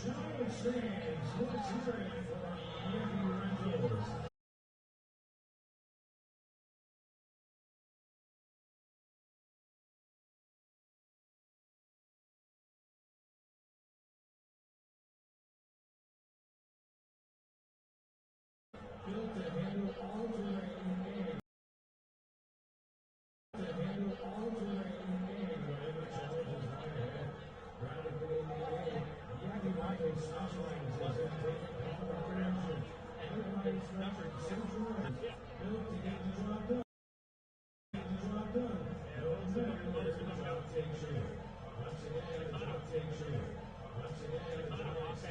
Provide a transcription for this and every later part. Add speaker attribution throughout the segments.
Speaker 1: Giant stands, let's hear it for Yankee Rentals. Built to handle all terrain and whatever challenges lie ahead. Grounded for the game, Yankee Rentals specializes in taking home recreation and everybody's metric central. Built to get the job done. No matter what the job takes you. Once again, the job takes you. Once again, the job takes you.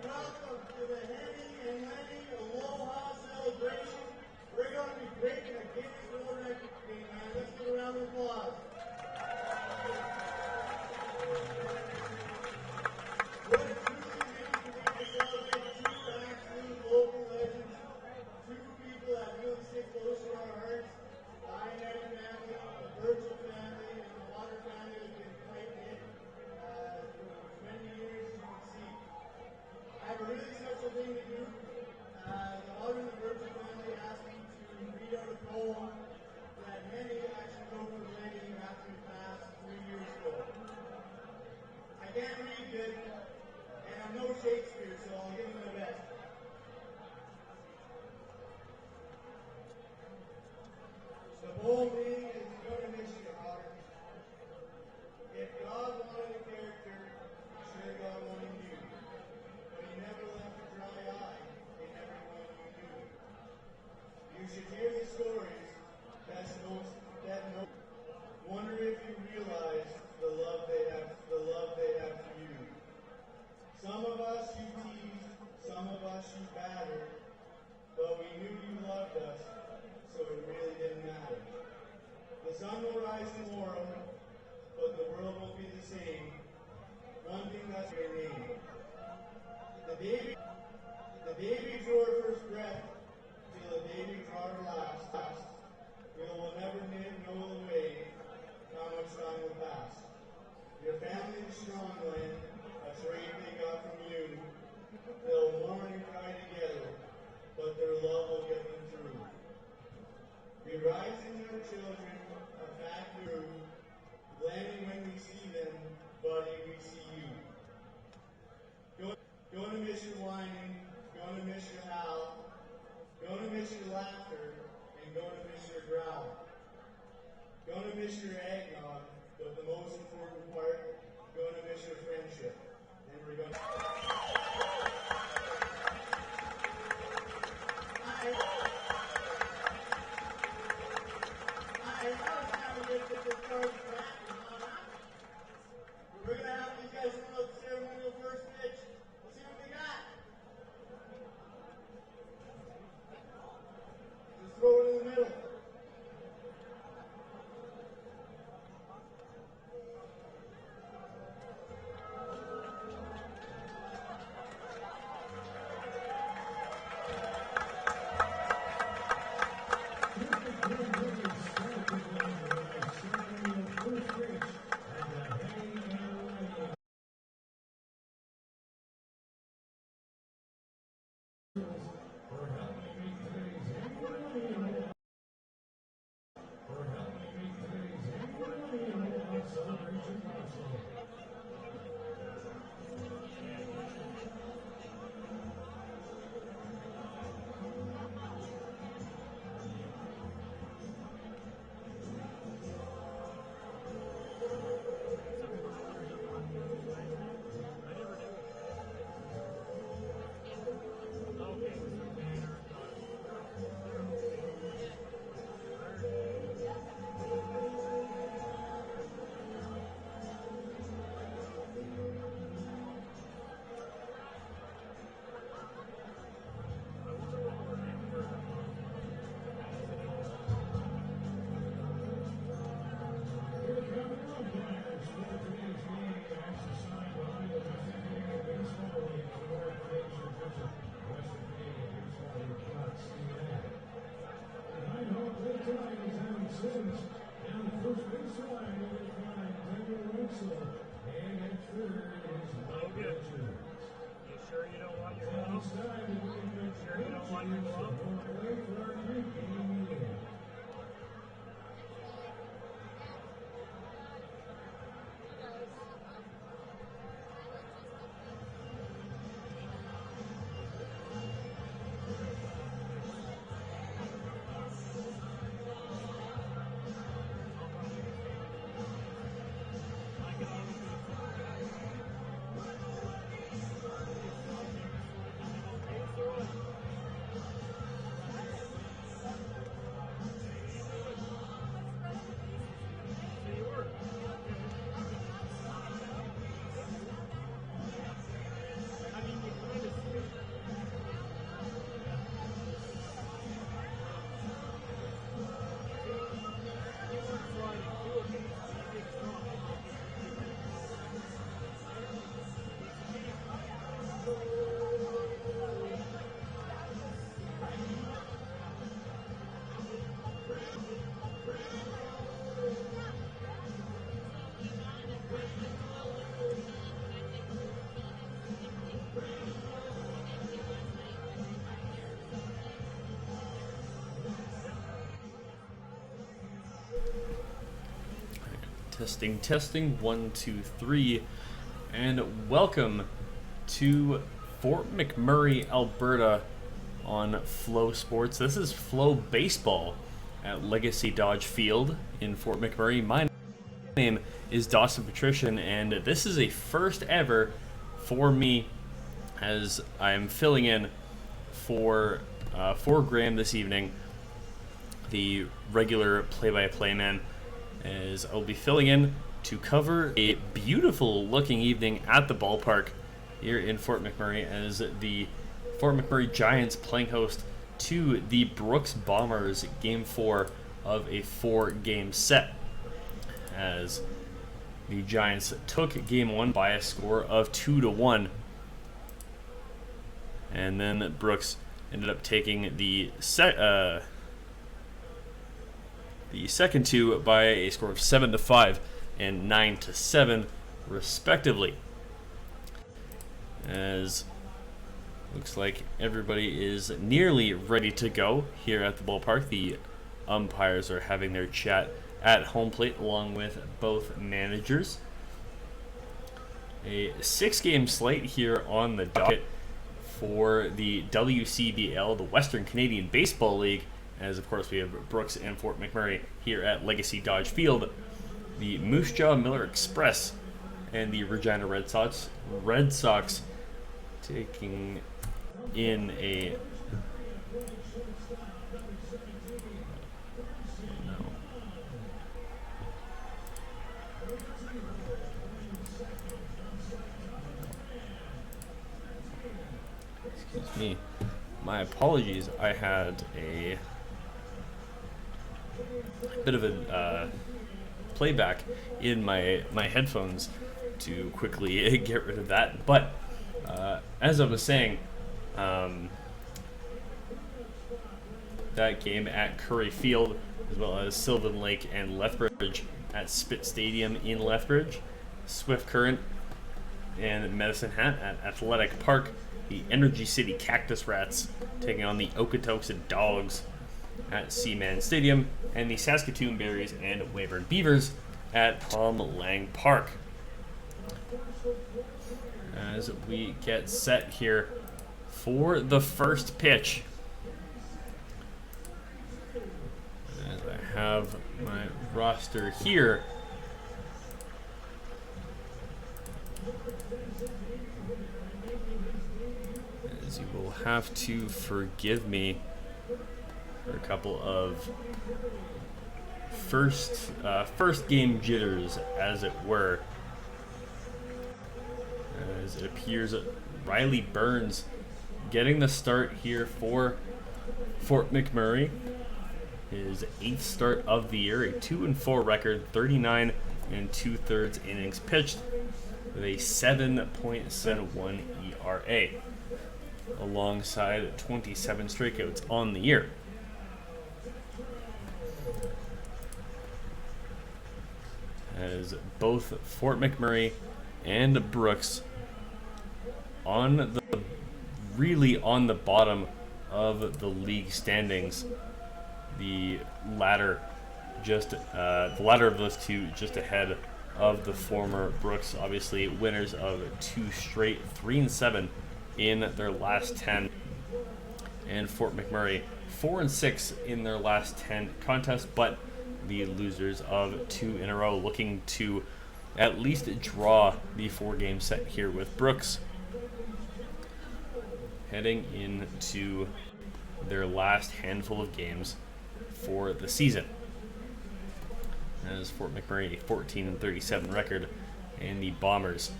Speaker 2: Welcome to the Henny and Lenny Aloha celebration. We're going to be breaking a Guinness World Record today, man. Let's give a round of applause. What a truly amazing day to celebrate two absolute local legends, two people that really stick close to our hearts. The Inet family, the Virgil family, and the Water family have been quite hit for many years, as you can see. I have a really special thing to do. The Water and the Virgil family asked me to read out a poem that Henny actually wrote for Lenny after he passed 3 years ago. I can't read good, and I'm no Shakespeare, so I'll give it my best. The poem being is gonna miss you, Otter. If God wanted a character, sure God wanted you. But he never left a dry eye in everyone you knew. You should hear the stories that know. Wonder if you realize the love they have for you. Some of us you teased, some of us you battered, but we knew you loved us, so it really didn't matter. The sun will rise tomorrow, but the world won't be the same. One thing that's your name. The baby drew her first breath, till the baby drew her last. We will never know the way how much time will pass. Your family is strong, Glenn, a trait they got from you. They'll mourn and cry together, but their love will get them through. We rise in your children, a fact through. Glenn, when we see them, buddy, we see you. Gonna miss your whining, gonna miss your howl, gonna miss your laughter, and gonna miss your growl. Gonna miss your eggnog, but the most important part, gonna miss your friendship. And we're gonna... We're gonna have these guys throw out the ceremonial first pitch. Let's see what they got. Just throw it in the middle.
Speaker 1: And at third is
Speaker 3: Oh, good. You sure you don't want your glove? Sure you don't want your glove?
Speaker 4: Testing, testing, 1, 2, 3, and welcome to Fort McMurray, Alberta on Flow Sports. This is Flow Baseball at Legacy Dodge Field in Fort McMurray. My name is Dawson Patrician, and this is a first ever for me as I'm filling in for Graham this evening, the regular play-by-play man, as I'll be filling in to cover a beautiful looking evening at the ballpark here in Fort McMurray as the Fort McMurray Giants playing host to the Brooks Bombers Game 4 of a 4-game set, as the Giants took Game 1 by a score of 2-1, and then Brooks ended up taking the second two by a score of 7-5 and 9-7, respectively. As looks like everybody is nearly ready to go here at the ballpark. The umpires are having their chat at home plate along with both managers. A 6-game slate here on the docket for the WCBL, the Western Canadian Baseball League, as of course we have Brooks and Fort McMurray here at Legacy Dodge Field. The Moose Jaw Miller Express and the Regina Red Sox taking in a excuse me, my apologies, I had a bit of a playback in my headphones to quickly get rid of that. But as I was saying, that game at Curry Field, as well as Sylvan Lake and Lethbridge at Spit Stadium in Lethbridge, Swift Current and Medicine Hat at Athletic Park, the Energy City Cactus Rats taking on the Okotoks Dogs at Seaman Stadium, and the Saskatoon Berries and Weyburn Beavers at Tom Lang Park. As we get set here for the first pitch, as I have my roster here, as you will have to forgive me for a couple of first game jitters, as it were, as it appears that Riley Burns getting the start here for Fort McMurray, his 8th start of the year, a 2-4 record, 39 2/3 innings pitched, with a 7.71 ERA, alongside 27 strikeouts on the year. as both Fort McMurray and Brooks really on the bottom of the league standings. The ladder of those two just ahead of the former Brooks, obviously winners of 2 straight, 3-7 in their last 10, and Fort McMurray 4-6 in their last 10 contests, but the losers of 2 in a row, looking to at least draw the 4-game set here with Brooks, heading into their last handful of games for the season. As Fort McMurray a 14-37 record, and the Bombers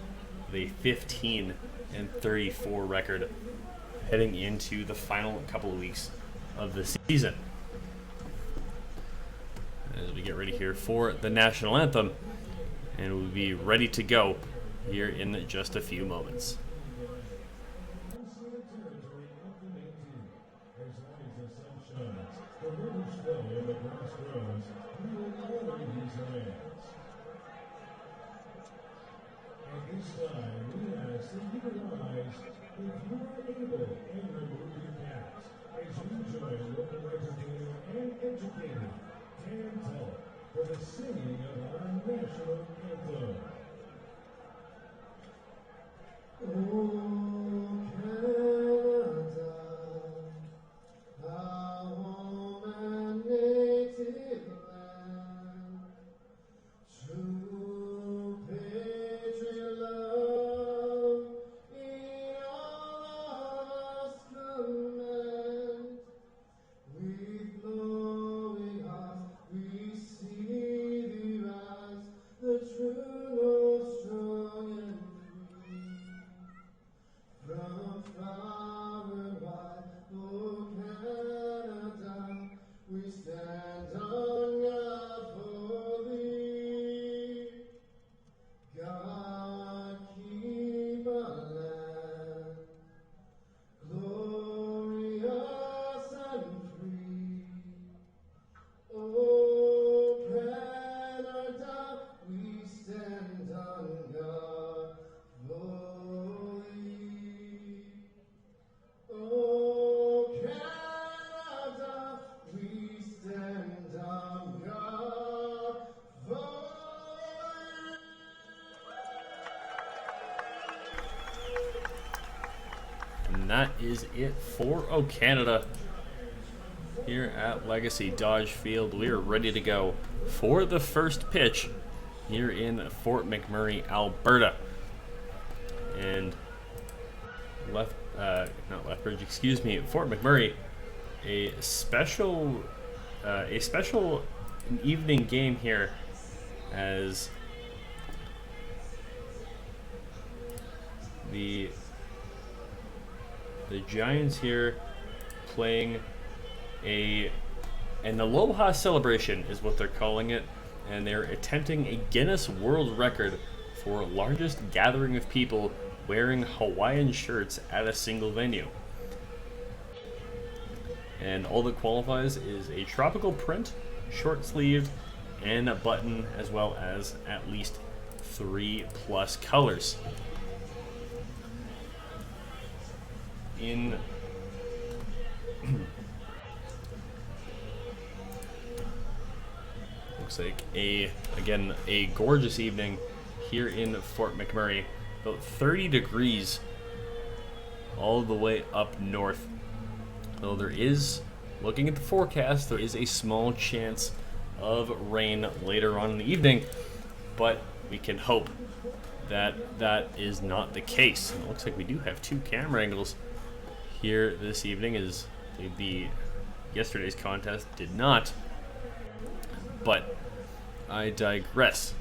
Speaker 4: the 15-34 record, heading into the final couple of weeks of the season. As we get ready here for the national anthem, and we'll be ready to go here in just a few moments.
Speaker 1: At this time, we ask that you rise if you are able and remove your caps as we join local entertainer and educator Dan Tull for the singing of our national anthem. Oh, Canada, our home and native land, true patriot love in all of us command. With glowing hearts we see thee rise, the true north strong and free. From far and wide, oh Canada, we stand on guard for thee. God keep our land glorious and free. Oh Canada, we stand on guard for thee. Oh Canada, we stand on guard for thee.
Speaker 4: And that is it for O Canada here at Legacy Dodge Field. We are ready to go for the first pitch here in Fort McMurray, Alberta. And Fort McMurray, a special evening game here, as the Giants here playing an Aloha celebration is what they're calling it, and they're attempting a Guinness World Record for largest gathering of people wearing Hawaiian shirts at a single venue. And all that qualifies is a tropical print, short sleeved, and a button, as well as at least 3+ colors. In looks like a gorgeous evening here in Fort McMurray. About 30 degrees all the way up north. Though there is, looking at the forecast, there is a small chance of rain later on in the evening, but we can hope that that is not the case. And it looks like we do have 2 camera angles here this evening, as yesterday's contest did not. But I digress.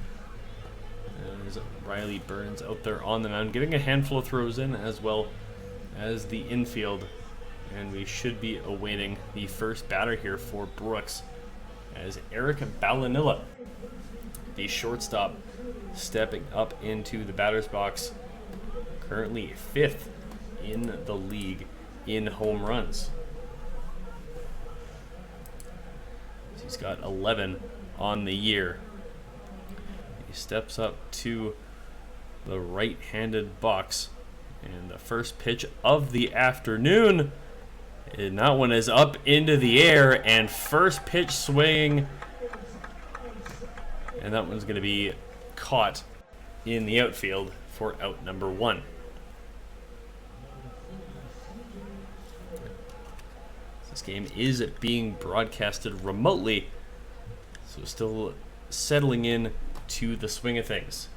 Speaker 4: There's Riley Burns out there on the mound, getting a handful of throws in, as well as the infield. And we should be awaiting the first batter here for Brooks, as Eric Balanilla, the shortstop, stepping up into the batter's box, currently 5th in the league in home runs. He's got 11 on the year. A steps up to the right-handed box. And the first pitch of the afternoon. And that one is up into the air. And first pitch swing. And that one's going to be caught in the outfield for out number 1. This game is being broadcasted remotely, so still settling in to the swing of things.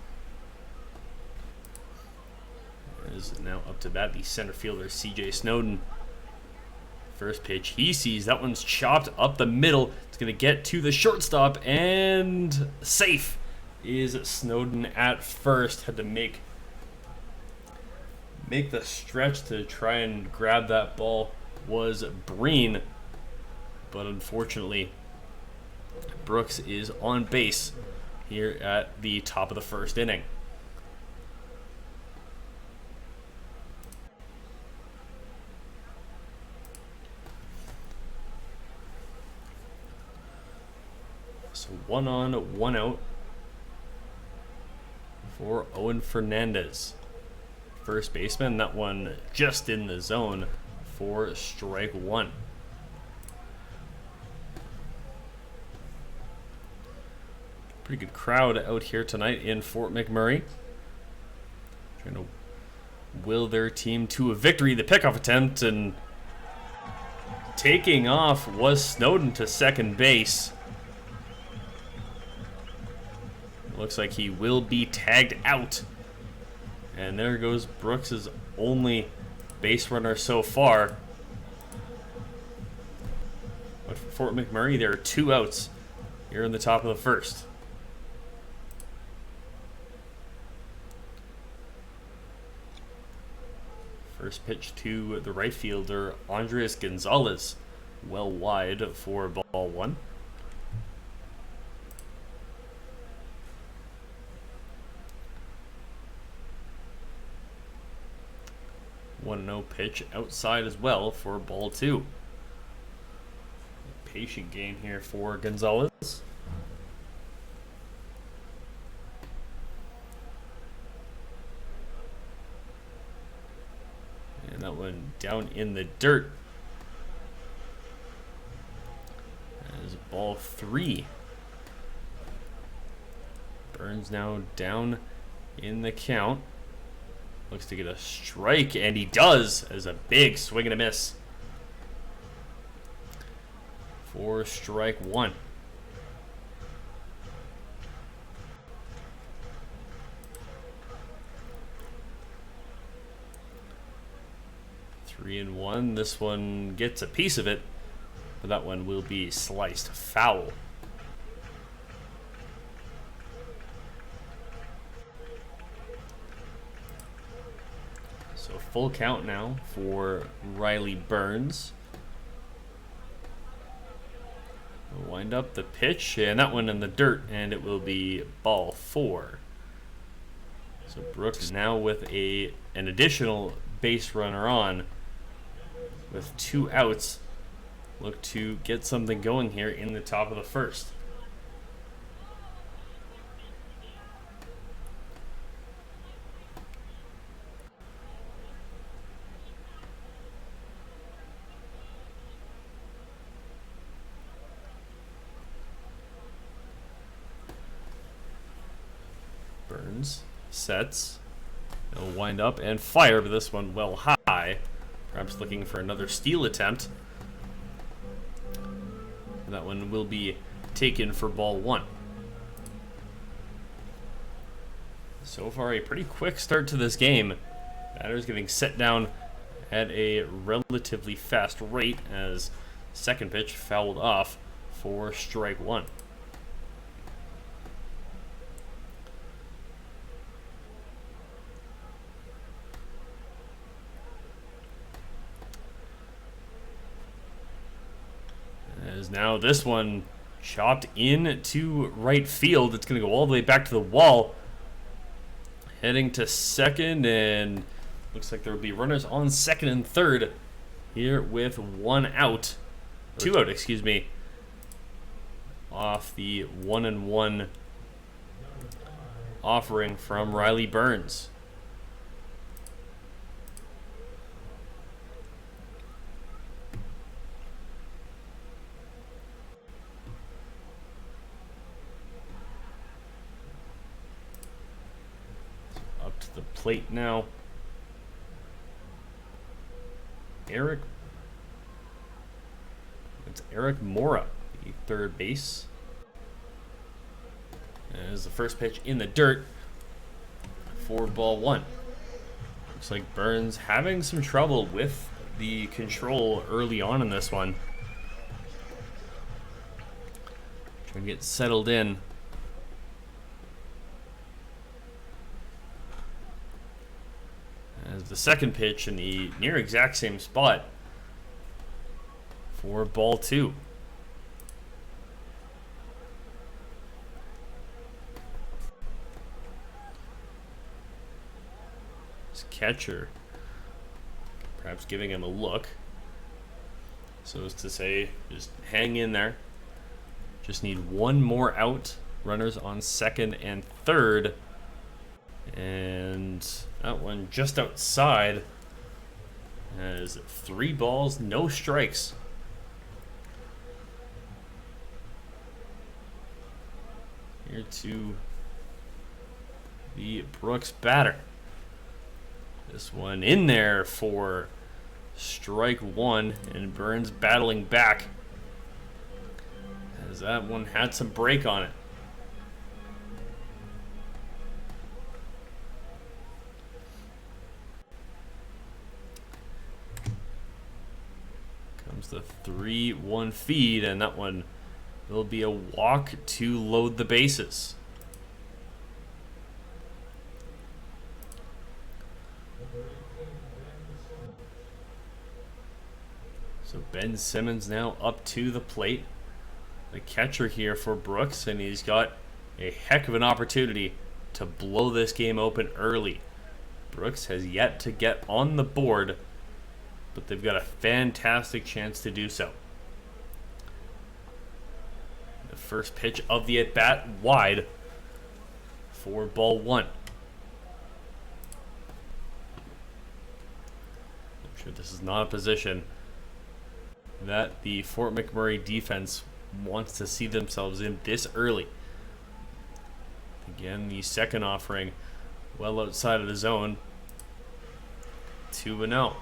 Speaker 4: Is now up to bat the center fielder CJ Snowden. First pitch he sees, that one's chopped up the middle. It's going to get to the shortstop, and safe is Snowden at first. Had to make the stretch to try and grab that ball was Breen, but unfortunately Brooks is on base here at the top of the first inning. So 1 on, 1 out for Owen Fernandez. First baseman, that one just in the zone for strike 1. Pretty good crowd out here tonight in Fort McMurray. Trying to will their team to a victory. The pickoff attempt, and taking off was Snowden to second base. Looks like he will be tagged out. And there goes Brooks' only base runner so far. But for Fort McMurray, there are 2 outs here in the top of the first. First pitch to the right fielder, Andres Gonzalez. Well wide for ball 1. One no pitch outside as well for ball 2. Patient game here for Gonzalez. And that one down in the dirt. As ball 3. Burns now down in the count. Looks to get a strike, and he does, as a big swing and a miss for strike 1. Three and 1. This one gets a piece of it, but that one will be sliced foul. So full count now for Riley Burns. We'll wind up the pitch, and that one in the dirt, and it will be ball 4. So Brooks now with an additional base runner on, with 2 outs. Look to get something going here in the top of the first. Burns sets. He'll wind up and fire, but this one well high. Perhaps looking for another steal attempt. And that one will be taken for ball 1. So far, a pretty quick start to this game. Batters getting set down at a relatively fast rate as second pitch fouled off for strike 1. As now this one chopped into right field. It's going to go all the way back to the wall. Heading to second, and looks like there will be runners on second and third here with 1 out. 2 out, excuse me. Off the 1-1 offering from Riley Burns. Up to the plate now. It's Eric Mora, the third base. As the first pitch in the dirt for ball one. Looks like Burns having some trouble with the control early on in this one. Trying to get settled in. As the second pitch in the near exact same spot for ball two. His catcher perhaps giving him a look, so as to say, just hang in there. Just need one more out. Runners on second and third. And that one just outside. Has 3 balls, no strikes. Here to the Brooks batter. This one in there for strike one, and Burns battling back, as that one had some break on it. Comes the 3-1 feed, and that one will be a walk to load the bases. So Ben Simmons now up to the plate. The catcher here for Brooks, and he's got a heck of an opportunity to blow this game open early. Brooks has yet to get on the board, but they've got a fantastic chance to do so. The first pitch of the at-bat wide for ball one. I'm sure this is not a position that the Fort McMurray defense wants to see themselves in this early. Again, the second offering well outside of the zone. 2-0.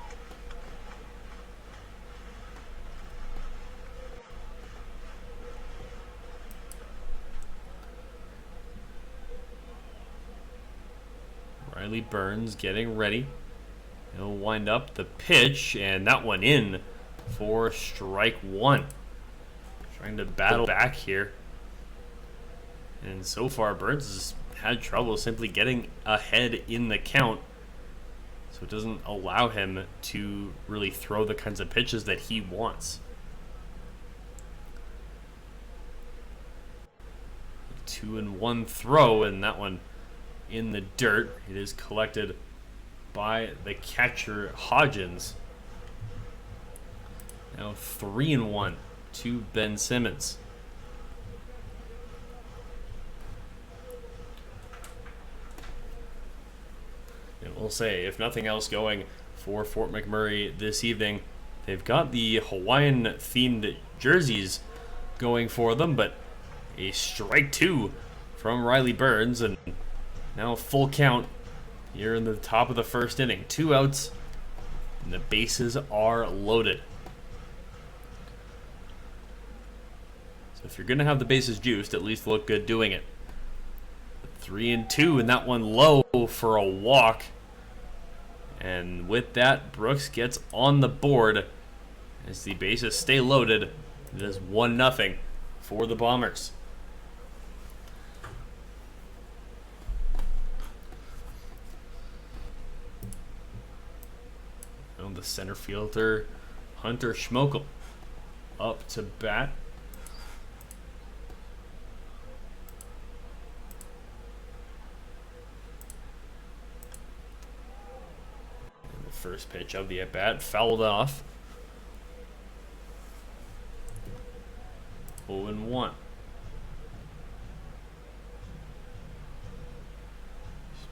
Speaker 4: Riley Burns getting ready. He'll wind up the pitch, and that one in for strike one. Trying to battle back here. And so far, Burns has had trouble simply getting ahead in the count. So it doesn't allow him to really throw the kinds of pitches that he wants. 2-1 throw, and that one in the dirt. It is collected by the catcher, Hodgins. Now 3-1 to Ben Simmons. And we'll say, if nothing else going for Fort McMurray this evening, they've got the Hawaiian-themed jerseys going for them, but a strike two from Riley Burns, and now full count here in the top of the first inning. 2 outs, and the bases are loaded. So if you're going to have the bases juiced, at least look good doing it. 3-2, and that one low for a walk. And with that, Brooks gets on the board as the bases stay loaded. It is 1-0 for the Bombers. And the center fielder, Hunter Schmokel, up to bat. First pitch of the at-bat fouled off. 0-1.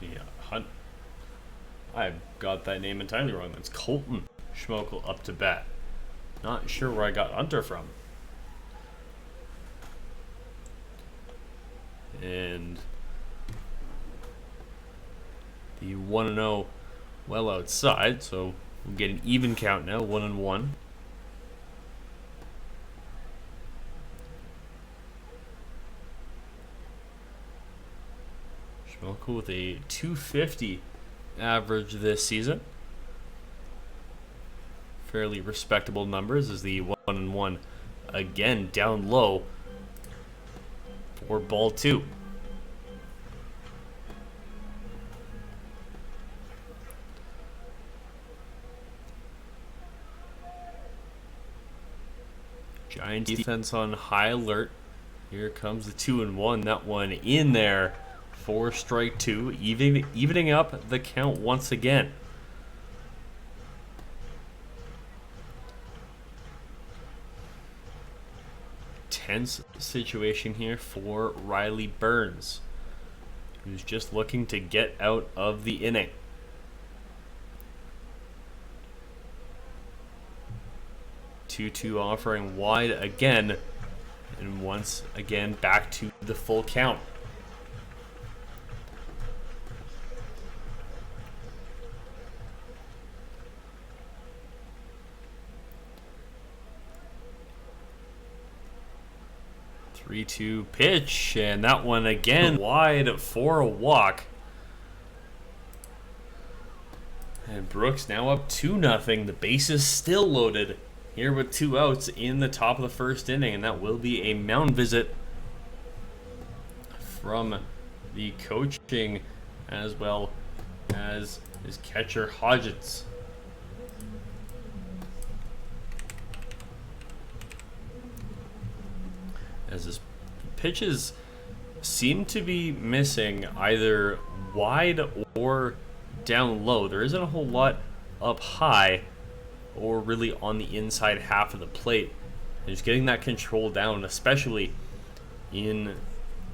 Speaker 4: me, I've got that name entirely wrong. That's Colton Schmokel up to bat. Not sure where I got Hunter from. And the 1-0 well outside, so we'll get an even count now, 1-1. Schmokel with a 250 average this season. Fairly respectable numbers as the 1-1 again down low for ball 2. Giants defense on high alert. Here comes the 2-1. That one in there for strike 2, evening up the count once again. Tense situation here for Riley Burns, who's just looking to get out of the inning. Two offering wide again, and once again back to the full count. Three-two pitch, and that one again wide for a walk. And Brooks now up 2-0. The bases still loaded here with 2 outs in the top of the first inning, and that will be a mound visit from the coaching as well as his catcher Hodgins. As his pitches seem to be missing either wide or down low. There isn't a whole lot up high or really on the inside half of the plate. And just getting that control down, especially in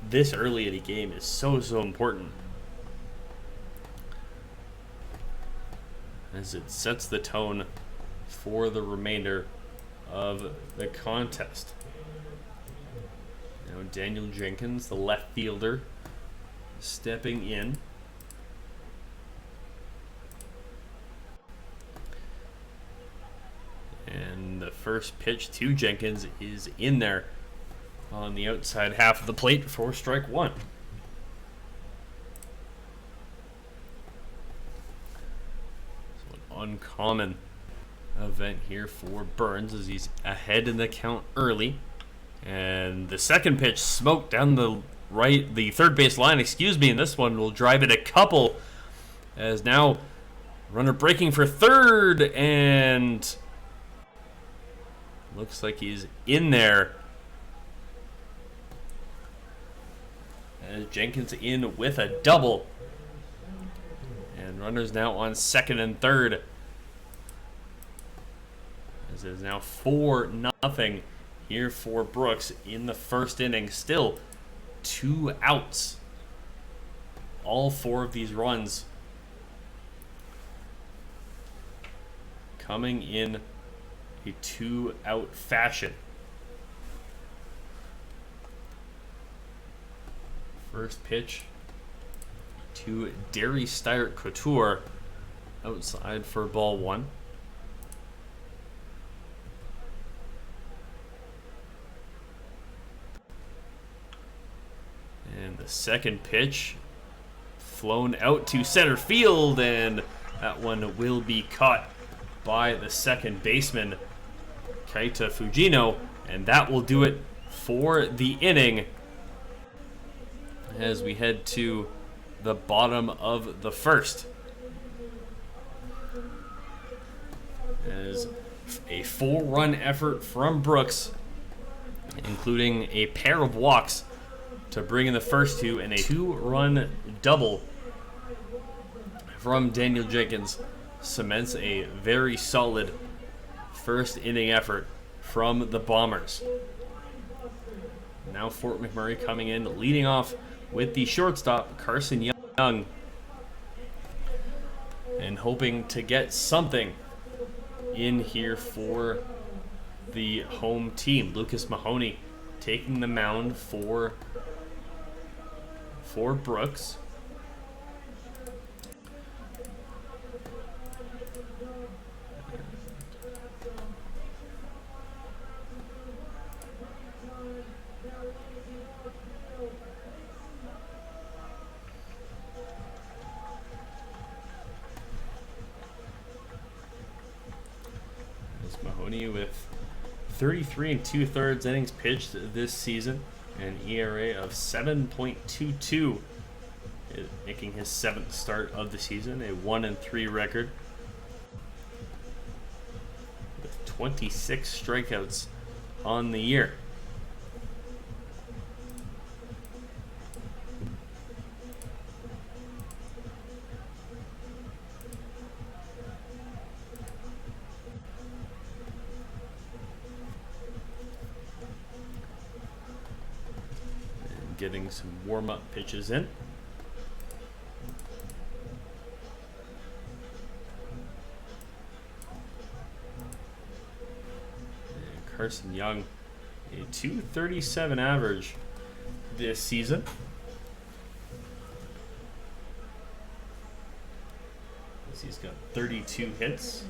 Speaker 4: this early in the game, is so important, as it sets the tone for the remainder of the contest. Now Daniel Jenkins, the left fielder, stepping in. And the first pitch to Jenkins is in there on the outside half of the plate for strike 1. So an uncommon event here for Burns as he's ahead in the count early. And the second pitch smoked down the third base line, and this one will drive it a couple, as now runner breaking for third, and looks like he's in there. As Jenkins in with a double, and runners now on second and third, as it is now 4-0 here for Brooks in the first inning. Still 2 outs. All 4 of these runs coming in a 2-out fashion. First pitch to Derry Steyert Couture, outside for ball 1. And the second pitch flown out to center field, and that one will be caught by the second baseman, Kaita Fujino, and that will do it for the inning as we head to the bottom of the first. As a 4-run effort from Brooks, including a pair of walks to bring in the first 2, and a 2-run double from Daniel Jenkins, cements a very solid first inning effort from the Bombers. Now Fort McMurray coming in, leading off with the shortstop, Carson Young, and hoping to get something in here for the home team. Lucas Mahoney taking the mound for Brooks. Mahoney with 33 2/3 innings pitched this season, an ERA of 7.22, making his 7th start of the season, a 1-3 record with 26 strikeouts on the year. Getting some warm-up pitches in. And Carson Young, a .237 average this season. He's got 32 hits,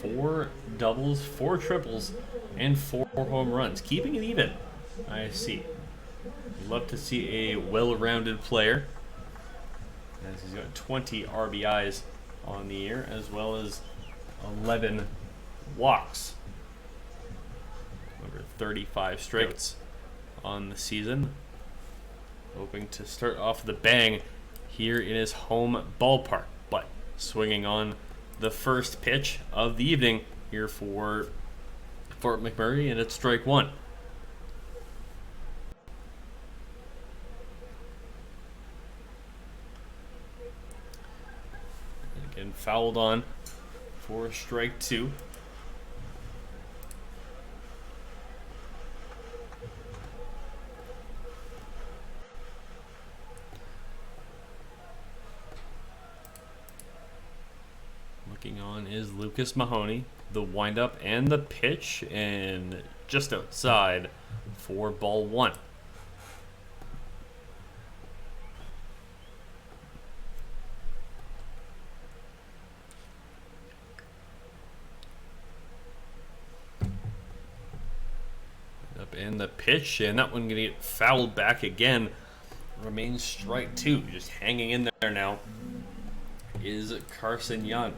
Speaker 4: 4 doubles, 4 triples, and 4 home runs, keeping it even. I see. Love to see a well-rounded player, as he's got 20 RBIs on the year, as well as 11 walks. Over 35 strikeouts on the season. Hoping to start off with a bang here in his home ballpark, but swinging on the first pitch of the evening here for Fort McMurray, and it's strike one. And fouled on for strike two. Looking on is Lucas Mahoney, the windup and the pitch, and just outside for ball one. And the pitch, and that one gonna get fouled back again. Remains strike two. Just hanging in there now is Carson Young.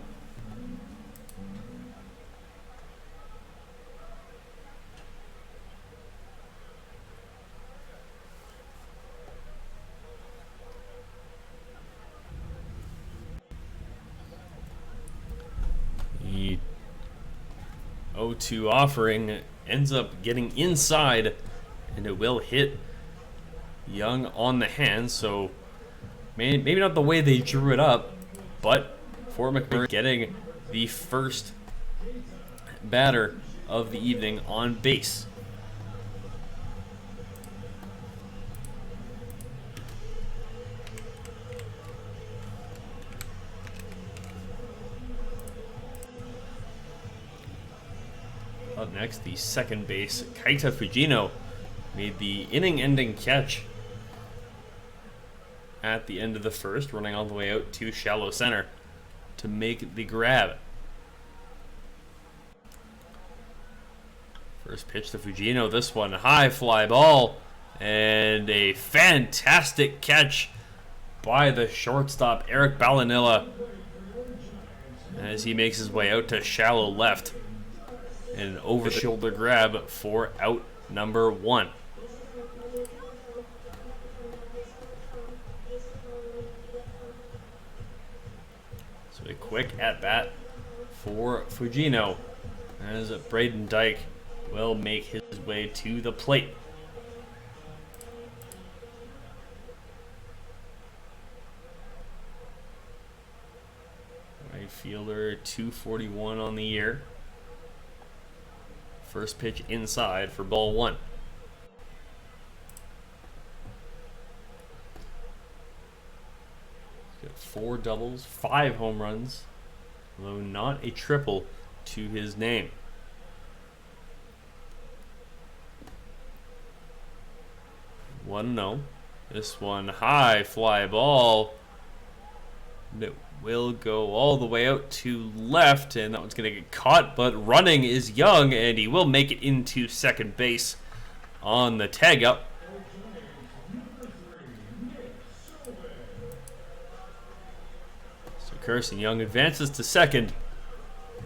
Speaker 4: The 0-2 offering ends up getting inside, and it will hit Young on the hand. So maybe not the way they drew it up, but Fort McMurray getting the first batter of the evening on base. Up next, the second base, Kaita Fujino, made the inning-ending catch at the end of the first, running all the way out to shallow center to make the grab. First pitch to Fujino, this one high fly ball, and a fantastic catch by the shortstop Eric Ballanilla as he makes his way out to shallow left. An over-the-shoulder grab for out number one. So a quick at-bat for Fujino as Braden Dyke will make his way to the plate. Right fielder, 241 on the year. First pitch inside for ball one. He's got 4 doubles, 5 home runs, although not a triple to his name. One no. This one high fly ball. It will go all the way out to left, and that one's going to get caught, but running is Young, and he will make it into second base on the tag up. So Carson Young advances to second,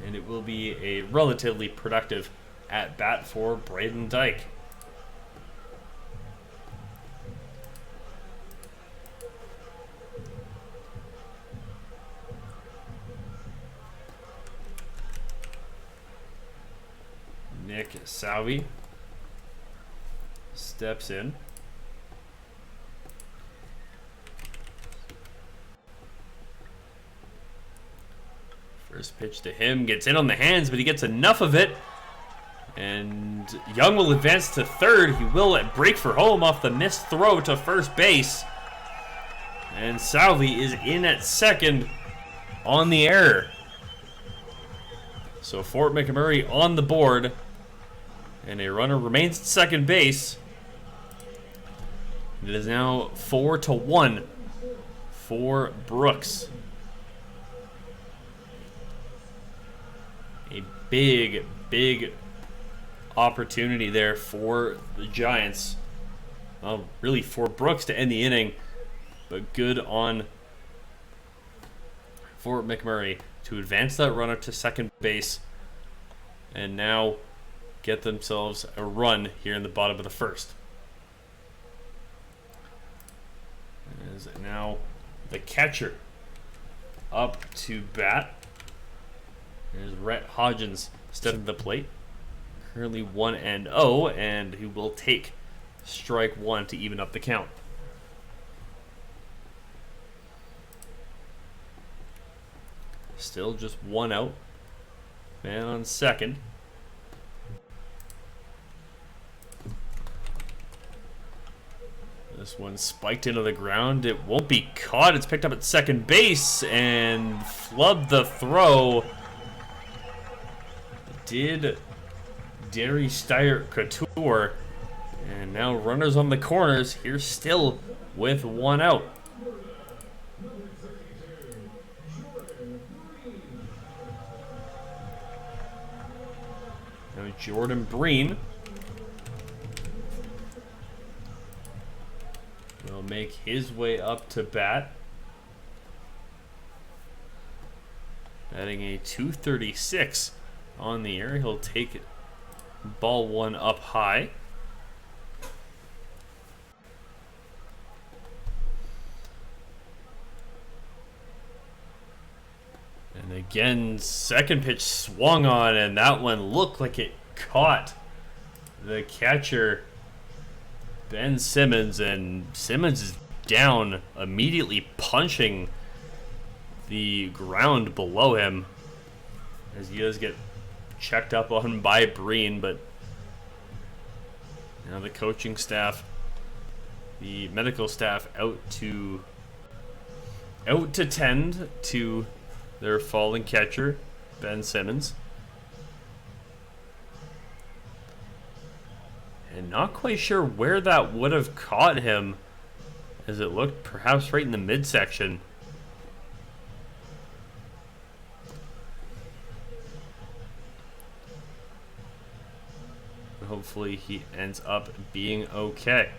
Speaker 4: and it will be a relatively productive at bat for Braden Dyke. Nick Salvi steps in. First pitch to him, gets in on the hands, but he gets enough of it. And Young will advance to third. He will break for home off the missed throw to first base. And Salvi is in at second on the error. So Fort McMurray on the board. And a runner remains at second base. It is now 4-1 for Brooks. A big, big opportunity there for the Giants. Well, really for Brooks to end the inning, but good on Fort McMurray to advance that runner to second base and now get themselves a run here in the bottom of the first. As now the catcher up to bat. There's Rhett Hodgins stepping to the plate. Currently 1-0, and he will take strike one to even up the count. Still just one out. Man on second. This one spiked into the ground. It won't be caught. It's picked up at second base and flubbed the throw. Did Derry Steyer Couture. And now runners on the corners here still with one out. Now Jordan Breen will make his way up to bat. Batting a .236 on the air. He'll take ball one up high. And again, second pitch swung on, and that one looked like it caught the catcher, Ben Simmons, and Simmons is down, immediately punching the ground below him as he does get checked up on by Breen. But now the coaching staff, the medical staff out to tend to their fallen catcher, Ben Simmons. And not quite sure where that would have caught him, as it looked perhaps right in the midsection. Hopefully he ends up being okay.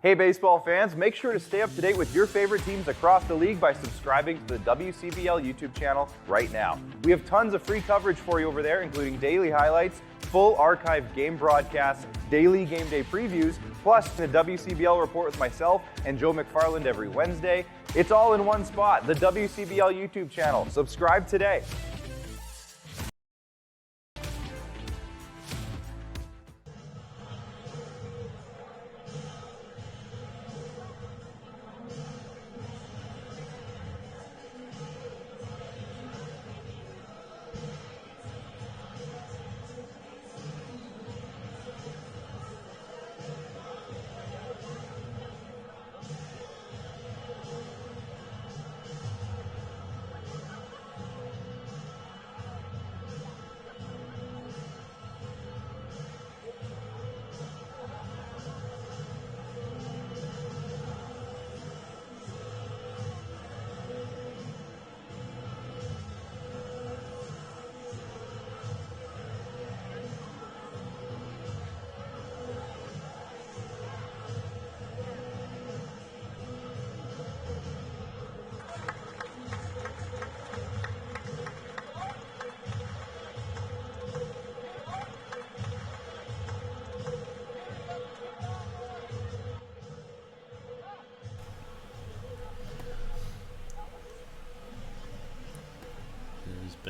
Speaker 5: Hey baseball fans, make sure to stay up to date with your favorite teams across the league by subscribing to the WCBL YouTube channel right now. We have tons of free coverage for you over there, including daily highlights, full archived game broadcasts, daily game day previews, plus the WCBL report with myself and Joe McFarland every Wednesday. It's all in one spot, the WCBL YouTube channel. Subscribe today.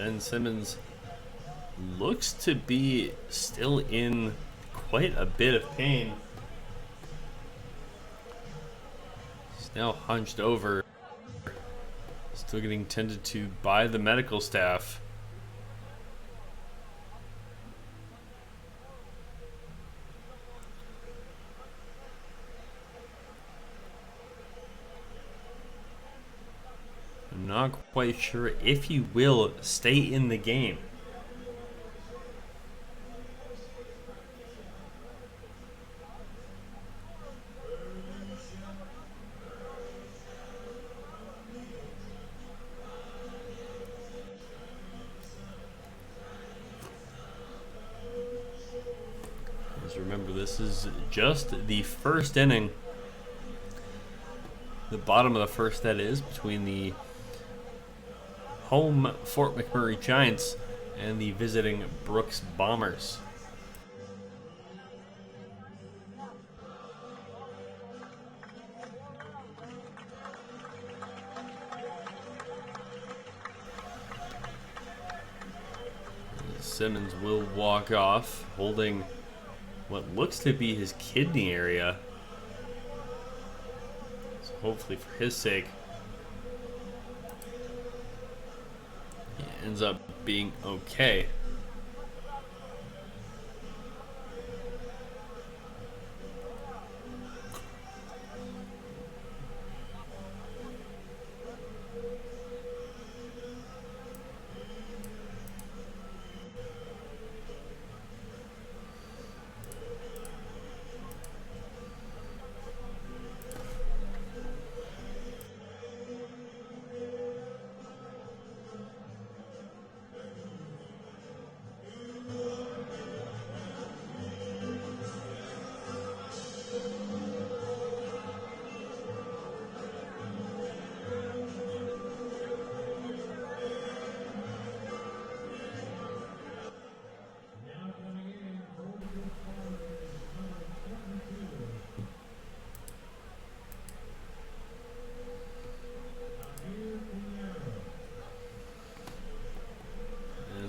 Speaker 4: Ben Simmons looks to be still in quite a bit of pain. He's now hunched over, still getting tended to by the medical staff. I'm not quite sure if he will stay in the game. As remember, this is just the first inning. The bottom of the first, that is, between the home Fort McMurray Giants and the visiting Brooks Bombers. Simmons will walk off, holding what looks to be his kidney area. So hopefully for his sake, he ends up being okay.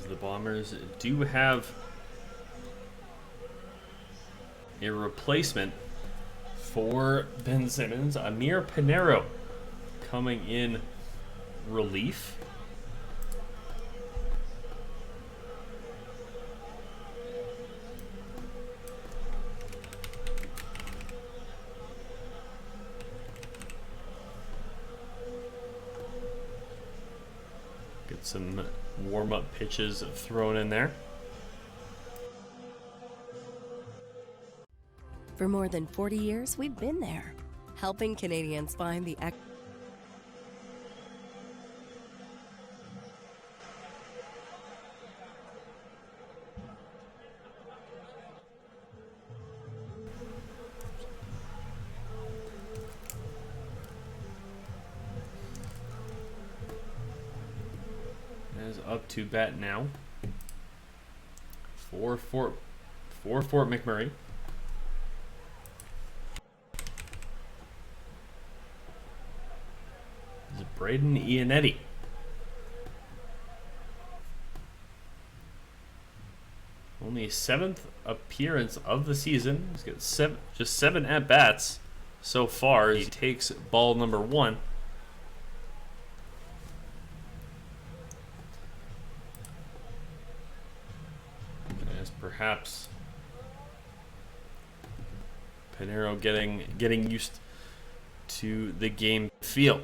Speaker 4: The Bombers do have a replacement for Ben Simmons. Amir Pinero coming in relief. Get some warm-up pitches thrown in there.
Speaker 6: For more than 40 years, we've been there, helping Canadians find the
Speaker 4: is up to bat now for Fort McMurray. This is Braden Iannetti. Only his 7th appearance of the season. He's got just 7 at-bats so far. He takes ball number 1. Perhaps Pinero getting used to the game feel.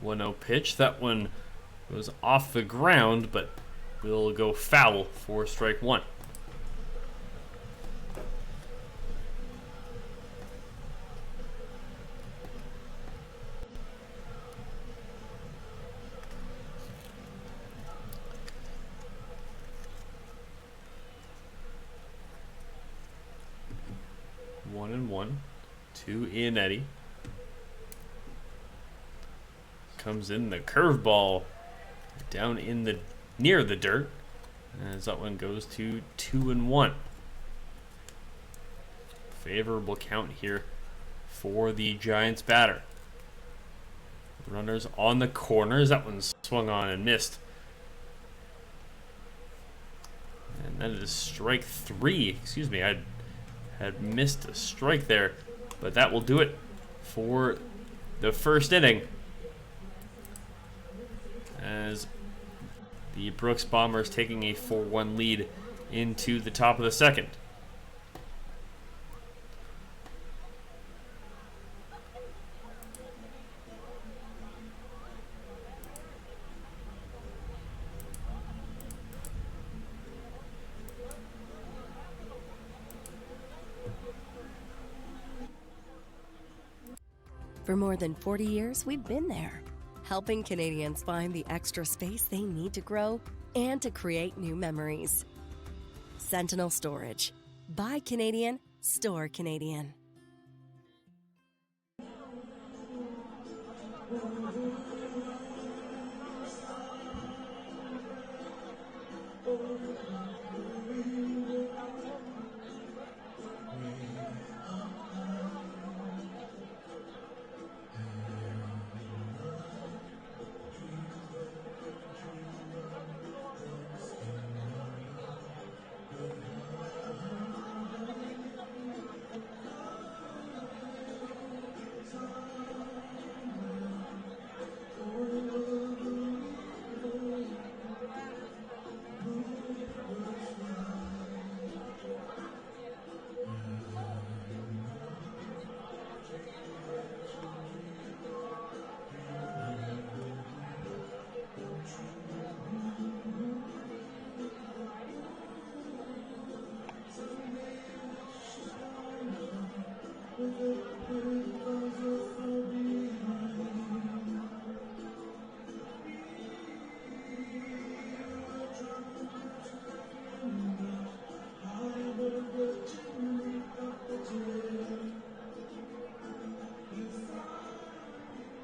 Speaker 4: 1-0 pitch. That one was off the ground, but will go foul for strike 1. To Iannetti. Comes in the curveball down in the near the dirt, as that one goes to 2-1. Favorable count here for the Giants batter. Runners on the corners. That one's swung on and missed. And that is strike 3. Excuse me, I had missed a strike there. But that will do it for the first inning, as the Brooks Bombers taking a 4-1 lead into the top of the second.
Speaker 6: For more than 40 years, we've been there, helping Canadians find the extra space they need to grow and to create new memories. Sentinel Storage. Buy Canadian, store Canadian.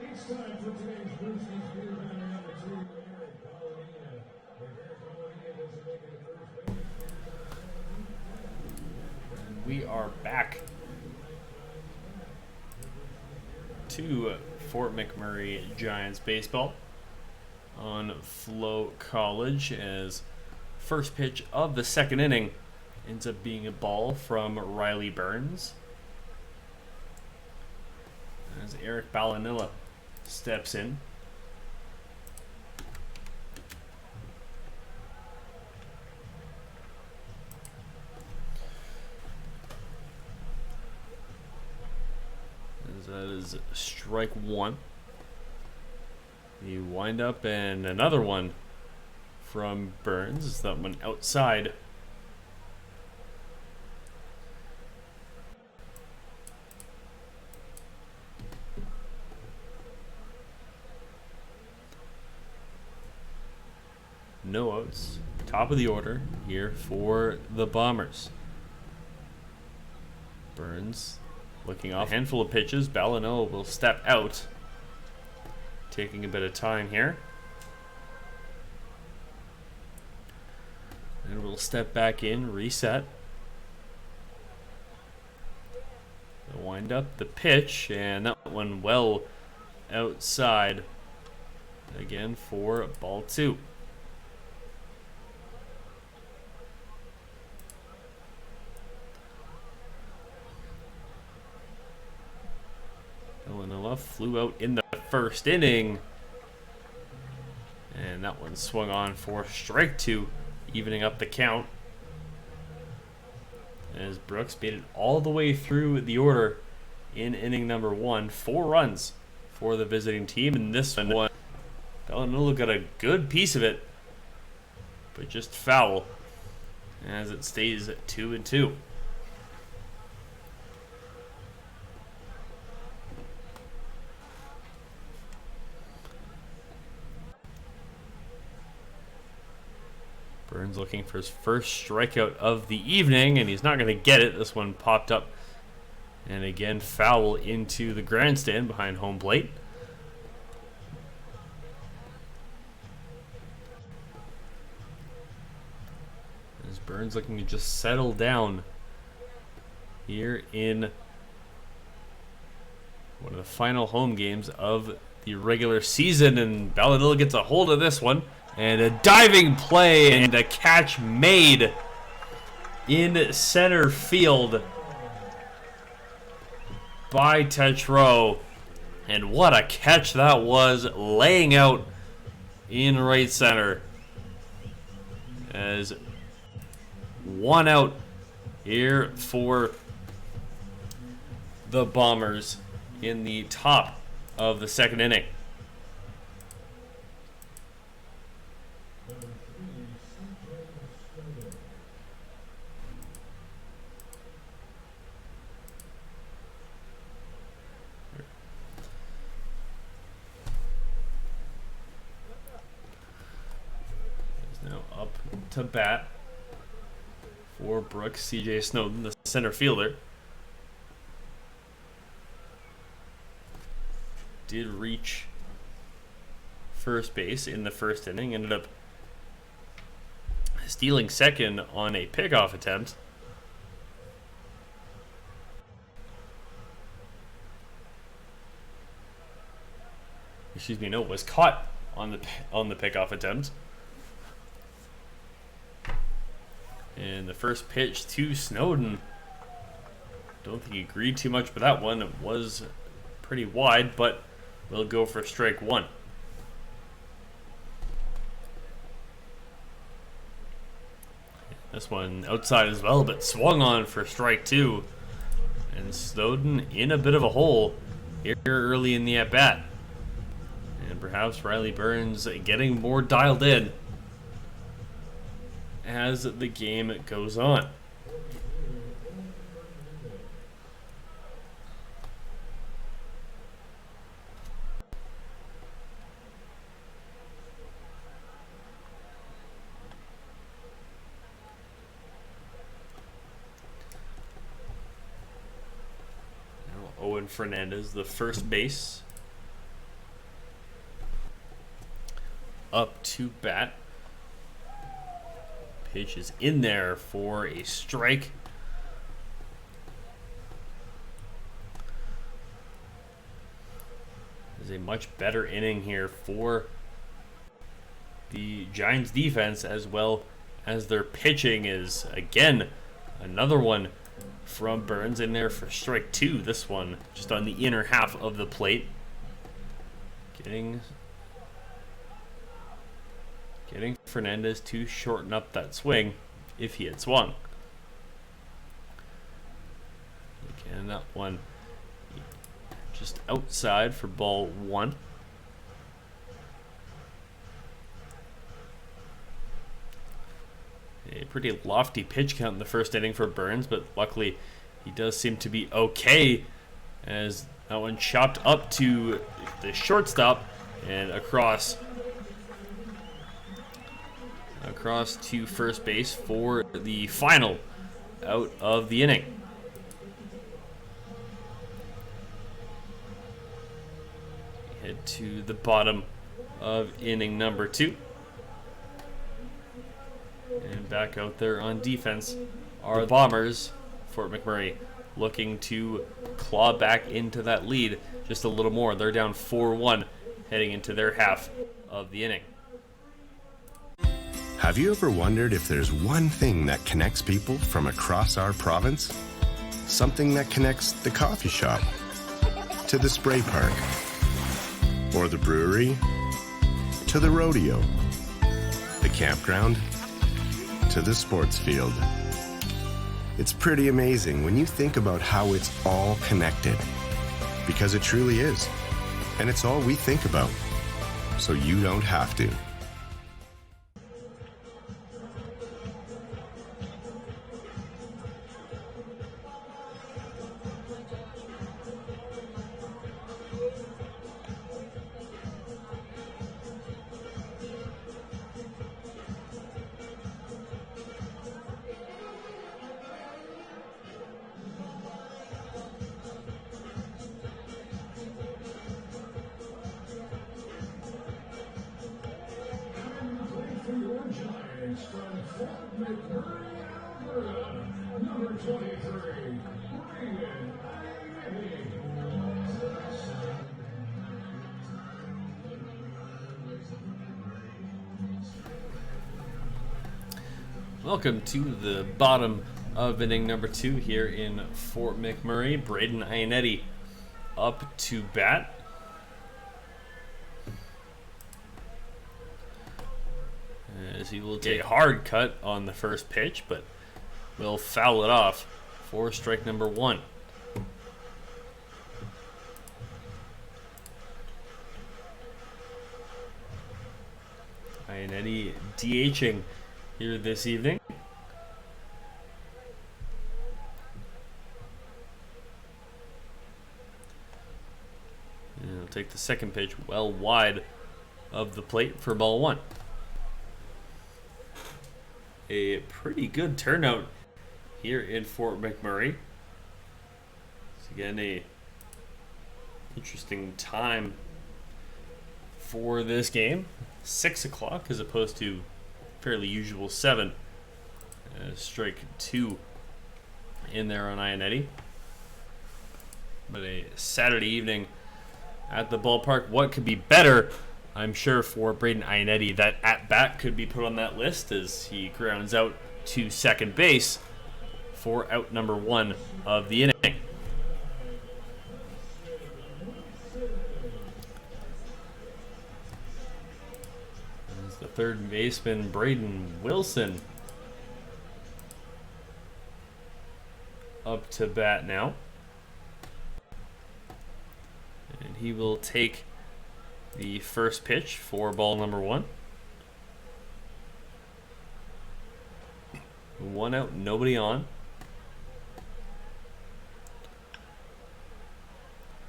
Speaker 1: It's time for today's Bruce's Beer Banner number 2, Eric Paulina. If Eric Paulina doesn't make it to first base,
Speaker 4: We are back to Fort McMurray Giants baseball on FloCollege, as first pitch of the second inning ends up being a ball from Riley Burns, as Eric Ballanilla steps in. As that is strike 1. The windup and another one from Burns. Is that one outside? No outs. Top of the order here for the Bombers. Burns looking off a handful of pitches. Ballanilla will step out, taking a bit of time here. And we'll step back in, reset. The wind up, the pitch, and that one well outside again for ball 2. Ballanilla flew out in the first inning, and that one swung on for strike 2, evening up the count, as Brooks made it all the way through the order in inning number 1. 4 runs for the visiting team, and this one Ballanilla got a good piece of it, but just foul, as it stays at 2-2. Burns looking for his first strikeout of the evening, and he's not going to get it. This one popped up, and again foul into the grandstand behind home plate. As Burns looking to just settle down here in one of the final home games of the regular season, and Balladilla gets a hold of this one. And a diving play and a catch made in center field by Tetreault. And what a catch that was, laying out in right center. As one out here for the Bombers in the top of the second inning. Now up to bat for Brooks, CJ Snowden, the center fielder. Did reach first base in the first inning, ended up stealing second on a pickoff attempt. Excuse me, no, was caught on the pickoff attempt. And the first pitch to Snowden, don't think he agreed too much with that one. It was pretty wide, but we'll go for strike one. This one outside as well, but swung on for strike two. And Snowden in a bit of a hole here early in the at-bat. And perhaps Riley Burns getting more dialed in as the game goes on. Now Owen Fernandez, the first base, up to bat. Pitch is in there for a strike. This is a much better inning here for the Giants defense, as well as their pitching is, again, another one from Burns in there for strike two. This one just on the inner half of the plate. Getting Fernandez to shorten up that swing if he had swung. Again, that one just outside for ball one. A pretty lofty pitch count in the first inning for Burns, but luckily he does seem to be okay, as that one chopped up to the shortstop and across to first base for the final out of the inning. Head to the bottom of inning number two. And back out there on defense are the Bombers. Fort McMurray looking to claw back into that lead just a little more. They're down 4-1 heading into their half of the inning.
Speaker 7: Have you ever wondered if there's one thing that connects people from across our province? Something that connects the coffee shop to the spray park, or the brewery to the rodeo, the campground to the sports field. It's pretty amazing when you think about how it's all connected, because it truly is, and it's all we think about, so you don't have to.
Speaker 1: Giants from Fort McMurray, Alberta, number 23, Brandon Ivey.
Speaker 4: Welcome to the bottom of inning number 2 here in Fort McMurray. Braden Ionetti up to bat. As he will take a hard cut on the first pitch, but will foul it off for strike number 1. Ionetti DHing here this evening. And he'll take the second pitch well wide of the plate for ball 1. A pretty good turnout here in Fort McMurray. It's again a interesting time for this game. 6 o'clock as opposed to fairly usual 7. Strike 2 in there on Ionetti. But a Saturday evening at the ballpark, what could be better? I'm sure for Braden Ionetti that at bat could be put on that list as he grounds out to second base for out number 1 of the inning. As the third baseman, Braden Wilson, up to bat now. And he will take the first pitch for ball number 1. 1 out, nobody on.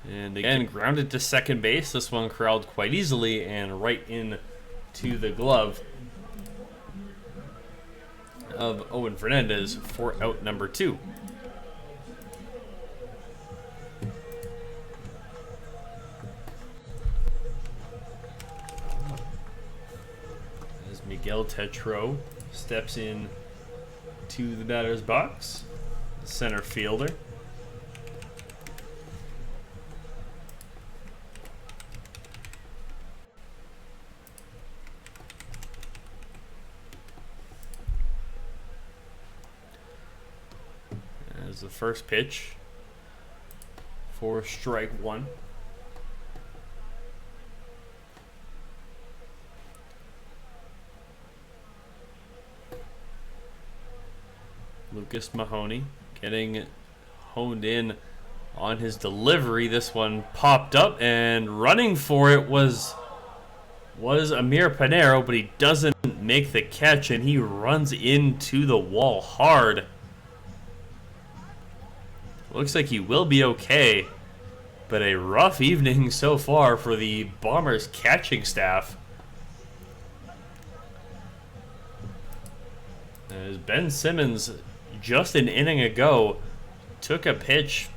Speaker 4: And again, grounded to second base. This one corralled quite easily and right in to the glove of Owen Fernandez for out number 2. Miguel Tetreault steps in to the batter's box, center fielder. As the first pitch for strike 1. Lucas Mahoney getting honed in on his delivery. This one popped up, and running for it was Amir Pinero, but he doesn't make the catch, and he runs into the wall hard. Looks like he will be okay, but a rough evening so far for the Bombers catching staff. As Ben Simmons, just an inning ago, took a pitch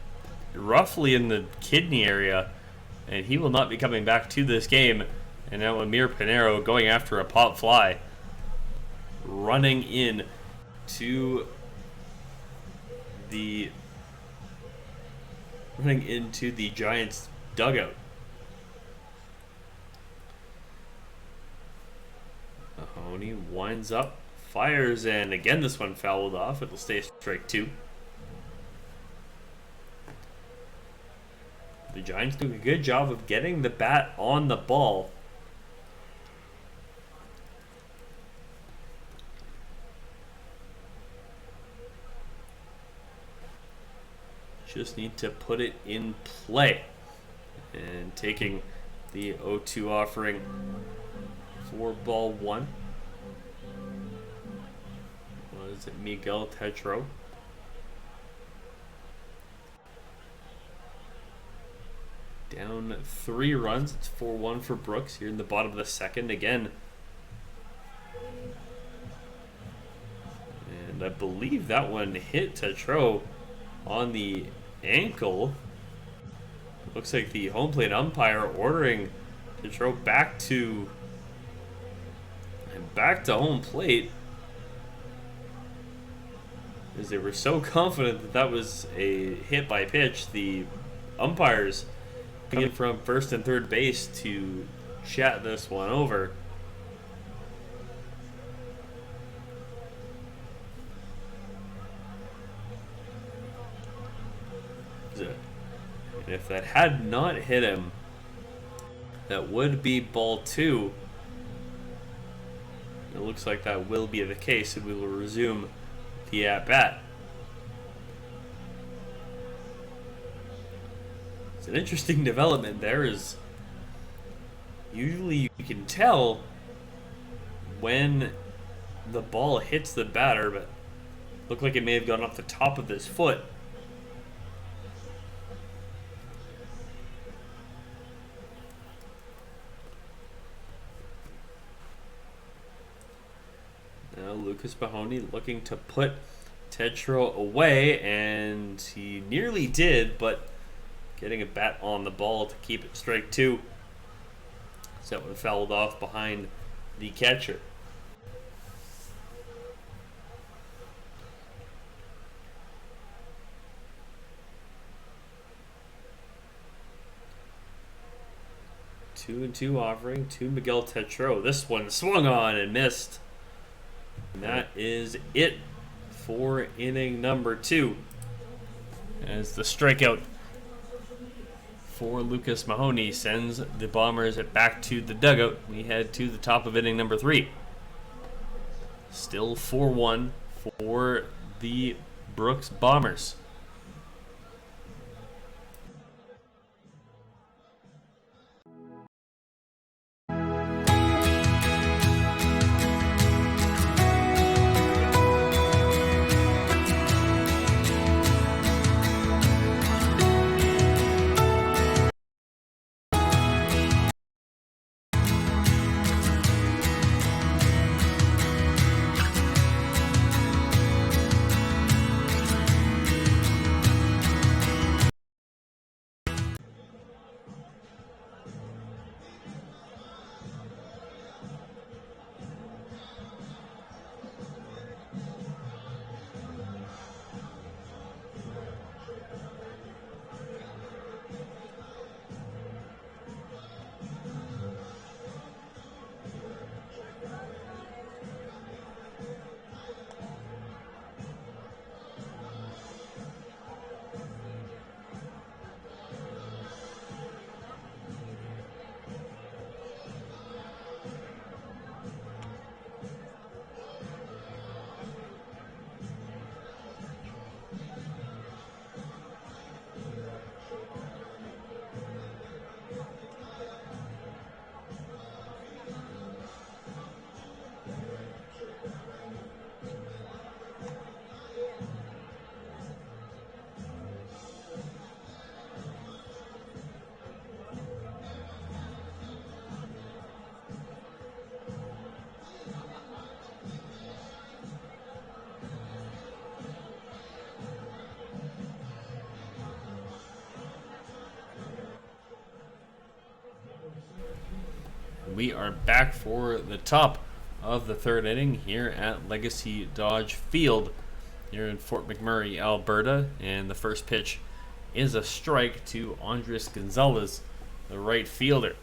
Speaker 4: roughly in the kidney area, and he will not be coming back to this game. And now Amir Pinero going after a pop fly, running in to the Giants dugout. Mahoney winds up, fires, and again this one fouled off. It'll stay strike 2. The Giants do a good job of getting the bat on the ball. Just need to put it in play. And taking the 0-2 offering for ball 1. Was it Miguel Tetreault? Down 3 runs. It's 4-1 for Brooks here in the bottom of the second again. And I believe that one hit Tetreault on the ankle. Looks like the home plate umpire ordering Tetreault back to home plate, as they were so confident that that was a hit by pitch. The umpires coming in from first and third base to chat this one over. And if that had not hit him, that would be ball 2. It looks like that will be the case, and we will resume the at-bat. It's an interesting development there. Is usually you can tell when the ball hits the batter, but it looked like it may have gone off the top of his foot. Now Lucas Mahoney looking to put Tetro away, and he nearly did, but getting a bat on the ball to keep it strike 2. So that one fouled off behind the catcher. Two and 2 offering to Miguel Tetro. This one swung on and missed. And that is it for inning number 2. As the strikeout for Lucas Mahoney sends the Bombers back to the dugout. We head to the top of inning number 3. Still 4-1 for the Brooks Bombers. We are back for the top of the 3rd inning here at Legacy Dodge Field here in Fort McMurray, Alberta. And the first pitch is a strike to Andres Gonzalez, the right fielder.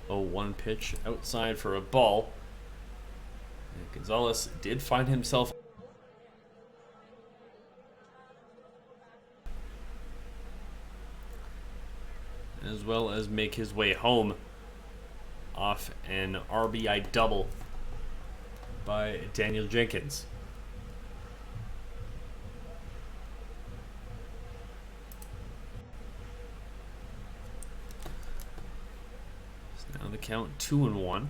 Speaker 4: Oh, one pitch outside for a ball. And Gonzalez did find himself as well as make his way home off an RBI double by Daniel Jenkins. So now the count 2-1.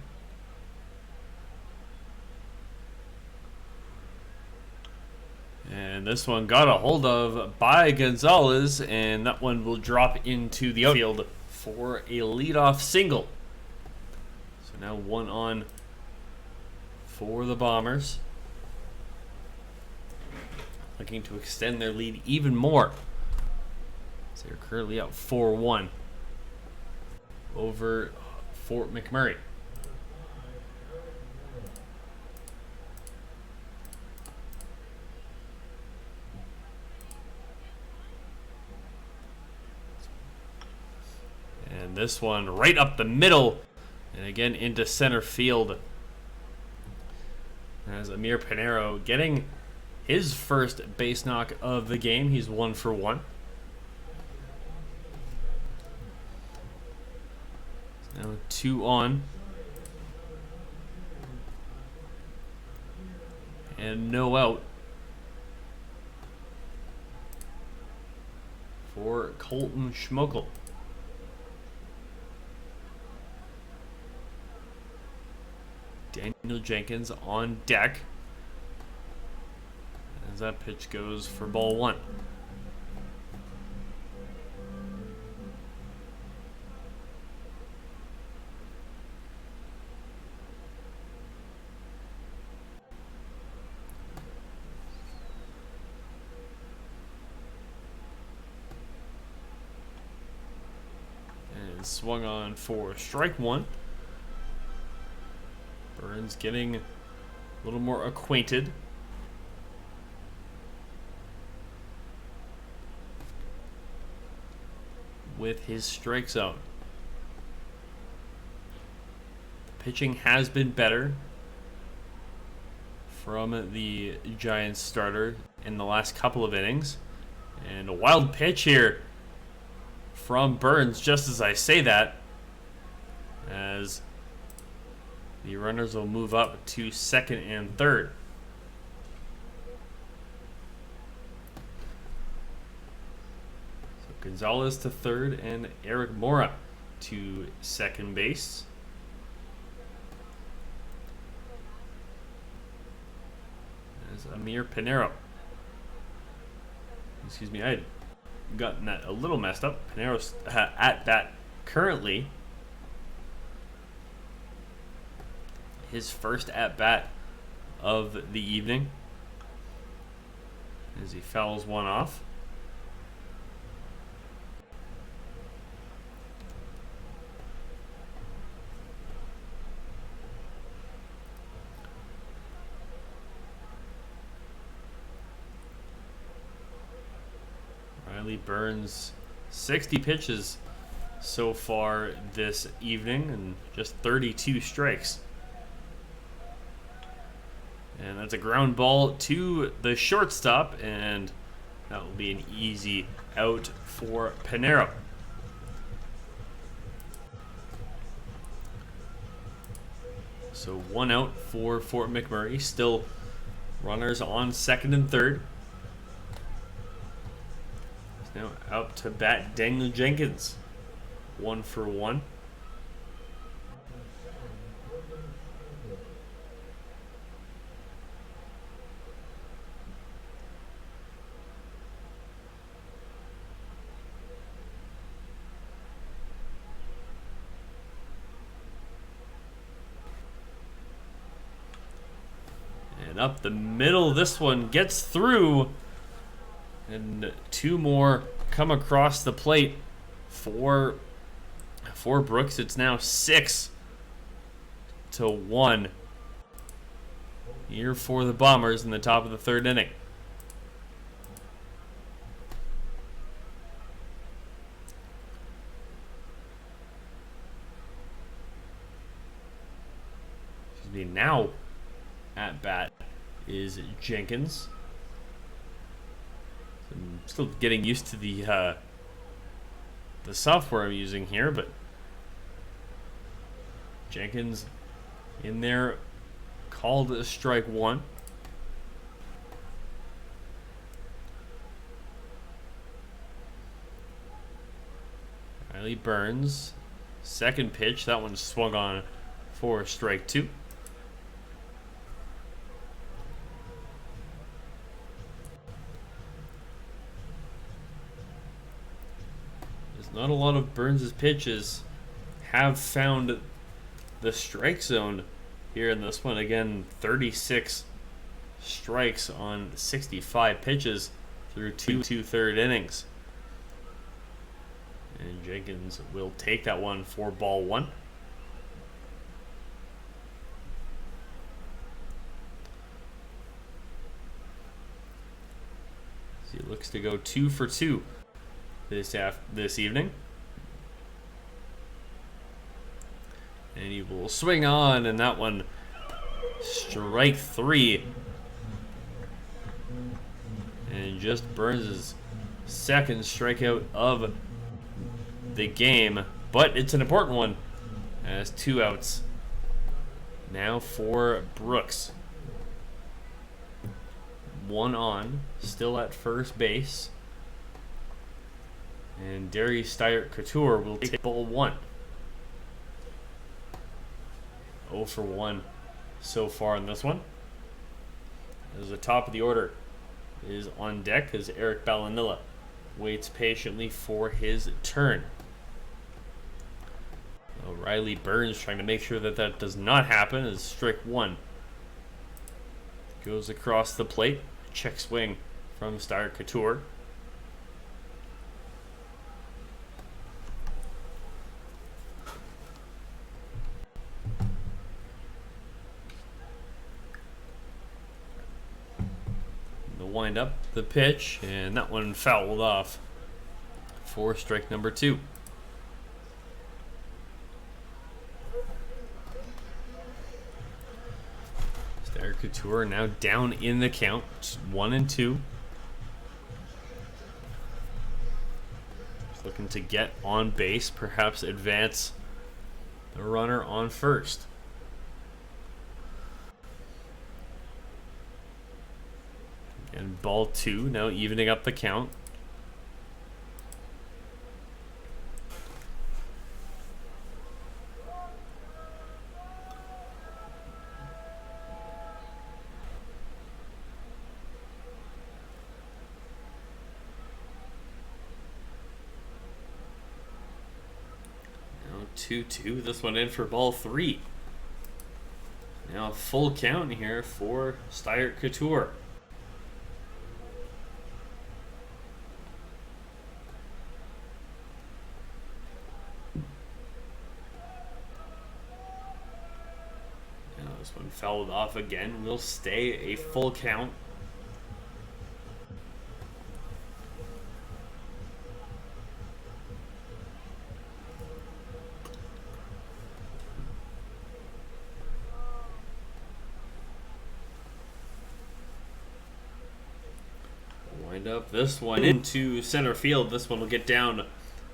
Speaker 4: And this one got a hold of by Gonzalez, and that one will drop into the outfield for a leadoff single. So now 1 on for the Bombers, looking to extend their lead even more. So they're currently up 4-1 over Fort McMurray. And this one right up the middle, and again into center field As Amir Pinero getting his first base knock of the game. He's 1 for 1. Now 2 on. And no out for Colton Schmokel. Daniel Jenkins on deck as that pitch goes for ball 1. And swung on for strike 1. Burns getting a little more acquainted with his strike zone. The pitching has been better from the Giants starter in the last couple of innings. And a wild pitch here from Burns just as I say that, as the runners will move up to second and third. So Gonzalez to third and Eric Mora to second base. As Amir Pinero. Excuse me, I had gotten that a little messed up. Pinero's at bat currently. His first at-bat of the evening as he fouls one off. Riley Burns, 60 pitches so far this evening and just 32 strikes. And that's a ground ball to the shortstop, and that will be an easy out for Pinero. So 1 out for Fort McMurray. Still runners on second and third. Now out to bat Daniel Jenkins. 1 for 1. And up the middle, this one gets through. And 2 more come across the plate for Brooks. It's now 6-1 here for the Bombers in the top of the third inning. Excuse me, now at bat is Jenkins. I'm still getting used to the software I'm using here, but Jenkins in there, called a strike 1. Riley Burns, second pitch, that one swung on for strike 2. Not a lot of Burns' pitches have found the strike zone here in this one. Again, 36 strikes on 65 pitches through 2 third innings. And Jenkins will take that one for ball 1. So he looks to go 2 for 2 this evening. And he will swing on, and that one Strike 3. And just Burns' second strikeout of the game. But it's an important one. As 2 outs. Now for Brooks. 1 on. Still at first base. And Darius Steyert-Couture will take ball 1. 0 for 1 so far in this one. As the top of the order is on deck as Eric Ballanilla waits patiently for his turn. Riley Burns trying to make sure that that does not happen as strike 1 goes across the plate. Check swing from Steyert-Couture. Wind up the pitch, and that one fouled off for strike number 2. Steyert-Couture now down in the count, 1-2. Just looking to get on base, perhaps advance the runner on first. And ball 2, now evening up the count. Now 2-2, this one in for ball 3. Now a full count here for Steyert-Couture. This one fouled off again. Will stay a full count. Wind up this one into center field. This one will get down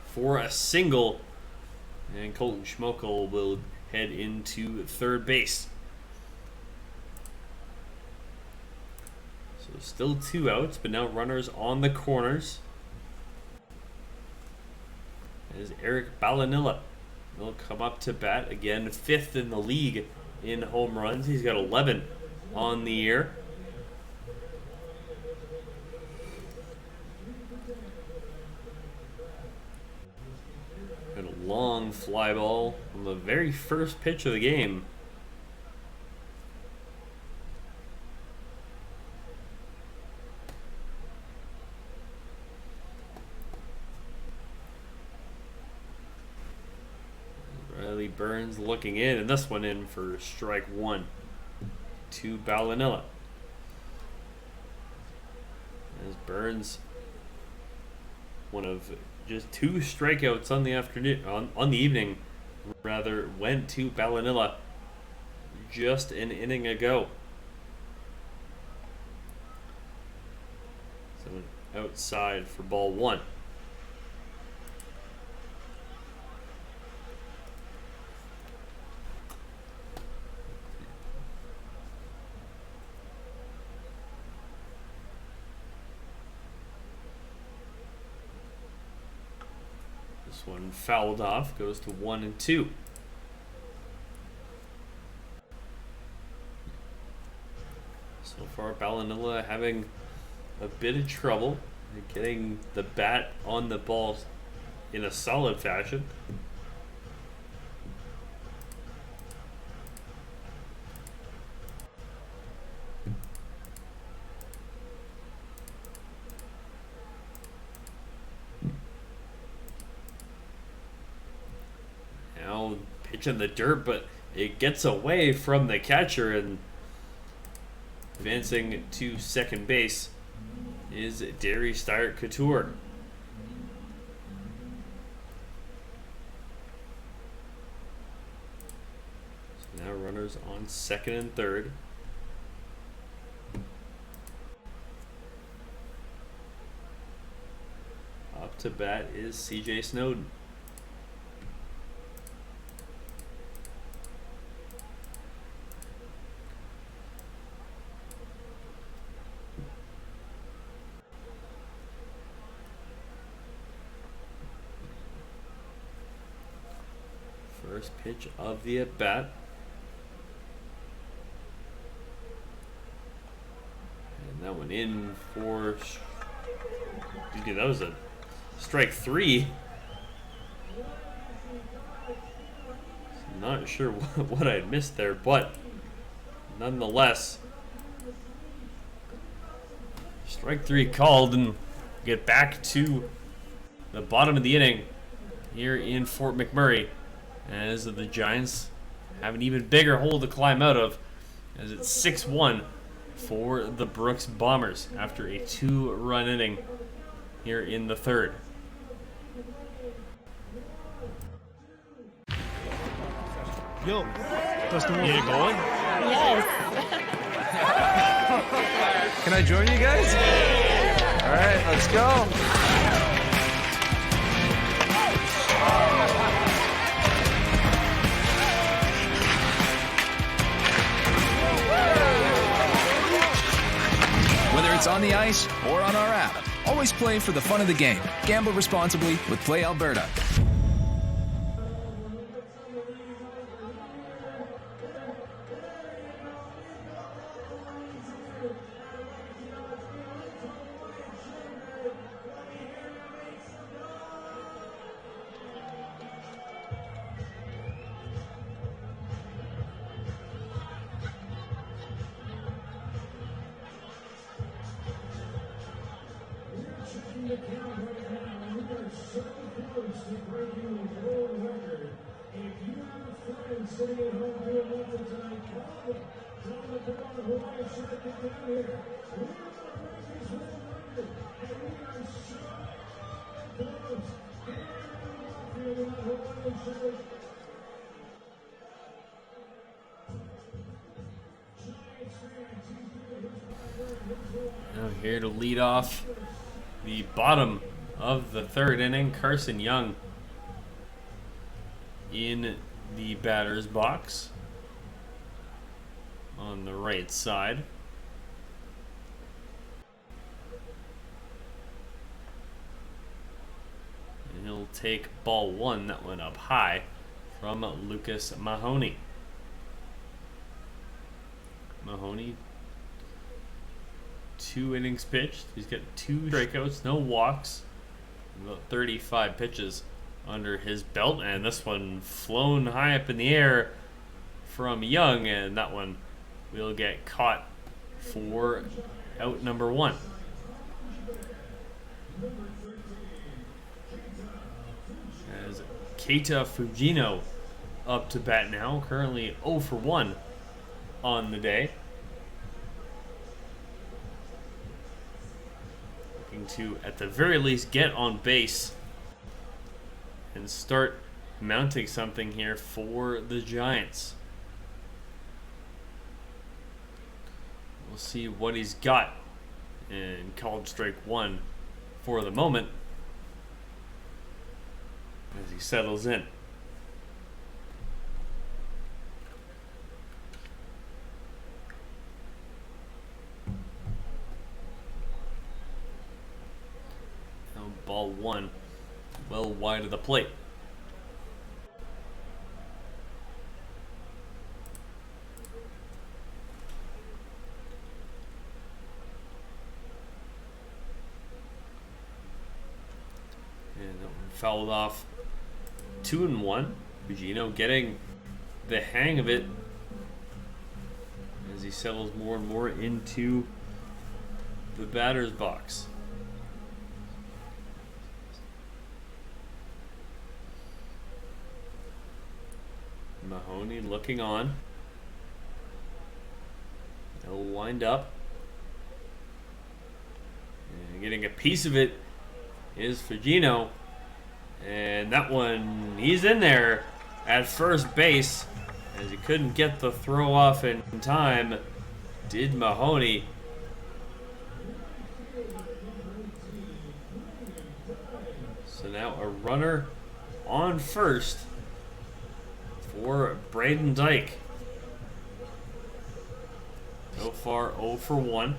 Speaker 4: for a single. And Colton Schmokel will head into third base. So still 2 outs, but now runners on the corners. As Eric Ballanilla will come up to bat again, 5th in the league in home runs. He's got 11 on the year. And a long fly ball on the very first pitch of the game. Riley Burns looking in, and this one in for strike 1 to Ballanilla. As Burns, one of just 2 strikeouts on the afternoon, on the evening, rather, went to Ballanilla just an inning ago. So outside for ball 1. This one fouled off, goes to 1-2. So far, Ballanilla having a bit of trouble getting the bat on the ball in a solid fashion. Now pitch in the dirt, but it gets away from the catcher, and advancing to second base is Darius Steyert-Couture. So Now runners on second and third. Up to bat is CJ Snowden. First pitch of the at bat. And that one in for. Dude, that was a strike 3. Not sure what I missed there, but nonetheless, strike 3 called, and get back to the bottom of the inning here in Fort McMurray, as the Giants have an even bigger hole to climb out of, as it's 6-1 for the Brooks Bombers after a 2-run inning here in the third.
Speaker 8: Yo, that's the one. You going?
Speaker 9: Yes.
Speaker 8: Can I join you guys? All right, let's go.
Speaker 10: Whether it's on the ice or on our app, always play for the fun of the game. Gamble responsibly with Play Alberta.
Speaker 1: The count right now, we are so close to breaking the world record. If you have a friend sitting at home doing nothing tonight, call them. Tell them to come on the Hawaiian shirt, get down here. We're going to break this world record, and we are so close. Everybody off here with that Hawaiian shirt.
Speaker 4: Now here to lead off the bottom of the third inning, Carson Young in the batter's box on the right side. And he'll take ball one that went up high from Lucas Mahoney. Mahoney, 2 innings pitched. He's got 2 strikeouts, no walks, about 35 pitches under his belt, and this one flown high up in the air from Young, and that one will get caught for out number 1. As Keita Fujino up to bat now, currently 0 for 1 on the day. To, at the very least, get on base and start mounting something here for the Giants. We'll see what he's got in called strike 1 for the moment as he settles in. Ball 1, well wide of the plate. And that one fouled off. 2-1. Fujino getting the hang of it as he settles more and more into the batter's box. Mahoney looking on. He'll wind up. And getting a piece of it is Fujino. And that one, he's in there at first base. As he couldn't get the throw off in time, did Mahoney. So now a runner on first for Braden Dyke. So far 0 for 1.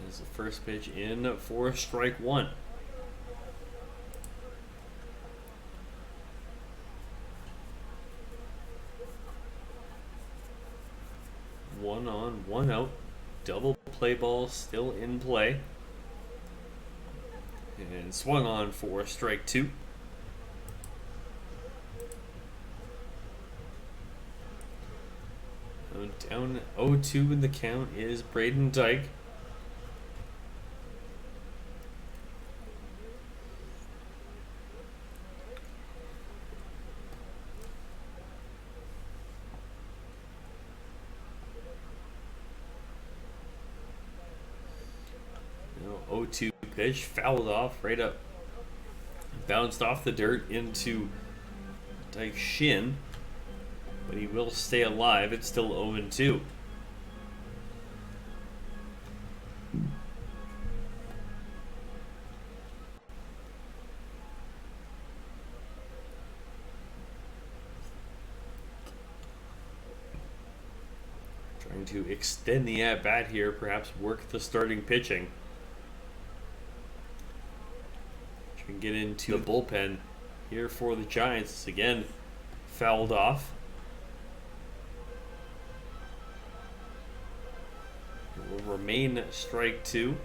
Speaker 4: As the first pitch in for strike 1. One on, one out. Double play ball still in play. And swung on for strike 2. Down 0-2 in the count is Braden Dyke. Now 0-2 pitch, fouled off, right up. Bounced off the dirt into Dyke's shin. But he will stay alive. It's still 0-2. Trying to extend the at-bat here, perhaps work the starting pitching. Try and get into the bullpen here for the Giants. Again, fouled off. It will remain strike 2.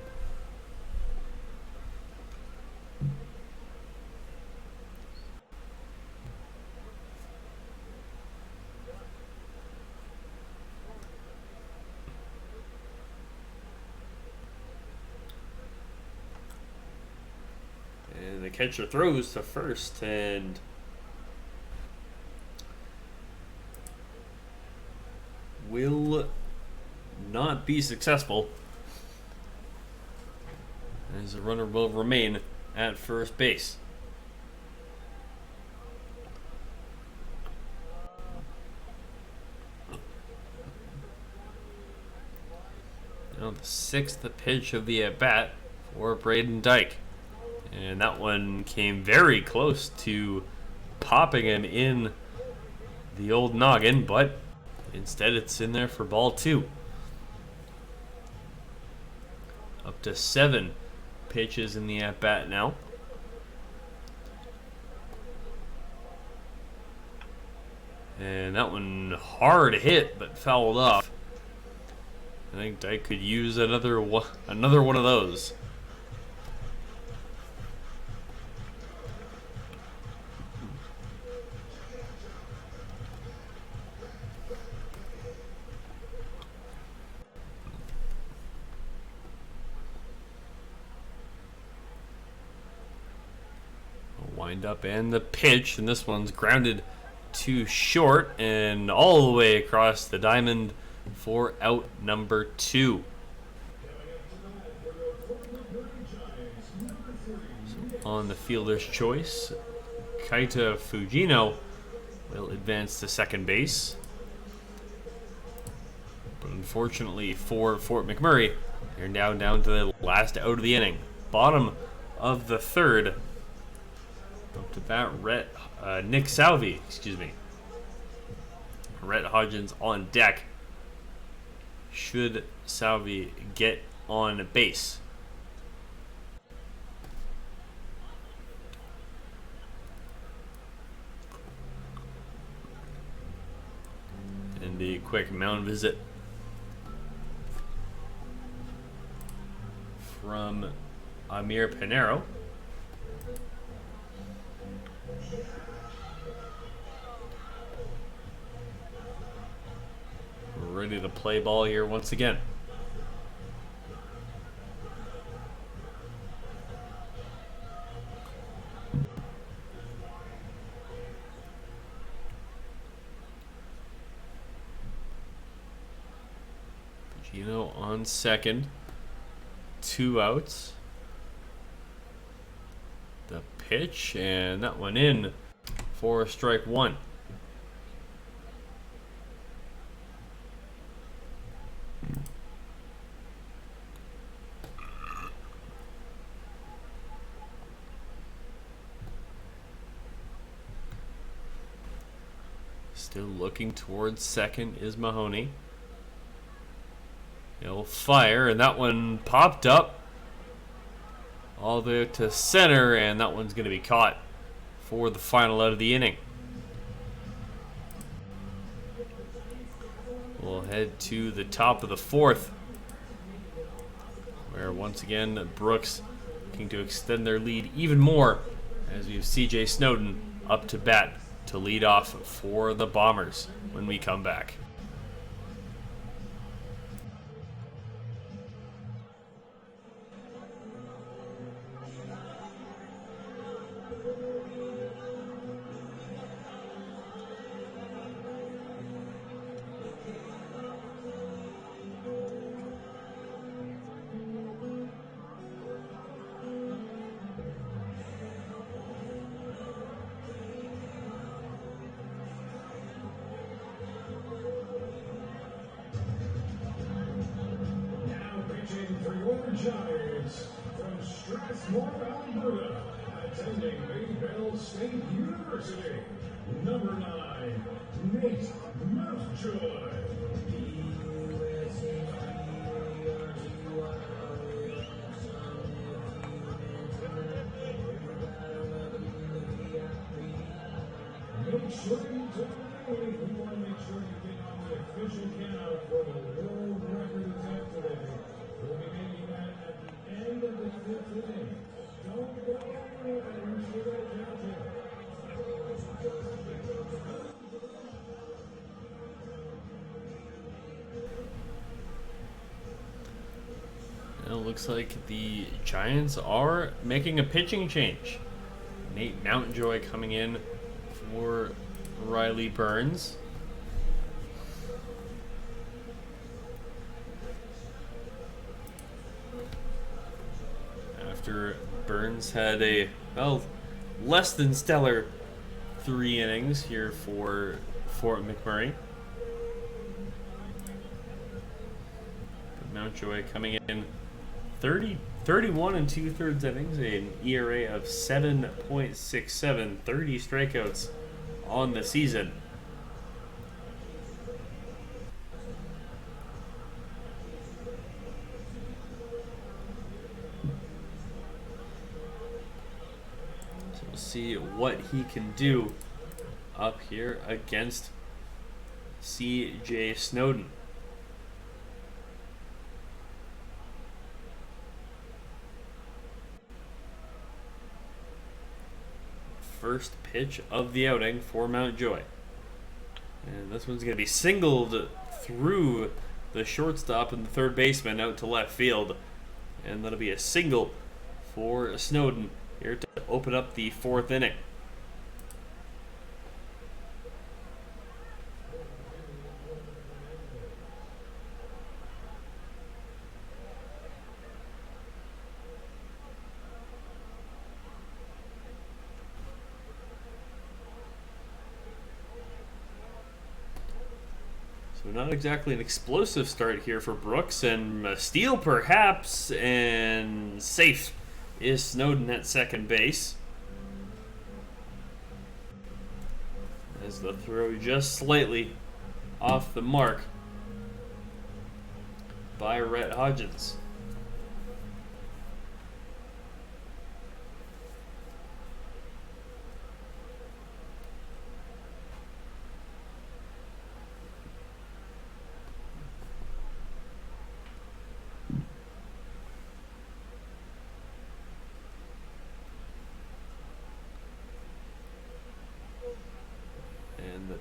Speaker 4: And the catcher throws to first and will not be successful, as the runner will remain at first base. Now the 6th pitch of the at-bat for Braden Dyke, and that one came very close to popping him in the old noggin, but instead it's in there for ball 2. Up to 7 pitches in the at-bat now. And that one hard hit, but fouled off. I think Dyke could use another one of those. Wind up and the pitch, and this one's grounded to short and all the way across the diamond for out number 2. So on the fielder's choice, Kaita Fujino will advance to second base. But unfortunately for Fort McMurray, they're now down to the last out of the inning. Bottom of the 3rd. Up to bat, Nick Salvi, Rhett Hodgins on deck. Should Salvi get on base? And the quick mound visit from Amir Pinero. Ready to play ball here once again. Gino on second. 2 outs. The pitch, and that one in for strike 1. Still looking towards second is Mahoney. He'll fire, and that one popped up all the way to center, and that one's going to be caught for the final out of the inning. We'll head to the top of the 4th, where once again Brooks looking to extend their lead even more as we have CJ Snowden up to bat to lead off for the Bombers when we come back.
Speaker 1: Giants from Strathmore, Alberta, attending Maybell State University, number 9, Nate Mountjoy. Make sure you today, we want to make sure you get on the official count for the world record attempt today. We'll be making that at the end of the 5th inning. Don't go anywhere. We're sure that counting.
Speaker 4: It looks like the Giants are making a pitching change. Nate Mountjoy coming in for Riley Burns. After Burns had a, well, less than stellar 3 innings here for McMurray. Mountjoy coming in 31 and 2/3 innings, an ERA of 7.67, 30 strikeouts on the season. So we'll see what he can do up here against CJ Snowden. First pitch of the outing for Mountjoy. And this one's going to be singled through the shortstop and the third baseman out to left field. And that'll be a single for Snowden here to open up the 4th inning. So not exactly an explosive start here for Brooks, and a steal perhaps, and safe is Snowden at second base. As the throw just slightly off the mark by Rhett Hodgins.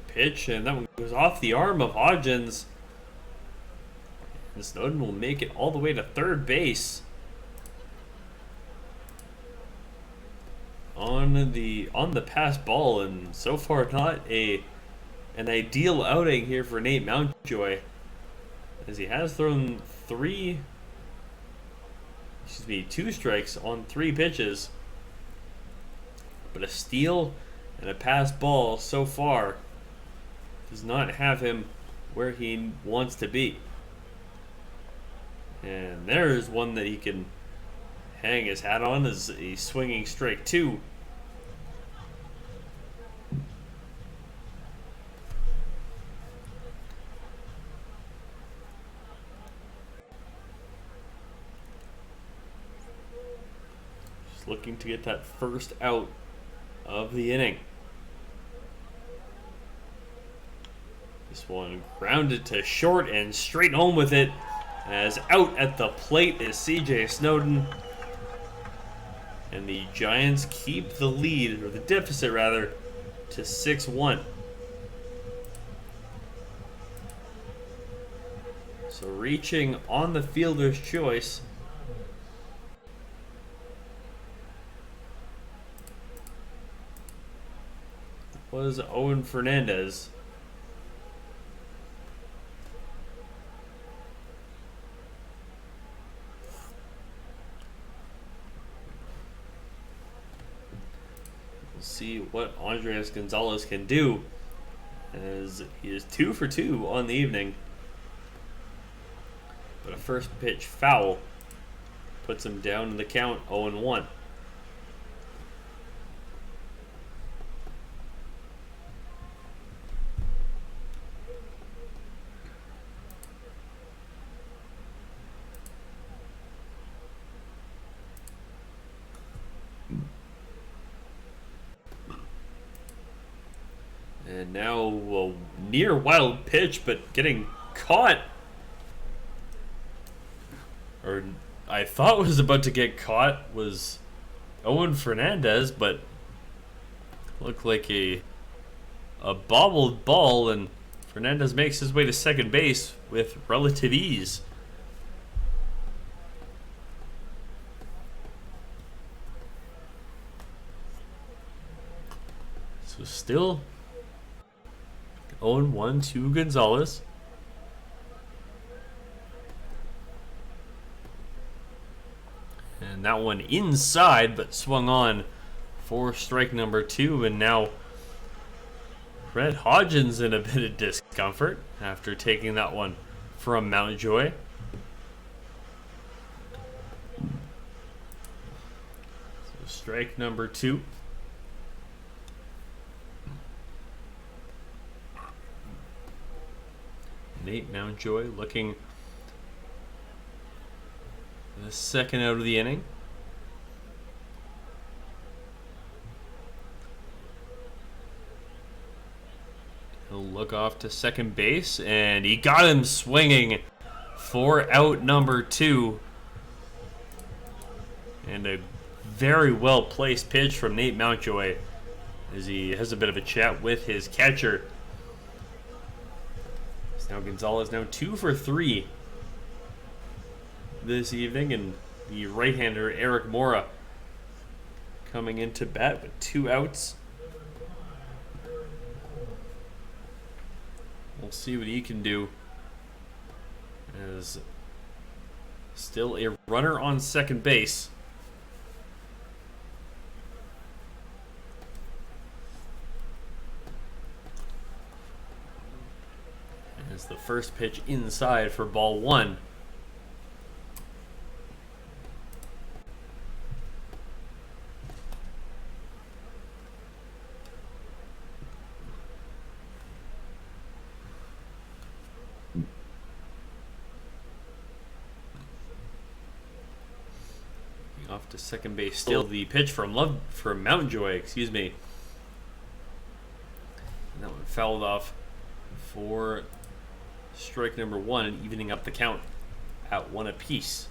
Speaker 4: Pitch, and that one goes off the arm of Hodgins. And Snowden will make it all the way to third base on the pass ball, and so far not an ideal outing here for Nate Mountjoy. as he has thrown two strikes on 3 pitches. But a steal and a pass ball so far does not have him where he wants to be. And there's one that he can hang his hat on as a swinging strike 2. Just looking to get that first out of the inning. This one grounded to short and straight home with it, as out at the plate is CJ Snowden. And the Giants keep the lead, or the deficit rather, to 6-1. So reaching on the fielder's choice. Was Owen Fernandez. We'll see what Andres Gonzalez can do, as he is 2 for 2 on the evening. But a first pitch foul puts him down in the count 0-1. And now a near wild pitch, but getting caught. Or I thought was about to get caught was Owen Fernandez, but looked like a bobbled ball, and Fernandez makes his way to second base with relative ease. So still 0-1 to Gonzalez. And that one inside, but swung on for strike number 2. And now Brett Hodgins in a bit of discomfort after taking that one from Mountjoy. So strike number 2. Nate Mountjoy looking the second out of the inning. He'll look off to second base, and he got him swinging for out number 2. And a very well placed pitch from Nate Mountjoy as he has a bit of a chat with his catcher. Now Gonzalez now 2 for 3 this evening, and the right-hander Eric Mora coming into bat with 2 outs. We'll see what he can do, as still a runner on second base. As the first pitch inside for ball 1. Off to second base, still the pitch from Mountjoy, excuse me. And that one fouled off for strike number 1, and evening up the count at 1 apiece.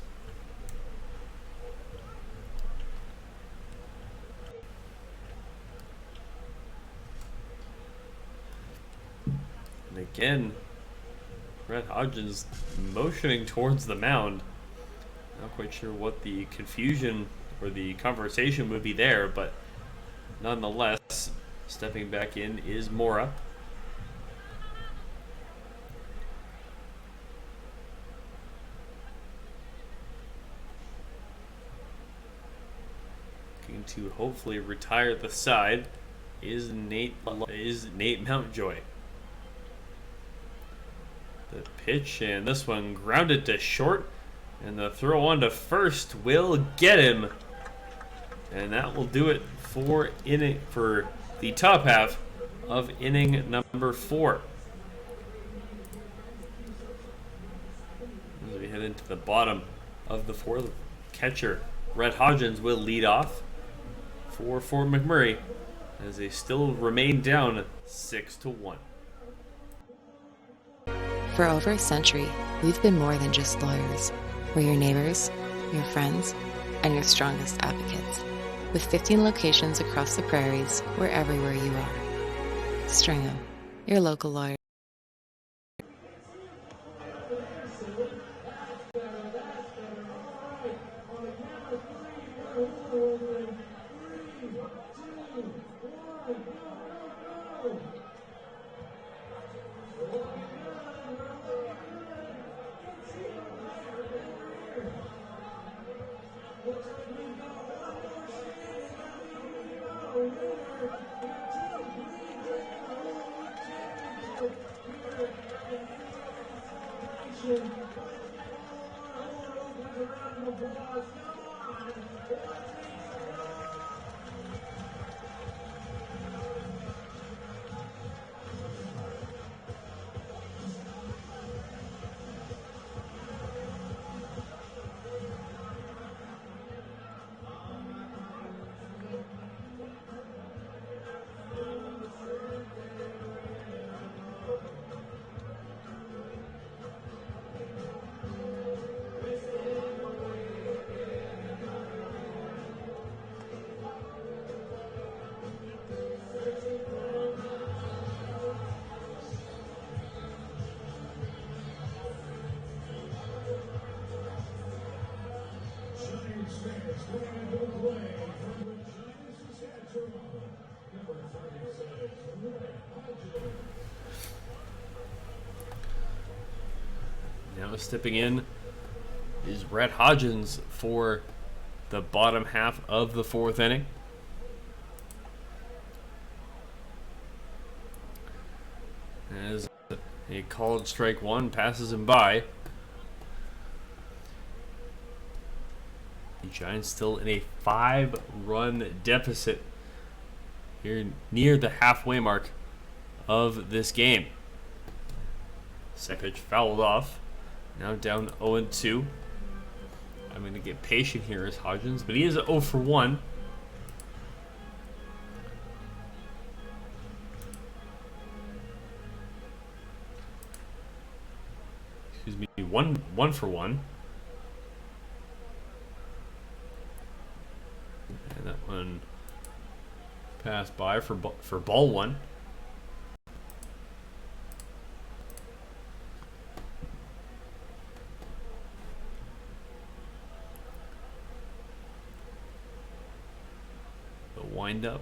Speaker 4: And again, Brett Hodgins motioning towards the mound. Not quite sure what the confusion or the conversation would be there, but nonetheless, stepping back in is Mora. to hopefully retire the side is Nate Mountjoy. The pitch, and this one grounded to short, and the throw on to first will get him, and that will do it for the top half of inning number 4. As we head into the bottom of the 4th, catcher Rhett Hodgins will lead off for Fort McMurray as they still remain down 6-1.
Speaker 9: For over a century, we've been more than just lawyers. We're your neighbors, your friends, and your strongest advocates. With 15 locations across the prairies, we're everywhere you are. Stringham, your local lawyer.
Speaker 4: Now stepping in is Rhett Hodgins for the bottom half of the 4th inning. As a called strike 1 passes him by. The Giants still in a 5-run deficit here near the halfway mark of this game. Second pitch fouled off. Now down 0-2. I'm going to get patient here as Hodgins, but he is 0 for 1. Excuse me, 1 for 1. And that one passed by for ball 1. Wind up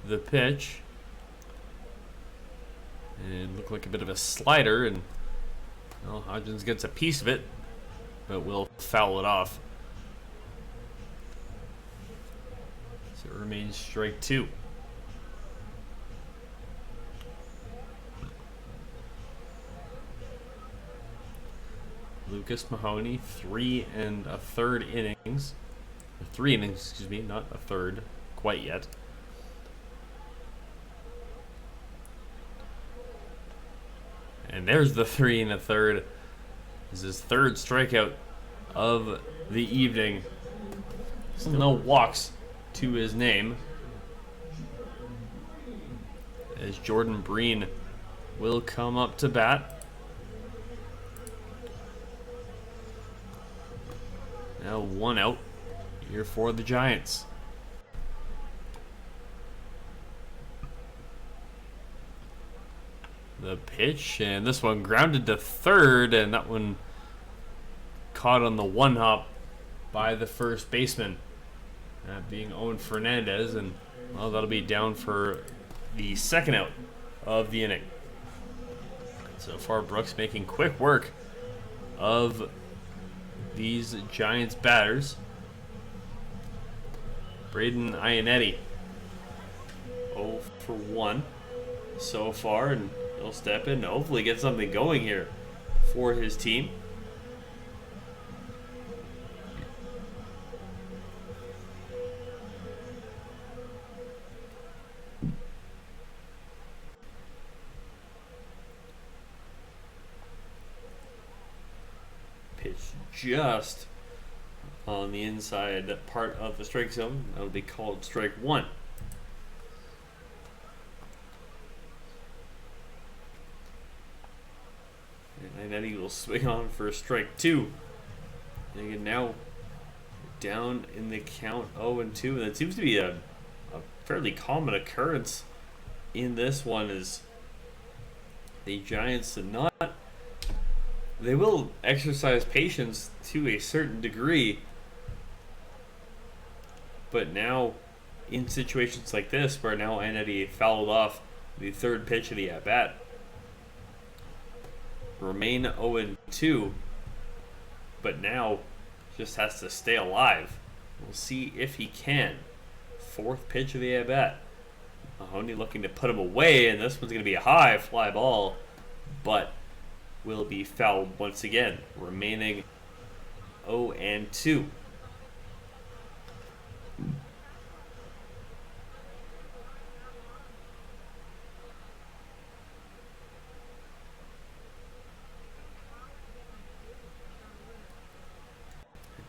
Speaker 4: the pitch, and looked like a bit of a slider, and well, Hodgins gets a piece of it, but will foul it off. So it remains strike 2. Lucas Mahoney, 3 1/3 innings. 3 innings, excuse me, not a third quite yet. And there's the 3 1/3. This is his 3rd strikeout of the evening. Still no walks to his name, as Jordan Breen will come up to bat. Now 1 out here for the Giants. The pitch, and this one grounded to third, and that one caught on the 1-hop by the first baseman, that being Owen Fernandez, and well, that'll be down for the 2nd out of the inning. So far, Brooks making quick work of these Giants batters. Braden Ionetti. 0 for 1 so far, and he'll step in and hopefully get something going here for his team. Pitch just on the inside part of the strike zone. That would be called strike one. And then he will swing on for strike two. And again, now down in the count 0-2. And it seems to be a fairly common occurrence in this one, is the Giants they will exercise patience to a certain degree, but now in situations like this where now Ionetti fouled off the third pitch of the at-bat, remain 0-2, but now just has to stay alive. We'll see if he can. Fourth pitch of the at-bat. Mahoney looking to put him away, and this one's going to be a high fly ball, but will be fouled once again, remaining 0-2.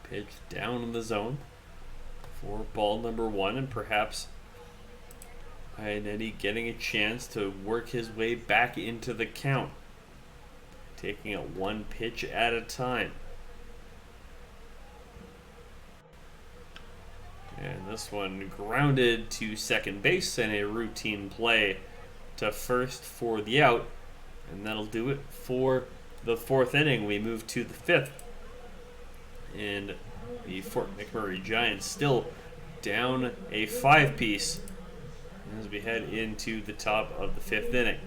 Speaker 4: Pitch down in the zone for ball number one, and perhaps Ionetti getting a chance to work his way back into the count, taking it one pitch at a time. And this one grounded to second base and a routine play to first for the out. And that'll do it for the fourth inning. We move to the fifth. And the Fort McMurray Giants still down a 5-piece as we head into the top of the fifth inning.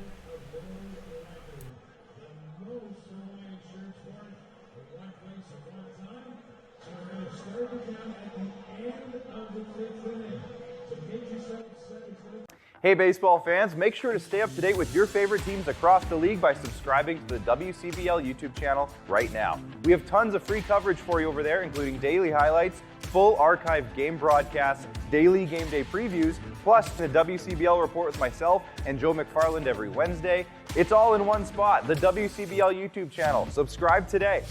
Speaker 5: Hey baseball fans, make sure to stay up to date with your favorite teams across the league by subscribing to the WCBL YouTube channel right now. We have tons of free coverage for you over there, including daily highlights, full archived game broadcasts, daily game day previews, plus the WCBL report with myself and Joe McFarland every Wednesday. It's all in one spot, the WCBL YouTube channel. Subscribe today.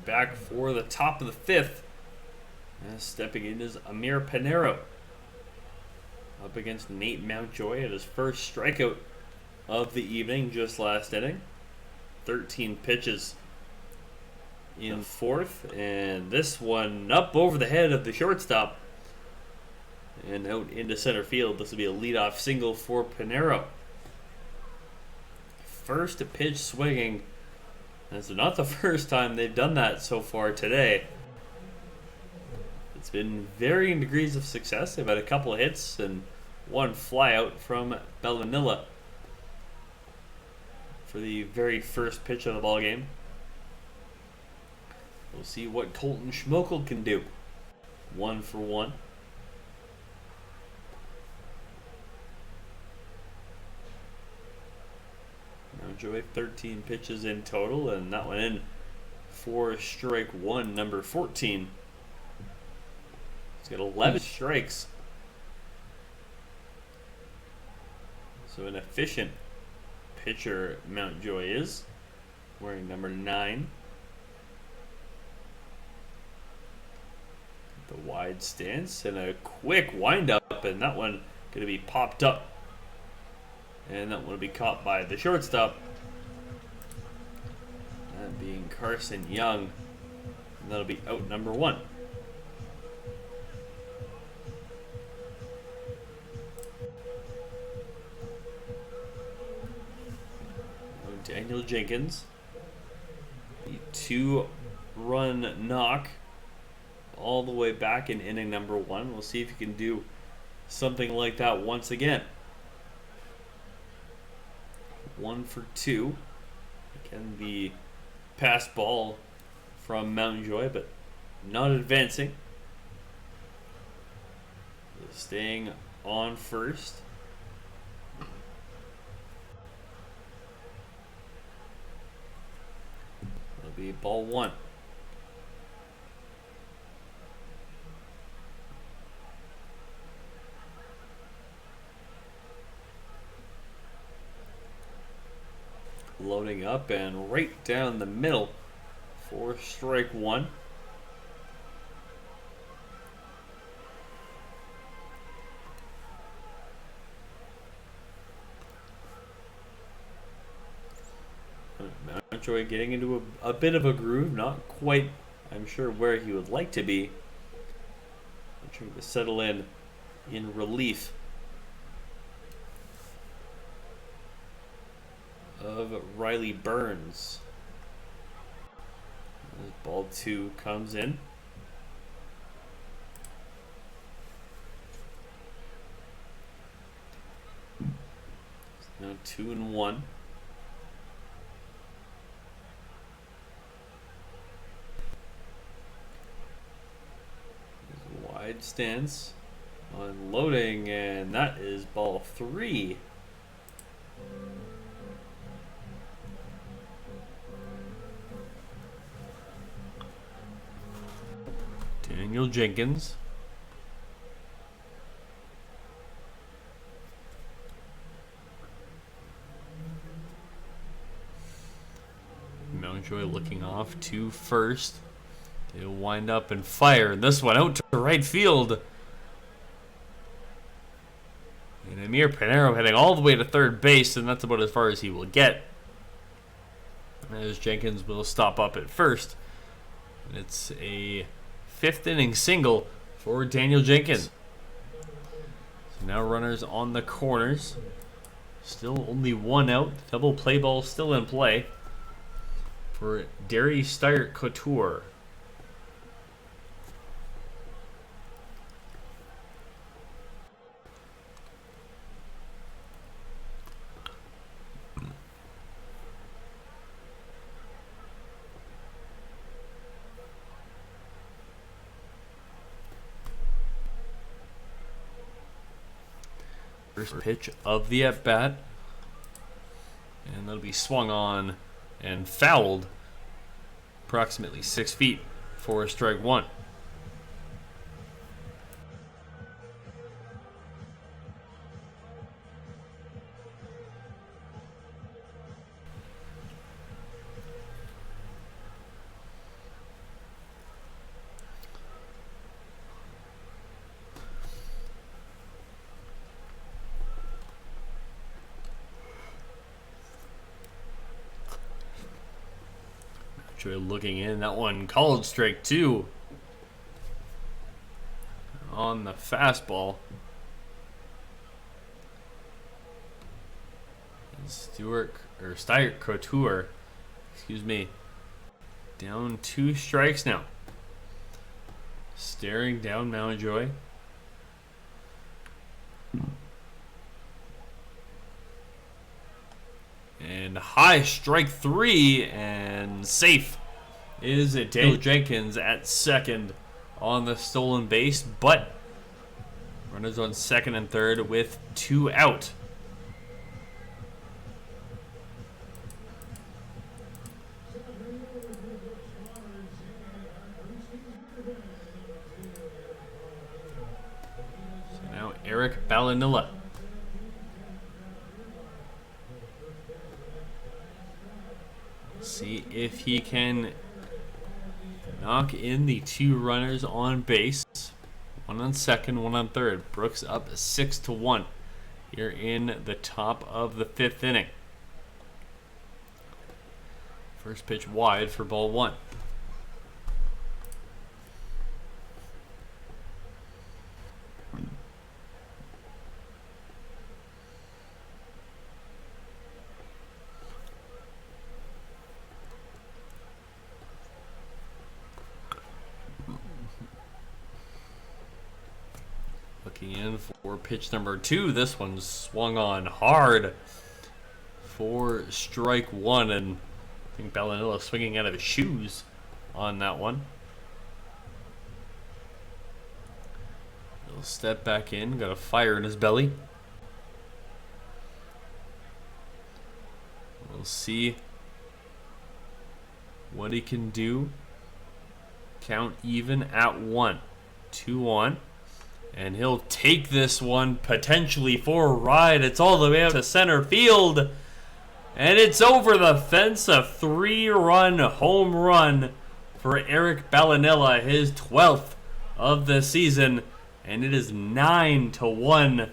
Speaker 4: Back for the top of the fifth. Stepping in is Amir Pinero, up against Nate Mountjoy at his first strikeout of the evening just last inning. 13 pitches in fourth, and this one up over the head of the shortstop and out into center field. This will be a leadoff single for Pinero. First pitch swinging. It's not the first time they've done that so far today. It's been varying degrees of success. They've had a couple of hits and one flyout from Bellanilla for the very first pitch of the ball game. We'll see what Colton Schmokel can do. 1 for 1. Mountjoy 13 pitches in total, and that one in for strike one, number 14 got 11 strikes. So an efficient pitcher Mountjoy is, wearing number 9. The wide stance and a quick windup, and that one going to be popped up. And that one will be caught by the shortstop. That being Carson Young. And that'll be out number 1. Daniel Jenkins. The 2-run knock all the way back in inning number 1. We'll see if he can do something like that once again. 1 for 2. Again, the pass ball from Mountjoy, but not advancing. Staying on first. It'll be ball 1. Loading up and right down the middle for strike 1. Mountjoy getting into a bit of a groove, not quite, I'm sure, where he would like to be. Trying to settle in relief of Riley Burns. As ball 2 comes in. It's now 2-1. Wide stance on loading, and that is ball 3. Daniel Jenkins. Mountjoy looking off to first. He'll wind up and fire. This one out to right field. And Amir Pinero heading all the way to third base, and that's about as far as he will get. As Jenkins will stop up at first. And it's a 5th inning single for Daniel Jenkins. So now runners on the corners. Still only 1 out. Double play ball still in play for Derry Steyert Couture. First pitch of the at-bat. And that'll be swung on and fouled approximately 6 feet for strike 1. Looking in, that one called strike 2 on the fastball. And Steyert Couture, excuse me, down 2 strikes now. Staring down Mountjoy. And high, strike 3, and safe is Daniel Jenkins at second on the stolen base, but runners on second and third with 2 out. Eric Ballanilla. See if he can knock in the 2 runners on base. 1 on second, 1 on third. Brooks up 6-1 here in the top of the 5th inning. First pitch wide for ball 1. Looking in for pitch number 2. This one swung on hard for strike 1, and I think Ballanilla swinging out of his shoes on that one. He'll step back in, got a fire in his belly. We'll see what he can do. Count even at 1. 2 on. And he'll take this one potentially for a ride. It's all the way up to center field. And it's over the fence. A 3-run home run for Eric Ballanilla, his 12th of the season. And it is 9-1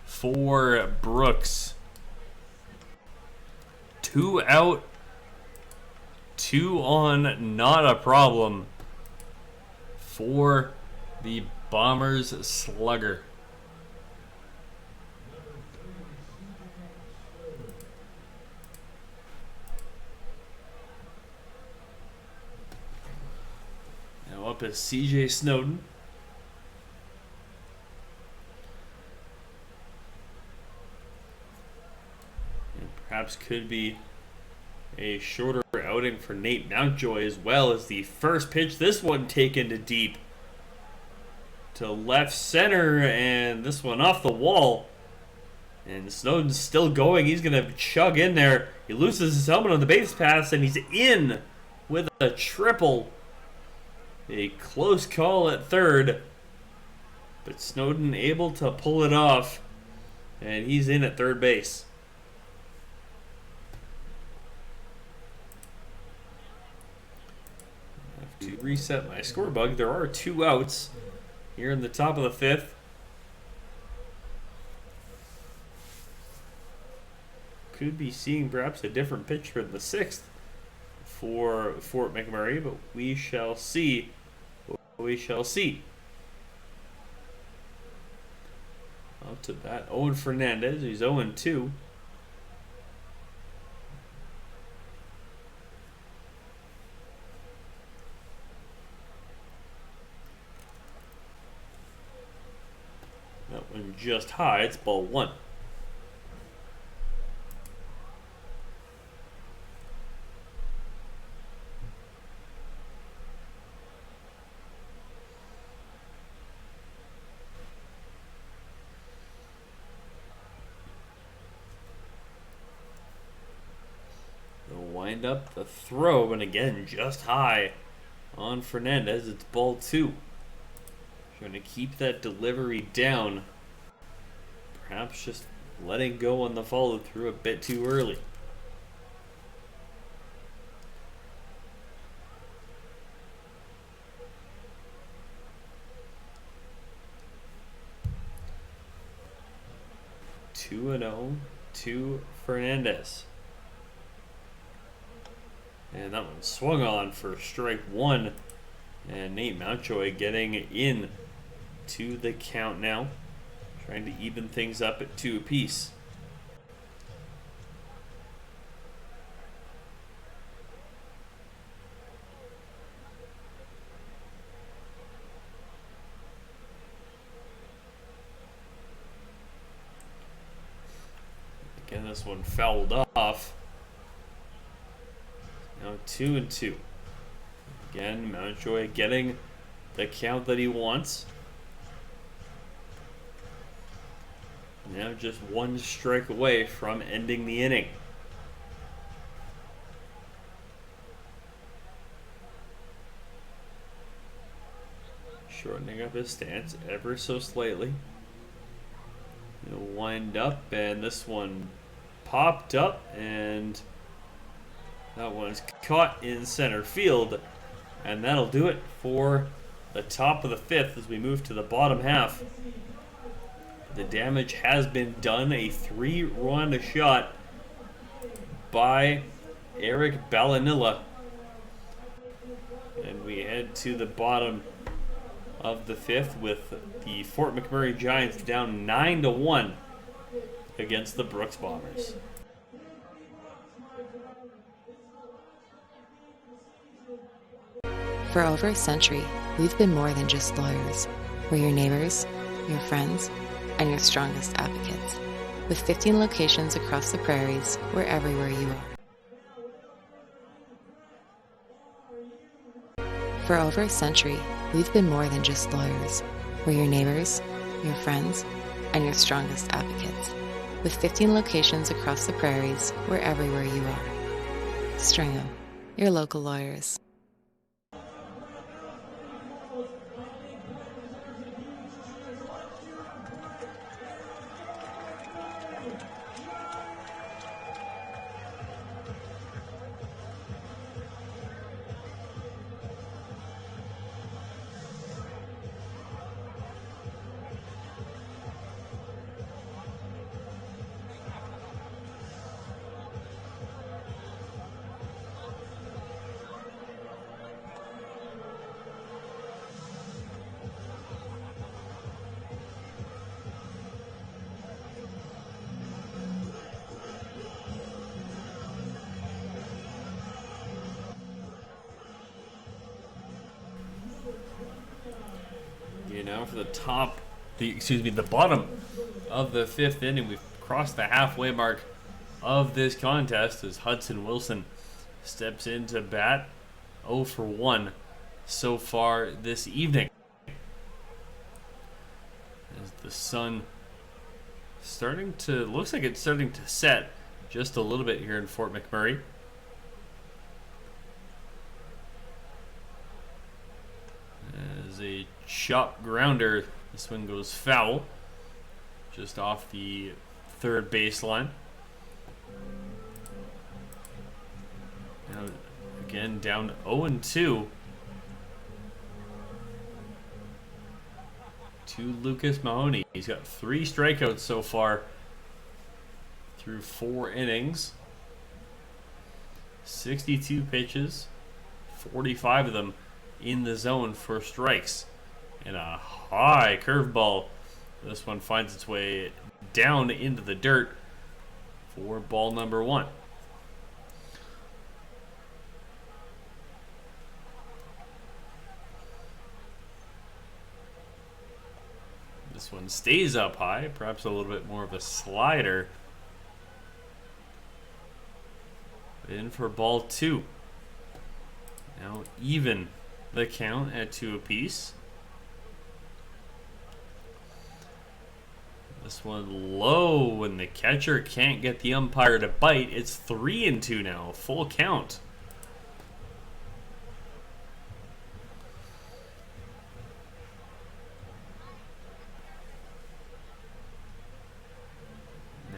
Speaker 4: for Brooks. 2 out, 2 on, not a problem for the Bombers slugger. Now up is CJ Snowden. And perhaps could be a shorter outing for Nate Mountjoy, as well as the first pitch. This one taken to deep to left center, and this one off the wall. And Snowden's still going. He's going to chug in there. He loses his helmet on the base pass, and he's in with a triple. A close call at third, but Snowden able to pull it off, and he's in at third base. I have to reset my score bug. There are 2 outs here in the top of the 5th. Could be seeing perhaps a different pitch for the 6th for Fort McMurray, but we shall see. We shall see. Up to that, Owen Fernandez. He's 0-2. That one just high. It's ball 1. They'll wind up the throw, and again, just high on Fernandez. It's ball 2. Trying to keep that delivery down. Perhaps just letting go on the follow through a bit too early. Two and 0 to Fernandez. And that one swung on for strike 1. And Nate Mountjoy getting in to the count now. Trying to even things up at 2 apiece. Again, this one fouled off. Now 2-2. Again, Mountjoy getting the count that he wants. Now just 1 strike away from ending the inning. Shortening up his stance ever so slightly. It'll wind up, and this one popped up, and that one's caught in center field. And that'll do it for the top of the fifth as we move to the bottom half. The damage has been done. A 3-run shot by Eric Ballanilla. And we head to the bottom of the fifth with the Fort McMurray Giants down 9-1 against the Brooks Bombers.
Speaker 9: For over a century, we've been more than just lawyers. We're your neighbors, your friends, and your strongest advocates. With 15 locations across the prairies, we're everywhere you are. For over a century, we've been more than just lawyers. We're your neighbors, your friends, and your strongest advocates. With 15 locations across the prairies, we're everywhere you are. Stringham, your local lawyers.
Speaker 4: Now for the bottom of the fifth inning. We've crossed the halfway mark of this contest as Hudson Wilson steps into bat. 0 for 1 so far this evening. As the sun looks like it's starting to set just a little bit here in Fort McMurray. As a chop grounder, this one goes foul, just off the third baseline. Now again down 0-2 to Lucas Mahoney. He's got 3 strikeouts so far through 4 innings. 62 pitches, 45 of them in the zone for strikes. And a high curveball. This one finds its way down into the dirt for ball number 1. This one stays up high, perhaps a little bit more of a slider. In for ball 2. Now even the count at 2 apiece. This one low, and the catcher can't get the umpire to bite. It's 3-2 now, full count.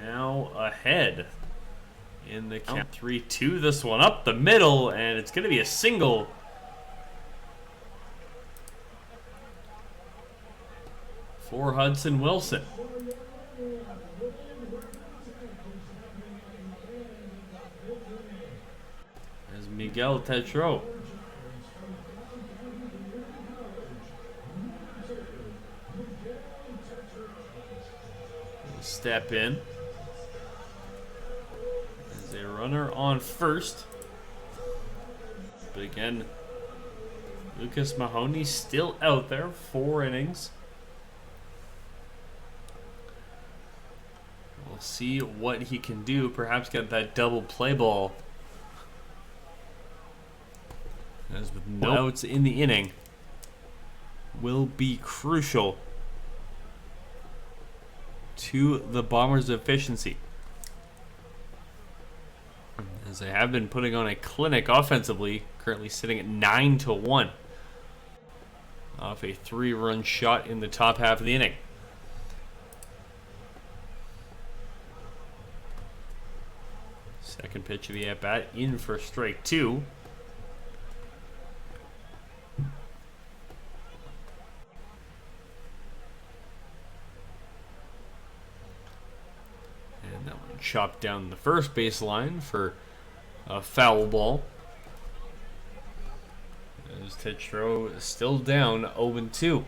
Speaker 4: Now ahead in the count. 3-2. This one up the middle, and it's going to be a single. For Hudson Wilson. As Miguel Tetreault will step in as a runner on first. But again, Lucas Mahoney still out there, 4 innings. We'll see what he can do. Perhaps get that double play ball. As with no outs in the inning, will be crucial to the Bombers' efficiency, as they have been putting on a clinic offensively, currently sitting at 9-1 off a 3-run shot in the top half of the inning. Second pitch of the at-bat in for strike 2. And that one chopped down the first baseline for a foul ball. As Tetro is still down 0-2.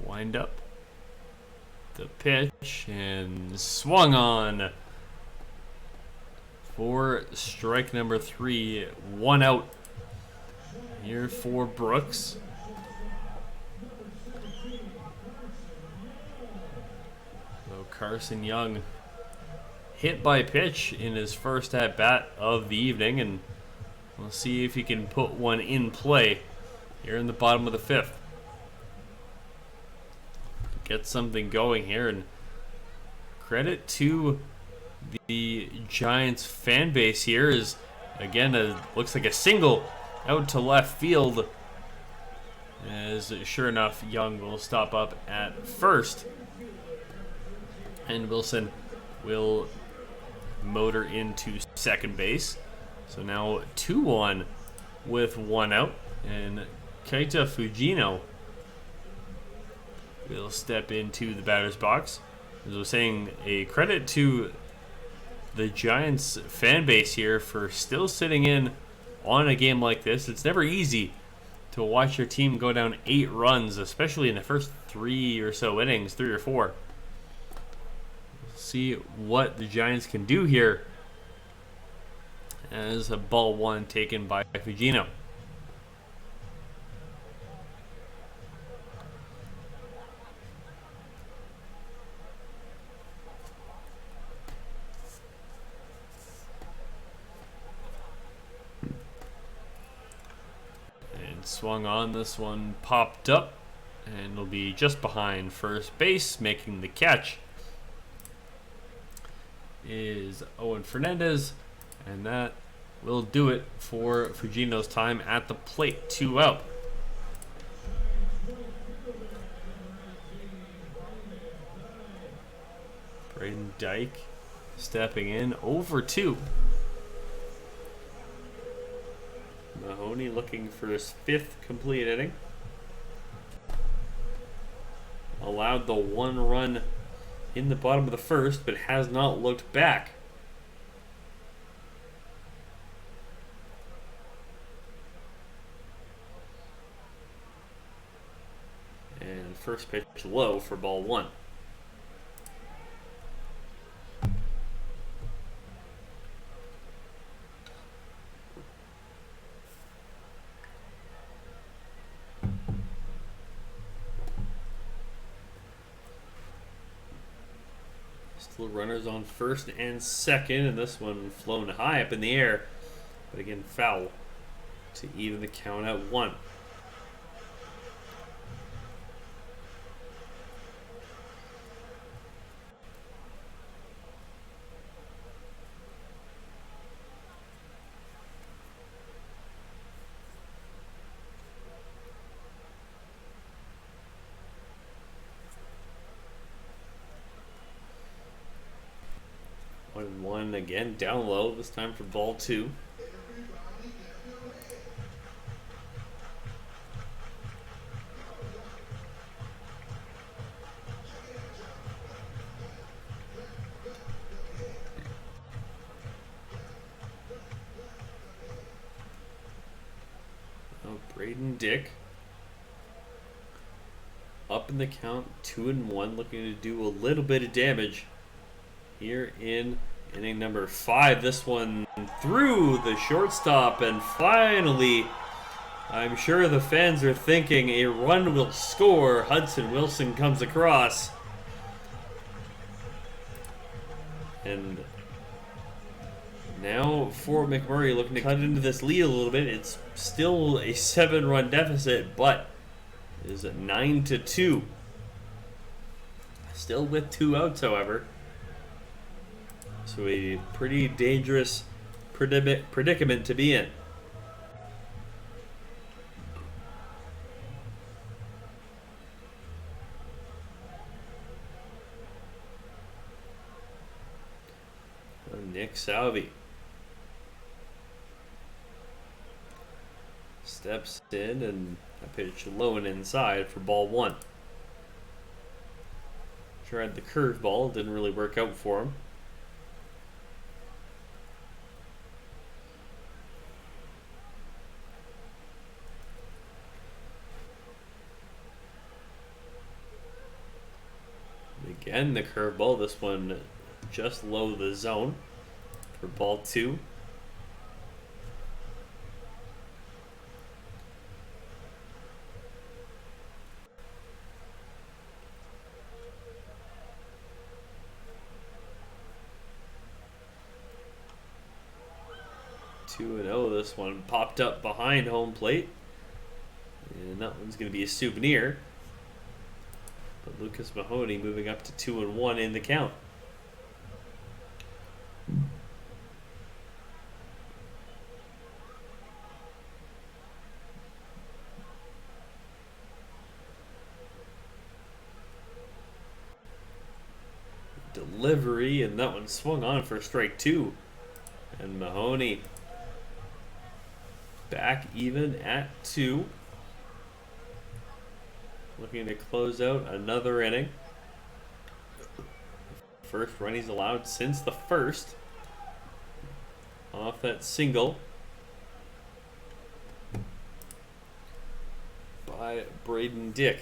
Speaker 4: Wind up. The pitch and swung on for strike number 3. 1 out here for Brooks. So Carson Young hit by pitch in his first at bat of the evening, and we'll see if he can put one in play here in the bottom of the 5th. Get something going here, and credit to the Giants fan base here is again looks like a single out to left field, as sure enough Young will stop up at first and Wilson will motor into second base. So now 2-1 with 1 out, and Keita Fujino will step into the batter's box. As I was saying, a credit to the Giants fan base here for still sitting in on a game like this. It's never easy to watch your team go down 8 runs, especially in the first 3 or so innings, 3 or 4. See what the Giants can do here as a ball 1 taken by Fujino. Swung on, this one popped up and will be just behind first base. Making the catch is Owen Fernandez, and that will do it for Fujino's time at the plate. 2 out. Braden Dyke stepping in, over 2. Mahoney looking for his 5th complete inning. Allowed the 1 run in the bottom of the 1st, but has not looked back. And first pitch low for ball 1. Still runners on first and second, and this one flown high up in the air, but again foul to even the count at 1. One again down low, this time for ball 2. Braden Dick up in the count, 2-1, looking to do a little bit of damage here in inning number 5. This one through the shortstop, and finally, I'm sure the fans are thinking a run will score. Hudson Wilson comes across, and now for McMurray looking to cut into this lead a little bit. It's still a 7-run deficit, but it is 9-2. Still with 2 outs, however. So a pretty dangerous, predicament to be in. Nick Salvi steps in, and a pitch low and inside for ball one. Tried the curveball, didn't really work out for him. Again, the curveball, this one just low the zone for ball two. Two and oh, this one popped up behind home plate. And that one's going to be a souvenir. But Lucas Mahoney moving up to 2-1 in the count. Delivery, and that one swung on for strike two. And Mahoney back even at 2. Looking to close out another inning. First run he's allowed since the first. Off that single by Braden Dick.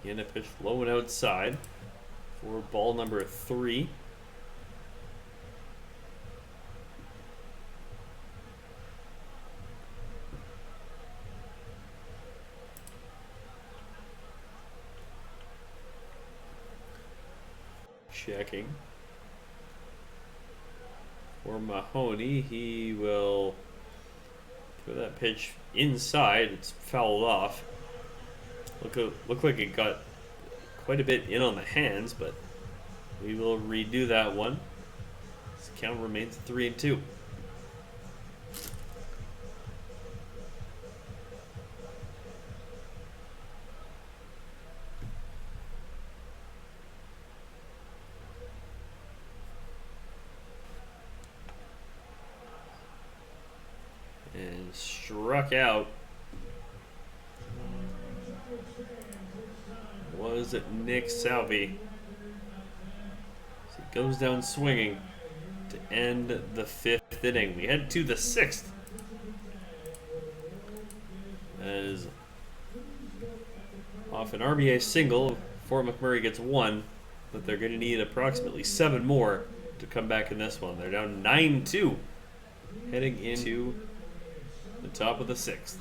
Speaker 4: Again, a pitch low and outside for ball number 3. Checking for Mahoney. He will throw that pitch inside. It's fouled off. Look like it got quite a bit in on the hands, but we will redo that one. This count remains 3-2. And struck out was Nick Salvi. So he goes down swinging to end the 5th inning. We head to the 6th as off an RBI single, Fort McMurray gets 1, but they're going to need approximately 7 more to come back in this one. They're down 9-2 heading into the top of the 6th.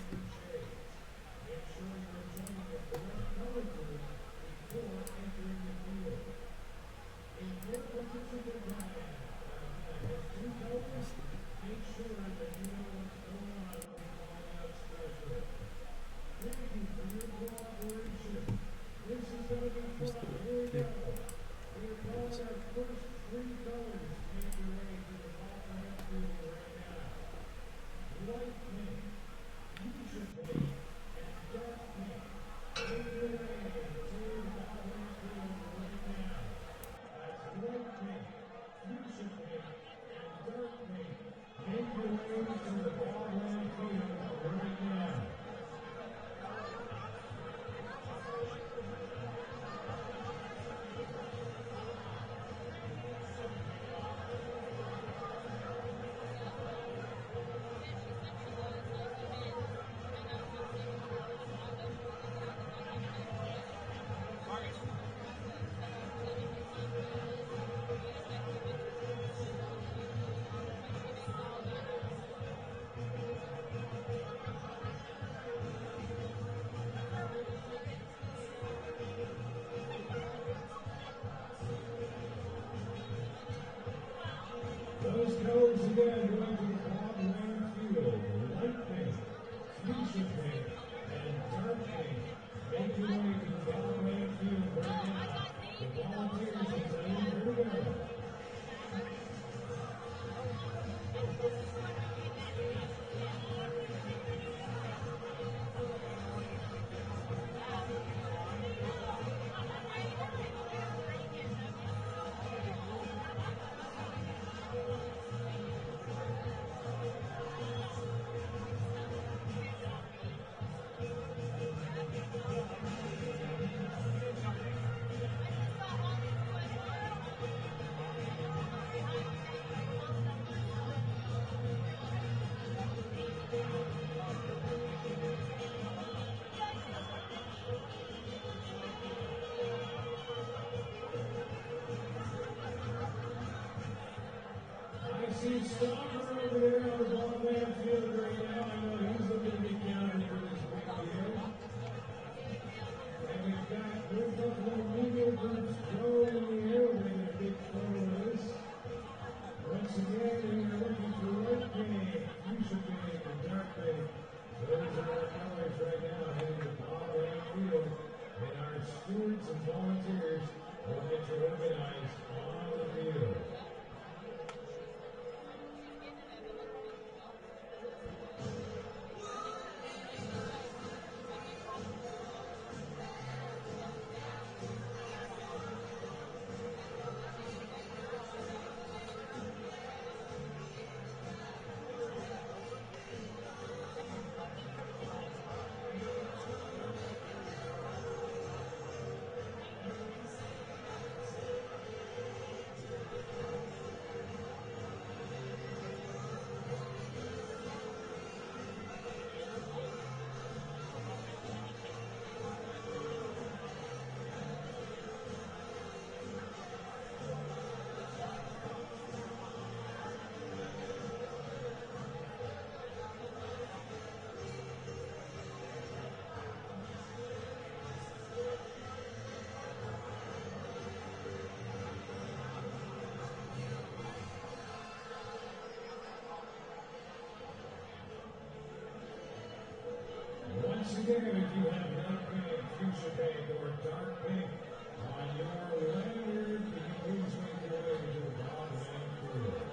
Speaker 1: Those colors again going to the bottom field. Light pink, fuchsia pink, and dark pink. Make your way to the bottom field right now. The Volunteers are playing. Here we go. see Stalker over there on the ball man field right now. I know he's looking to be counted for this big deal. And we've got good Buffalo media groups going in the air with a big photos. Once again, we are looking for white paint, fuchsia paint, and dark paint. Those are our colors right now heading to Bob Lamb Field. And our stewards and volunteers will get you organized on the field. Once again, if you have light pink, fuchsia pink, or dark pink on your lanyard, you can please make your way to the Bob Lamb Field.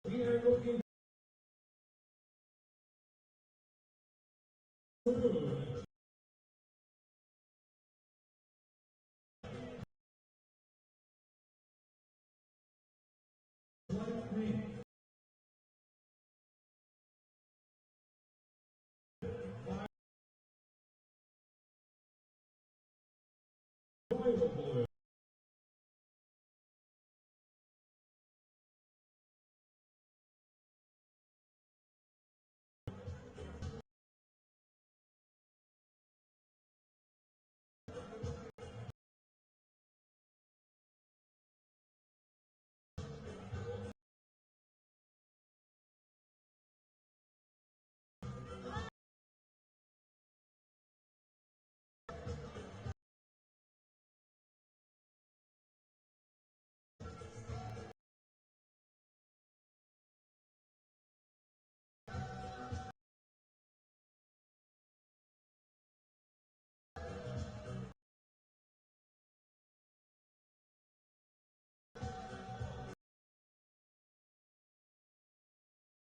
Speaker 1: We are looking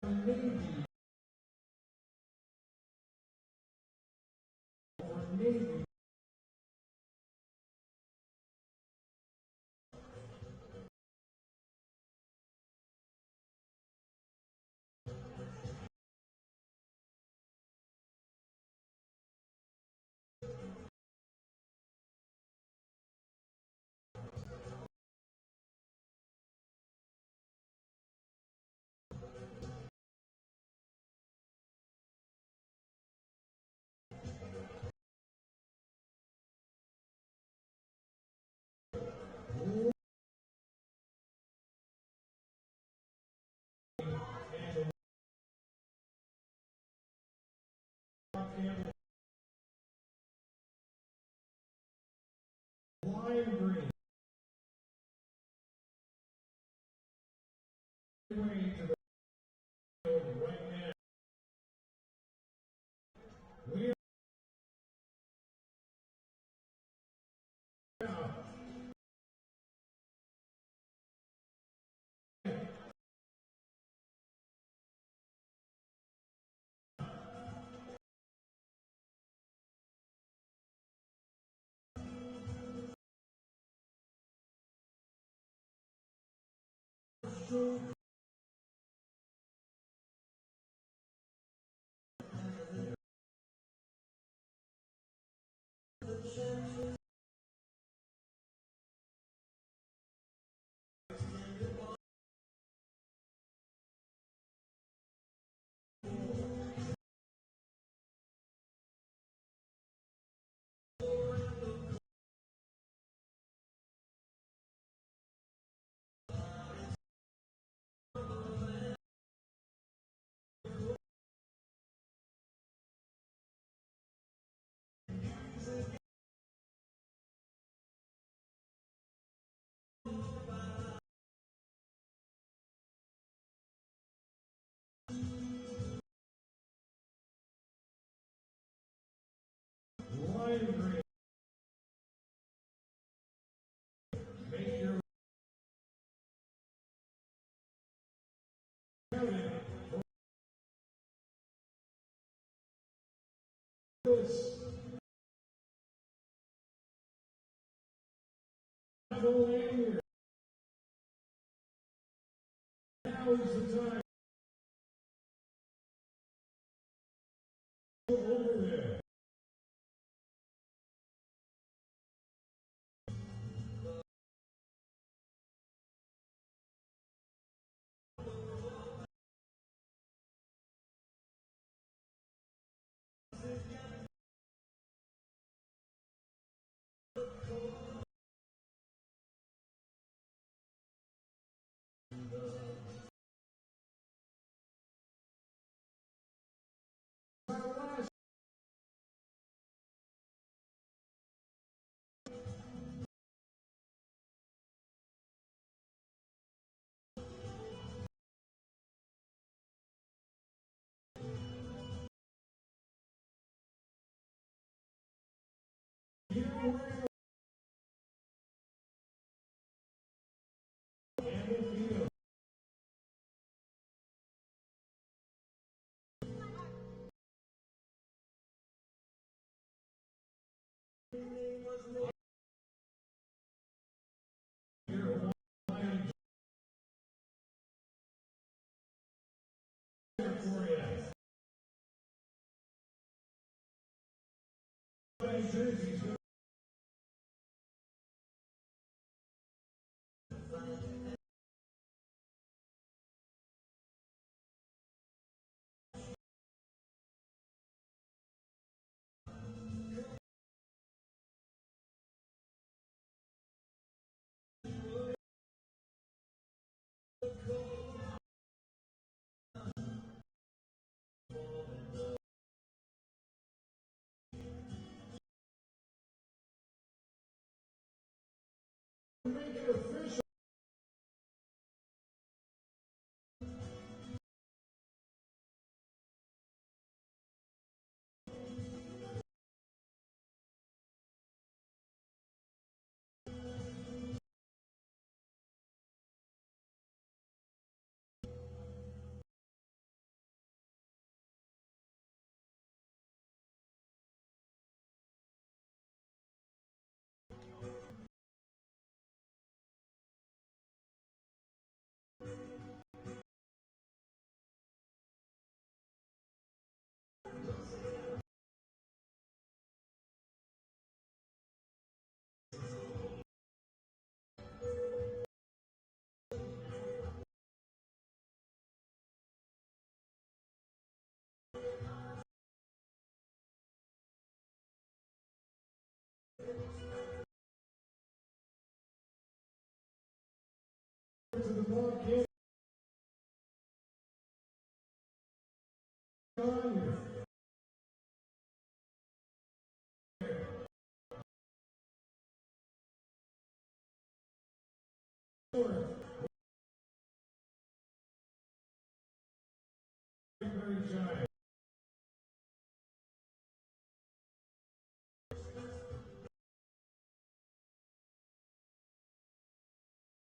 Speaker 1: Lime green. Way to the field right now. We are lime green. Make your now is the time. Over there. Jerseys.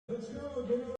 Speaker 1: Let's go.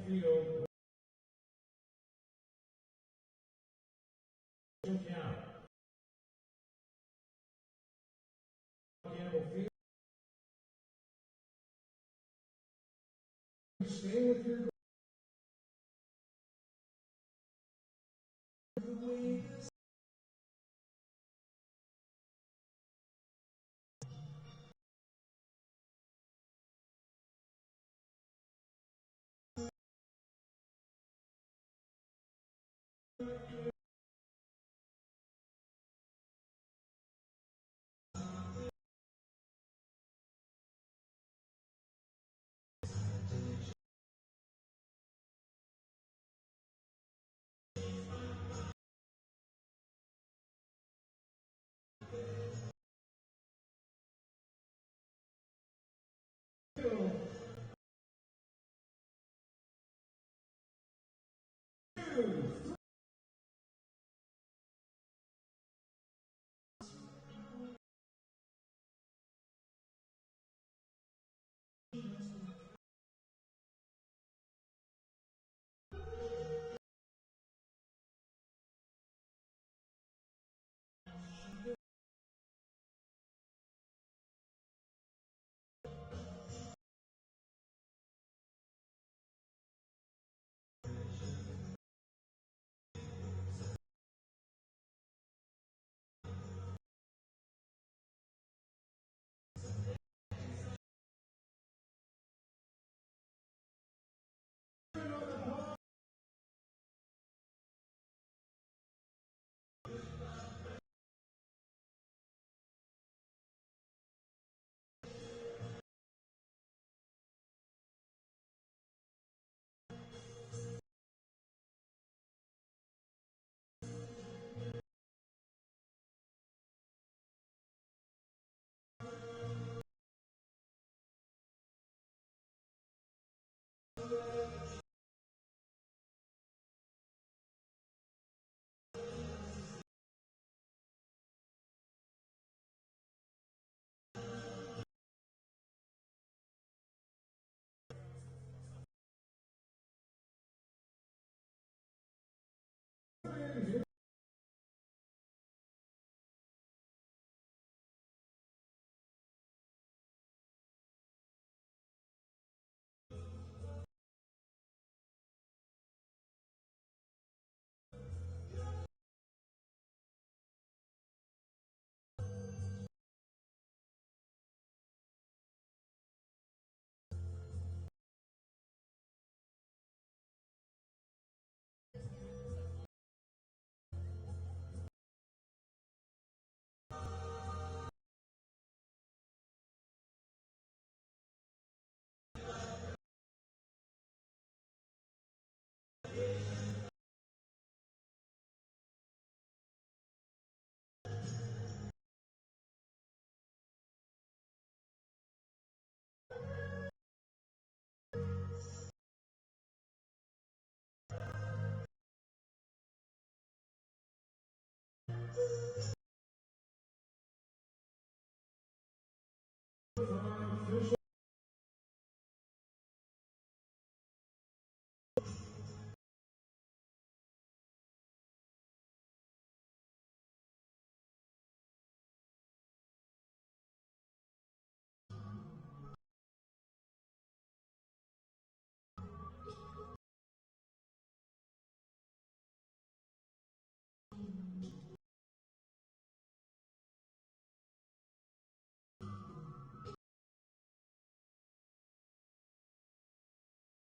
Speaker 1: Field. Stay with your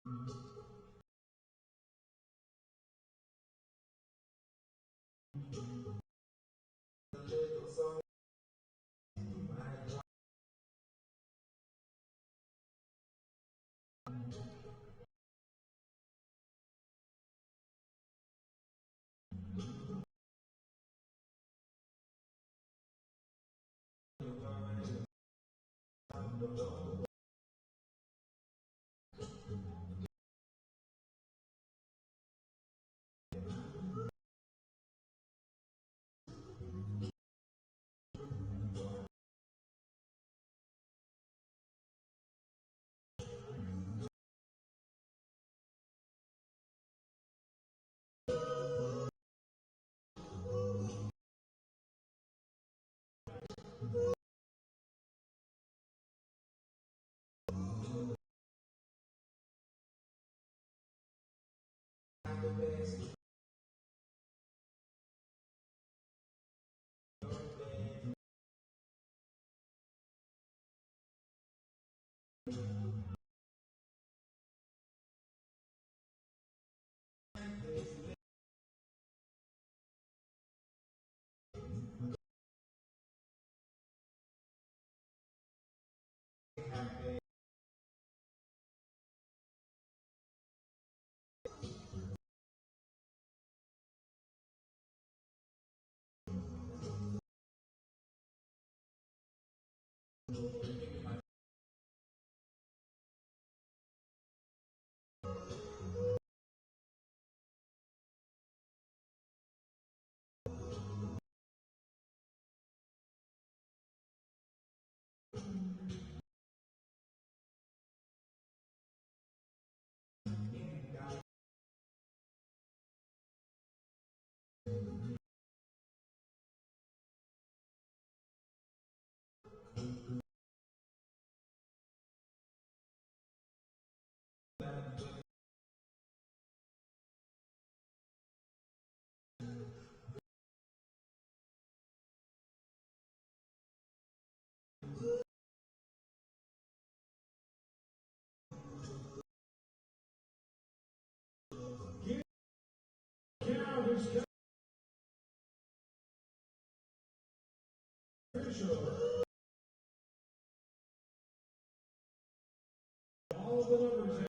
Speaker 1: All of the numbers.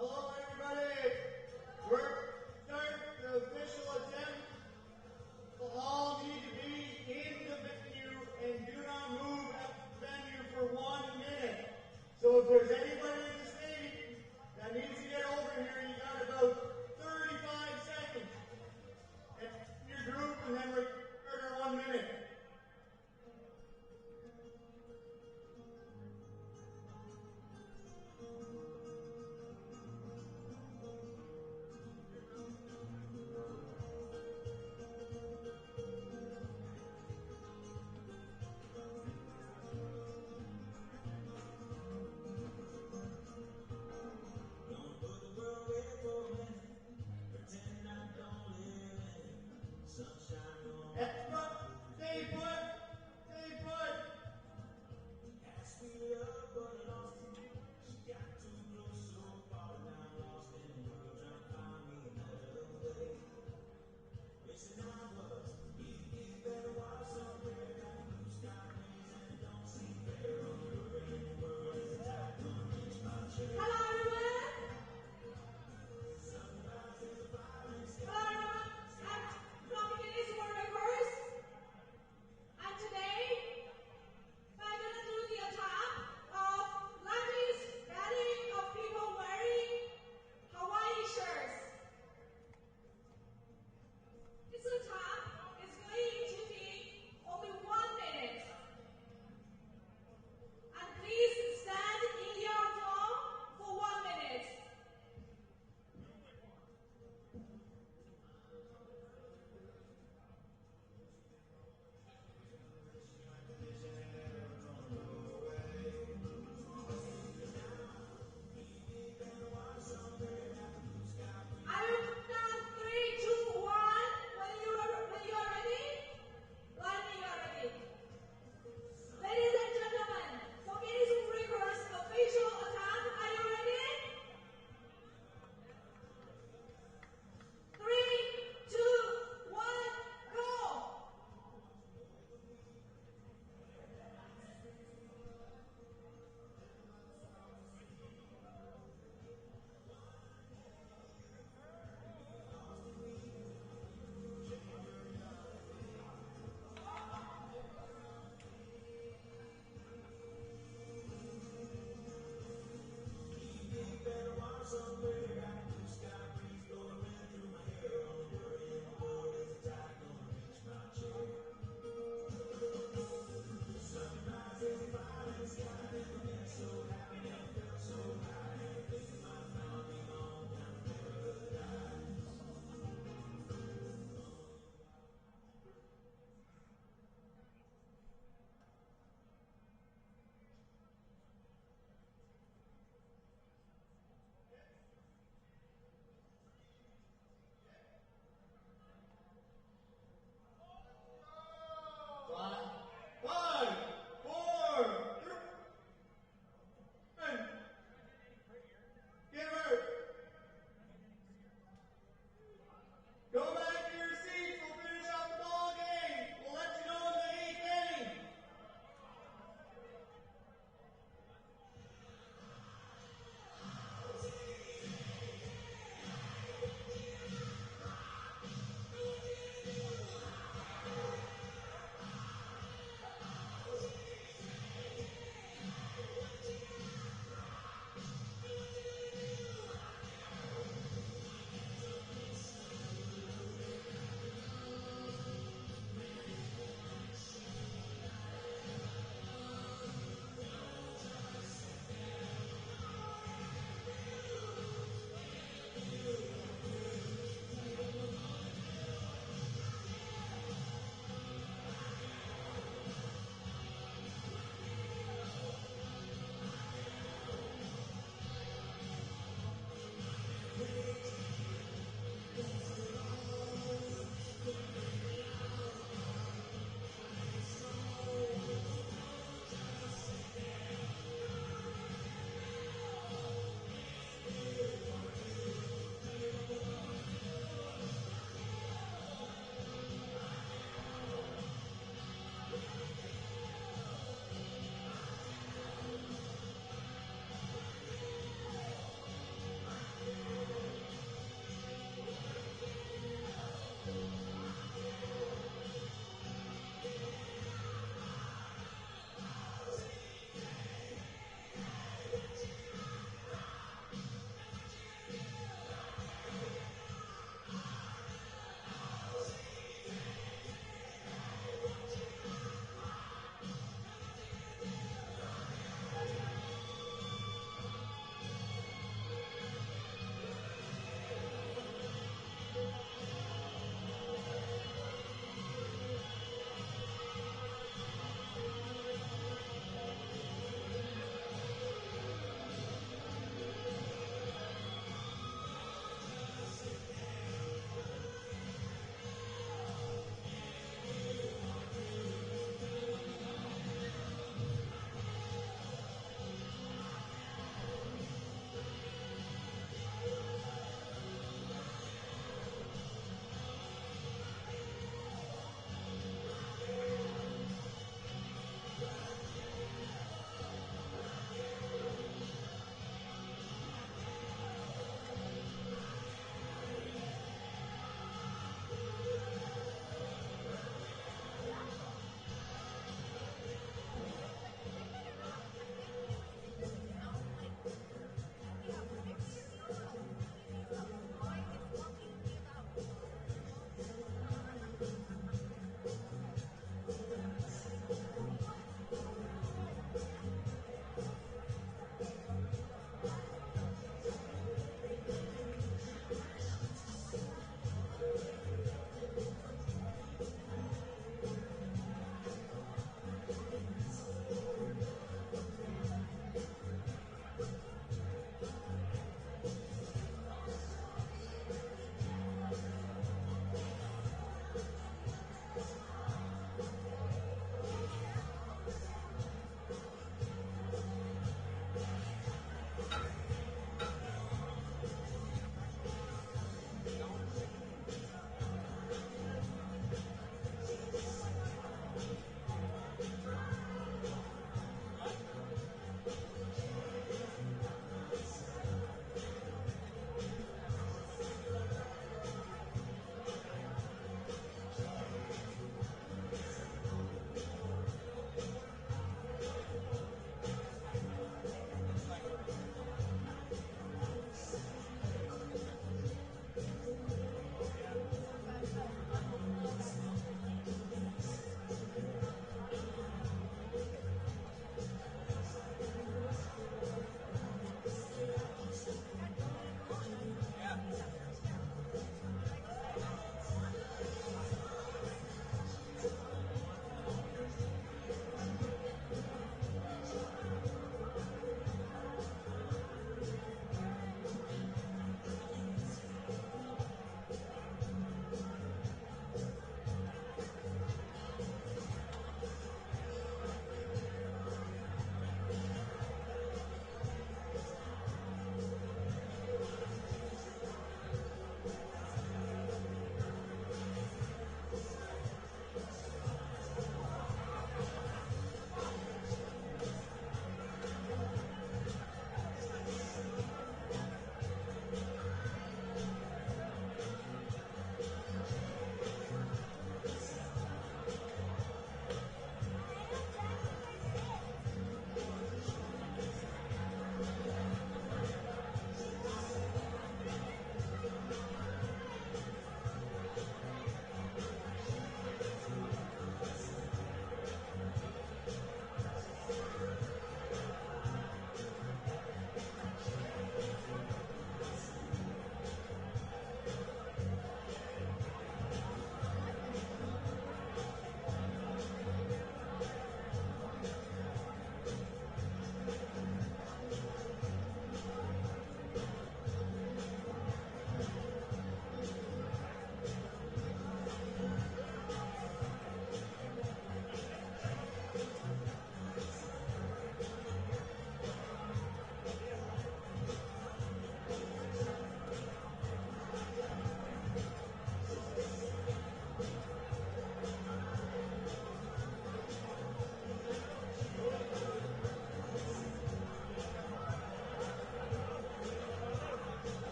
Speaker 2: Hello, everybody. We're starting the official attempt. We'll all need to be in the venue and do not move at the venue for 1 minute. So if there's anybody in the stadium that needs to get over here, you got about 35 seconds. And your group, and then we're under 1 minute.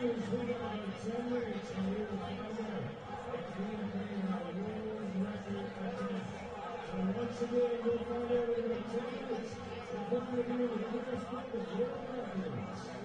Speaker 1: Tigers lead it by 10 minutes, and we will find out if Green Bay are a world record attack. So once again, we'll find out in about 10 minutes if one of you the Guinness Book of World Records.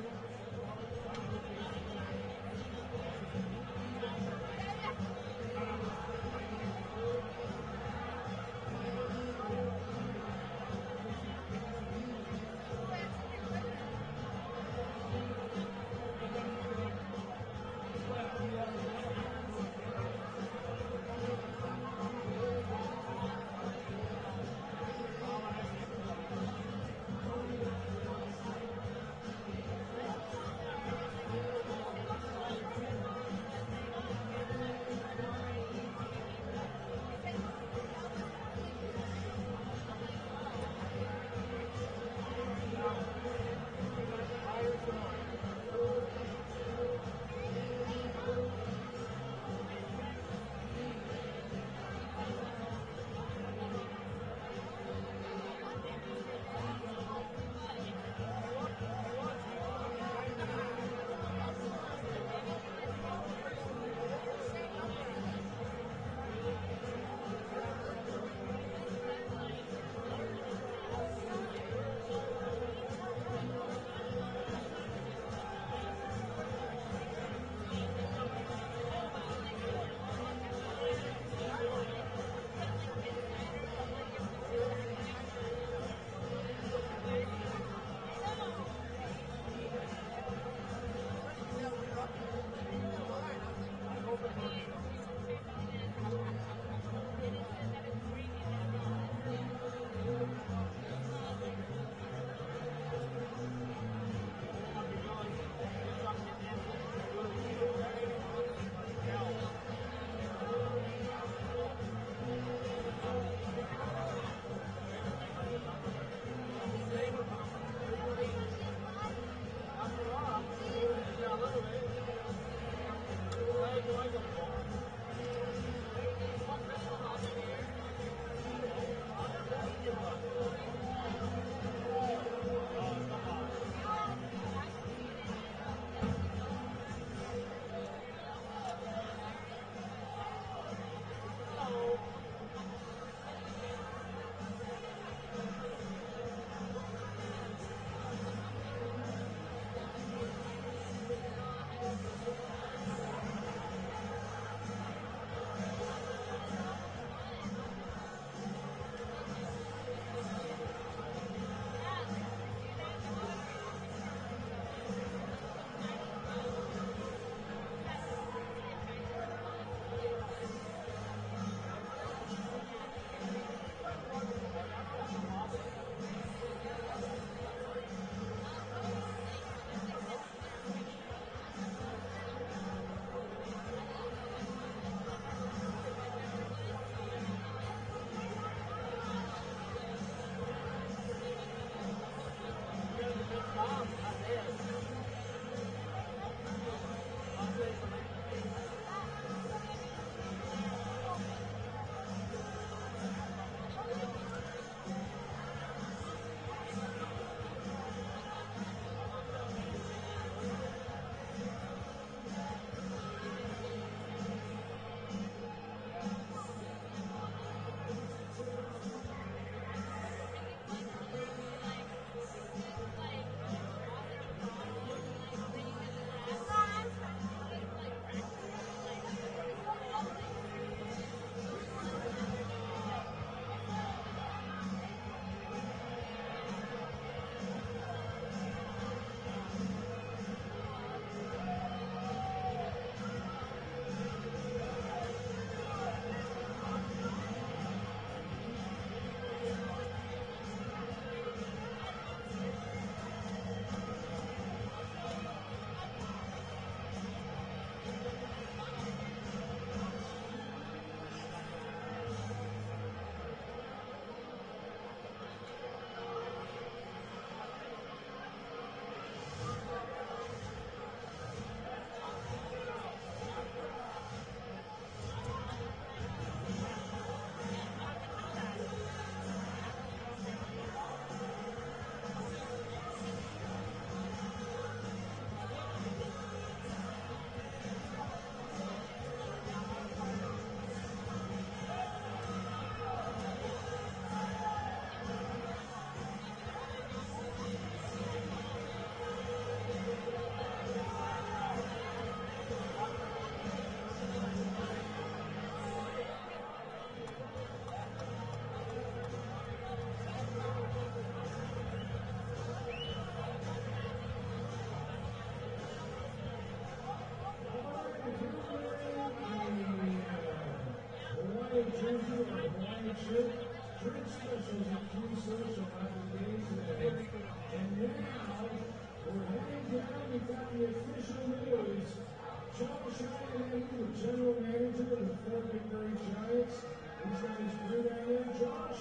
Speaker 1: General manager of the Fort McMurray Giants. He's got his crew down there. Josh,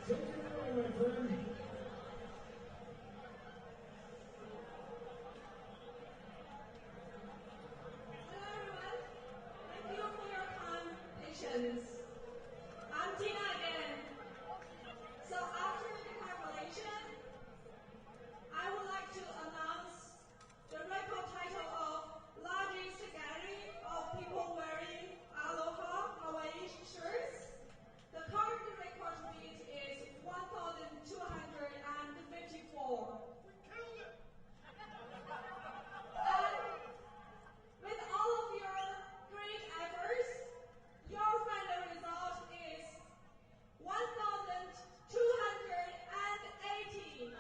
Speaker 1: take it away, my friend.
Speaker 11: I'm Tina again. So after the calculation, I would like to announce the record title of largest gathering of people wearing Aloha Hawaii shirts. The current record weight is 1,254. And with all of your great efforts, your final result is 1,280.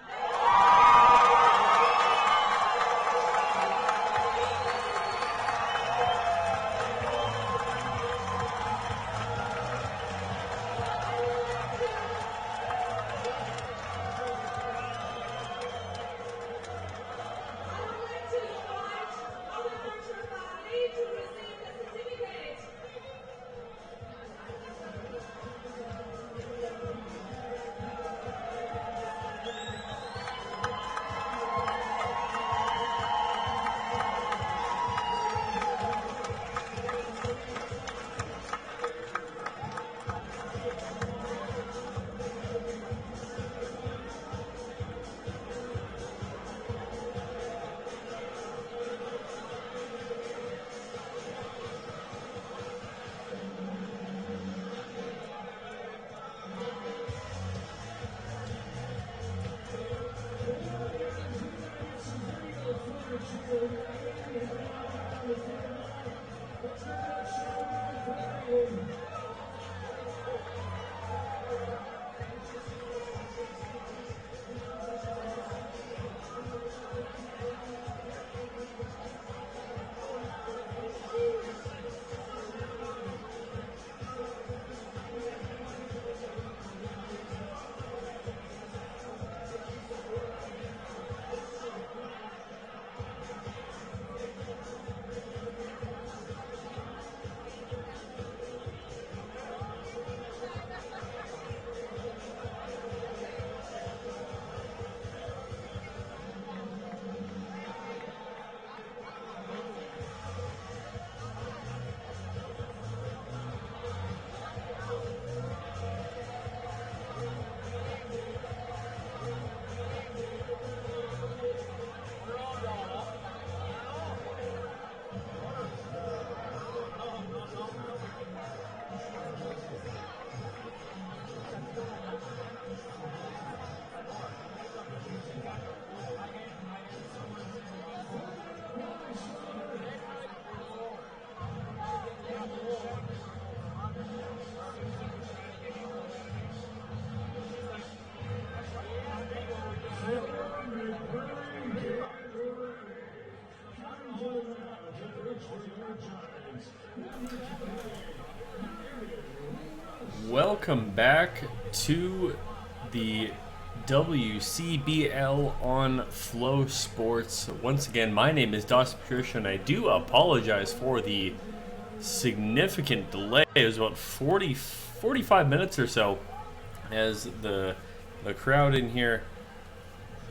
Speaker 4: Welcome back to the WCBL on Flow Sports. Once again, my name is Dos Patricia, and I do apologize for the significant delay. It was about 45 minutes or so as the crowd in here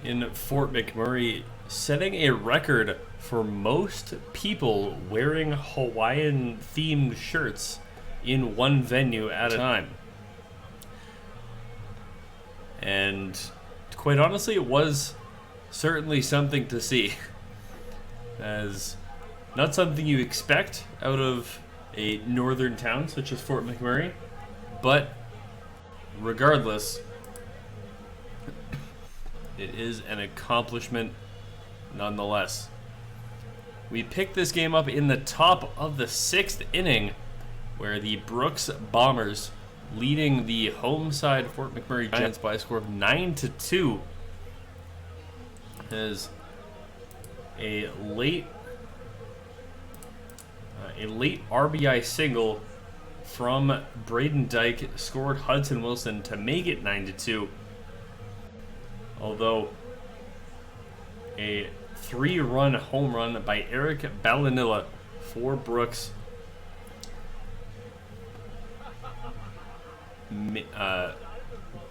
Speaker 4: in Fort McMurray setting a record for most people wearing Hawaiian-themed shirts in one venue at a time. And quite honestly, it was certainly something to see, as not something you expect out of a northern town such as Fort McMurray, but regardless, it is an accomplishment nonetheless. We picked this game up in the top of the 6th inning, where the Brooks Bombers leading the home side Fort McMurray Giants by a score of 9-2, as a late RBI single from Braden Dyke scored Hudson Wilson to make it 9-2. Although a 3-run home run by Eric Ballanilla for Brooks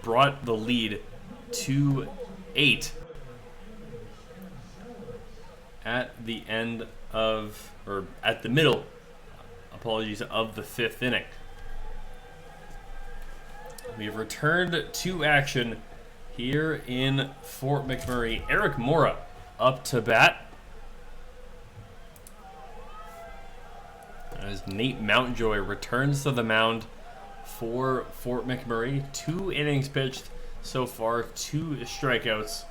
Speaker 4: brought the lead to 8 at the end of, or at the middle, apologies, of the 5th inning. We've returned to action here in Fort McMurray. Eric Mora up to bat as Nate Mountjoy returns to the mound for Fort McMurray. 2 innings pitched so far, 2 strikeouts.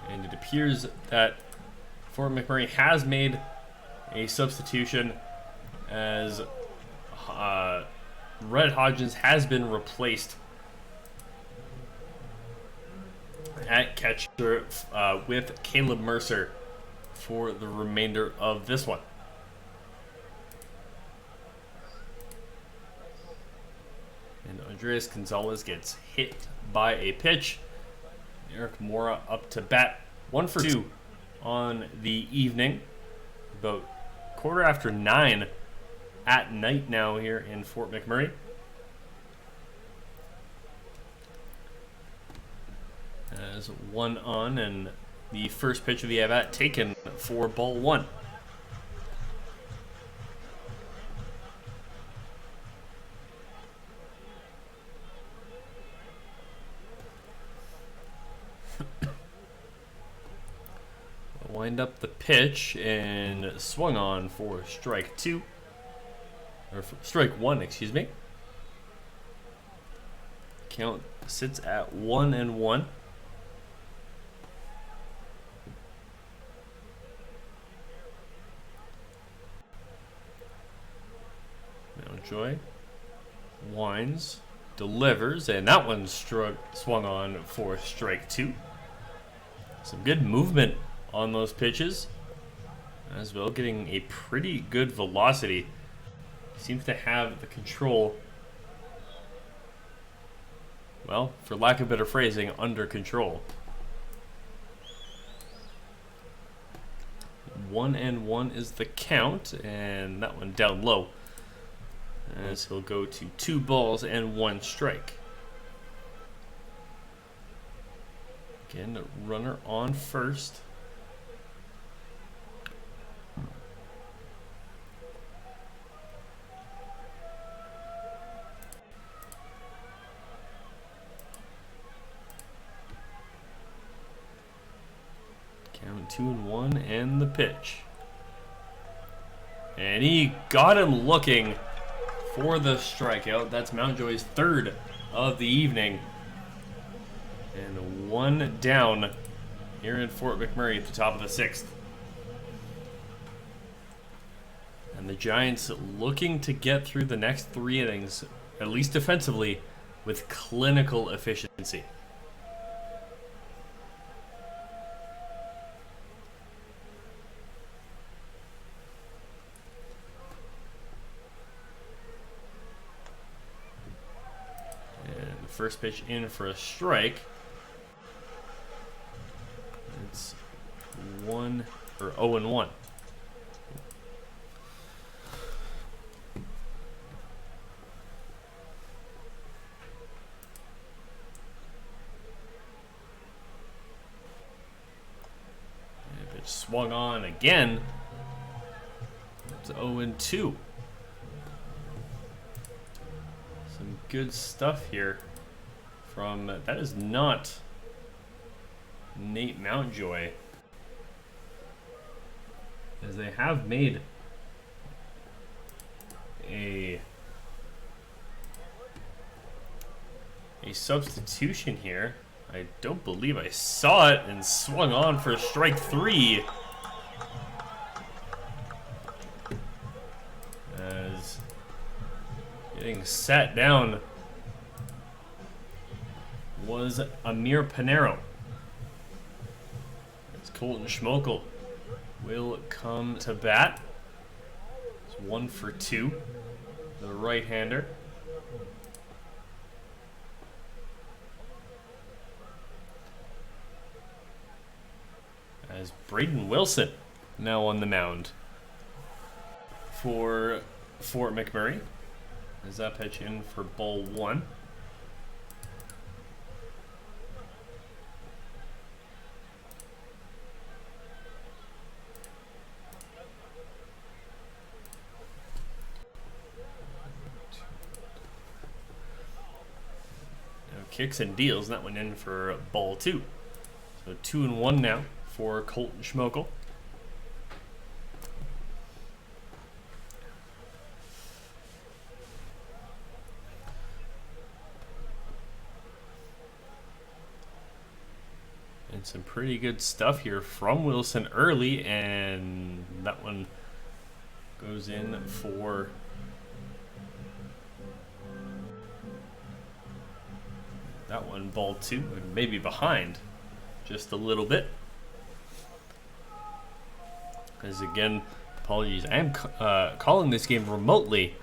Speaker 4: And it appears that Fort McMurray has made a substitution as Red Hodgins has been replaced at catcher with Caleb Mercer for the remainder of this one. And Andreas Gonzalez gets hit by a pitch. Eric Mora up to bat. 1 for 2 on the evening. About 9:15 at night now here in Fort McMurray. As 1 on, and the first pitch of the at-bat taken for ball 1. Wind up the pitch and swung on for strike 2. Or for strike 1, excuse me. Count sits at 1-1. Mountjoy winds, delivers, and that one swung on for strike 2. Some good movement on those pitches as well, getting a pretty good velocity. Seems to have the control, well, for lack of better phrasing, under control. 1-1 is the count, and that one down low as he'll go to 2 balls and 1 strike. Again, the runner on first. Count 2-1 and the pitch. And he got him looking for the strikeout. That's Mountjoy's 3rd of the evening. And 1 down here in Fort McMurray at the top of the 6th. And the Giants looking to get through the next 3 innings, at least defensively, with clinical efficiency. First pitch in for a strike. It's 0-1. Pitch swung on again. It's 0-2. Some good stuff here. That is not Nate Mountjoy, as they have made a substitution here. I don't believe I saw it, and swung on for strike 3 as getting sat down was Amir Panero. It's Colton Schmokel will come to bat. It's 1 for 2. The right-hander. As Braden Wilson now on the mound for Fort McMurray. As that pitch in for ball 1. Now kicks and deals, and that went in for ball 2. So 2-1 now for Colton Schmokel. And some pretty good stuff here from Wilson early, and that one goes in for that one, ball 2, and maybe behind just a little bit. As again, apologies, I am calling this game remotely,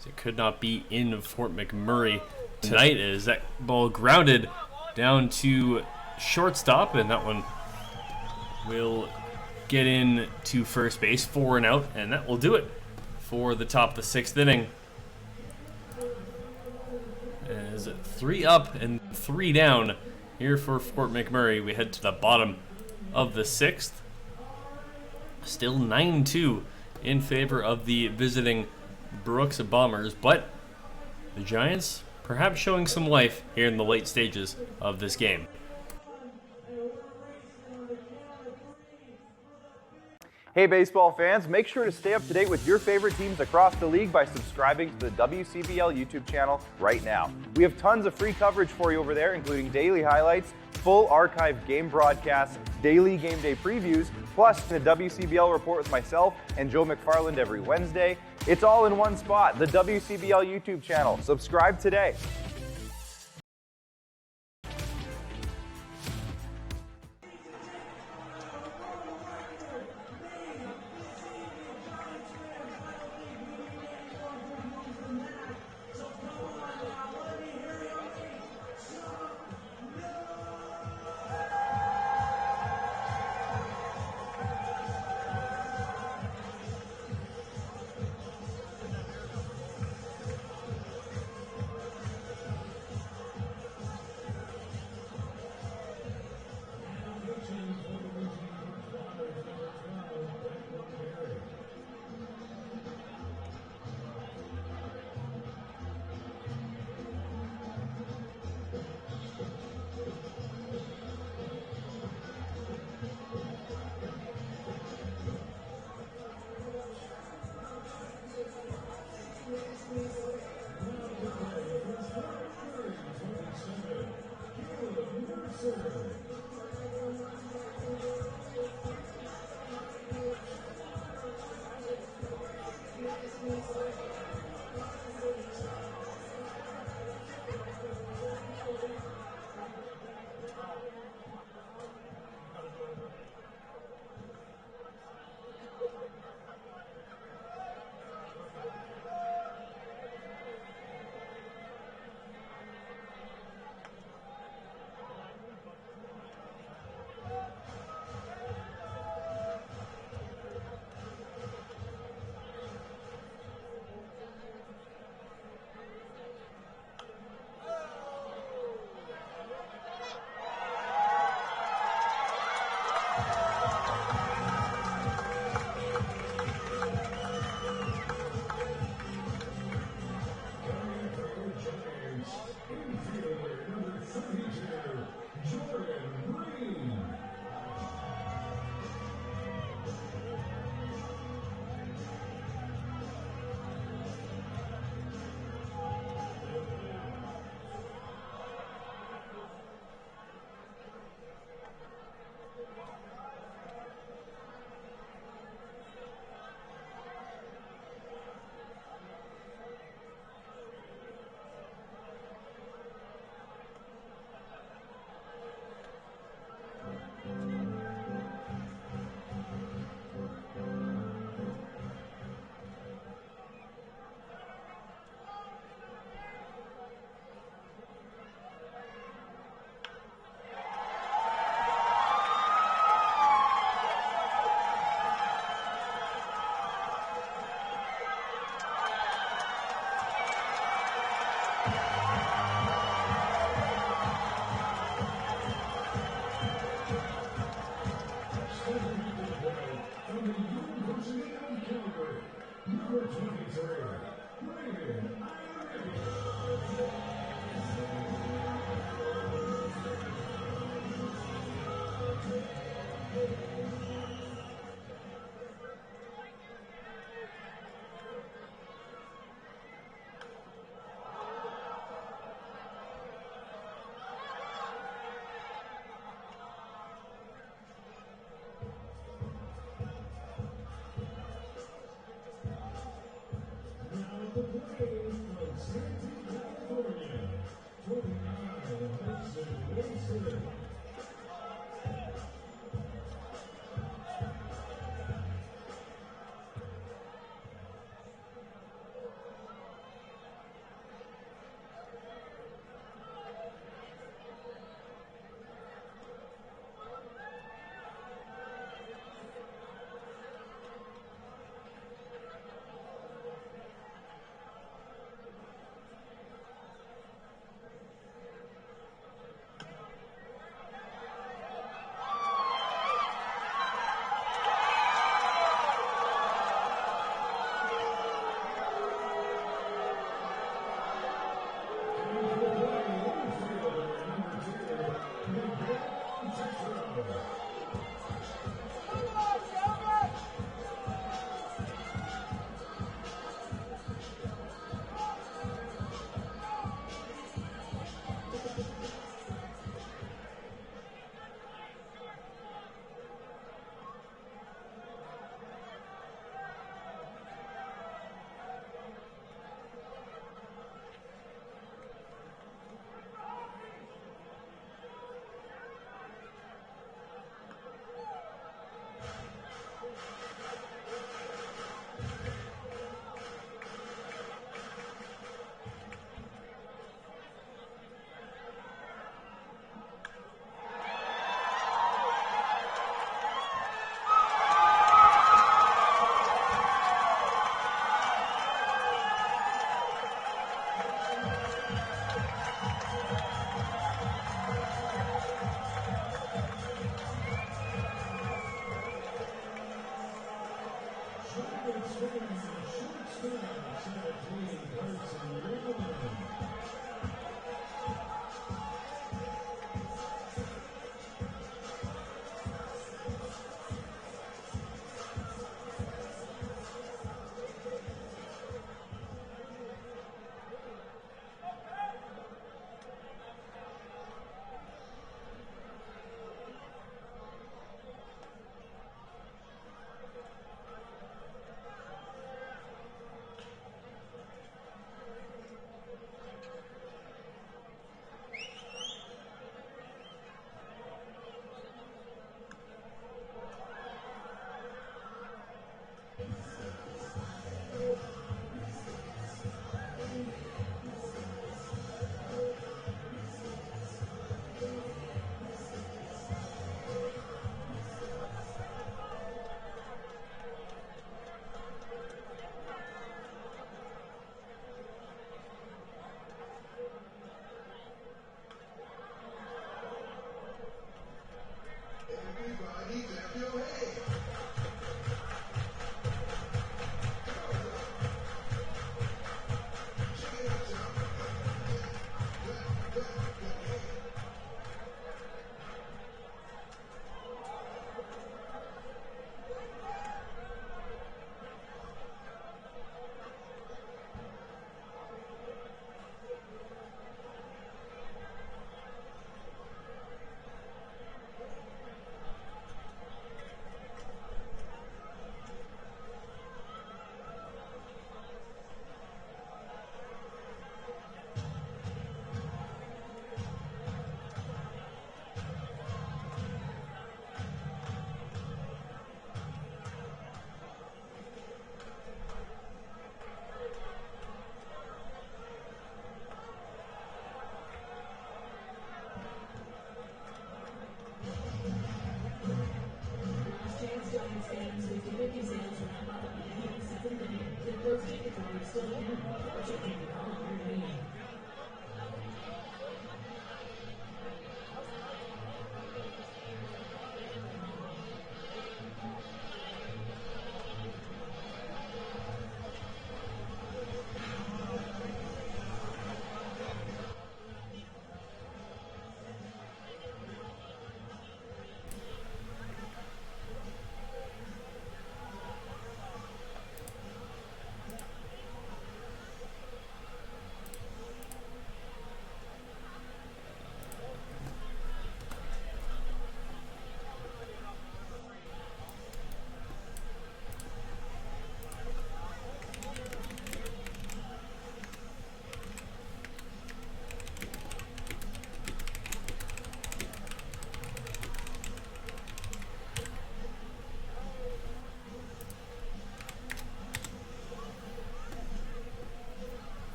Speaker 4: as it could not be in Fort McMurray tonight, as that ball grounded down to shortstop, and that one will get in to first base, 4 and out, and that will do it for the top of the 6th inning. As 3 up and 3 down here for Fort McMurray, we head to the bottom of the 6th. Still 9-2 in favor of the visiting Brooks Bombers, but the Giants perhaps showing some life here in the late stages of this game.
Speaker 5: Hey baseball fans, make sure to stay up to date with your favorite teams across the league by subscribing to the WCBL YouTube channel right now. We have tons of free coverage for you over there, including daily highlights, full archive game broadcasts, daily game day previews, plus a WCBL report with myself and Joe McFarland every Wednesday. It's all in one spot, the WCBL YouTube channel. Subscribe today.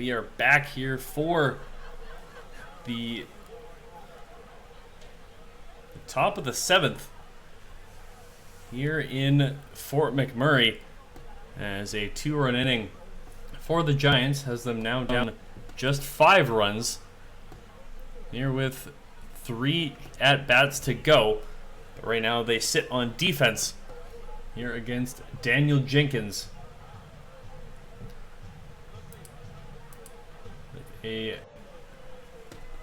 Speaker 4: we are back here for the top of the 7th here in Fort McMurray, as a 2-run inning for the Giants has them now down just 5 runs here with 3 at-bats to go. But right now they sit on defense here against Daniel Jenkins. With a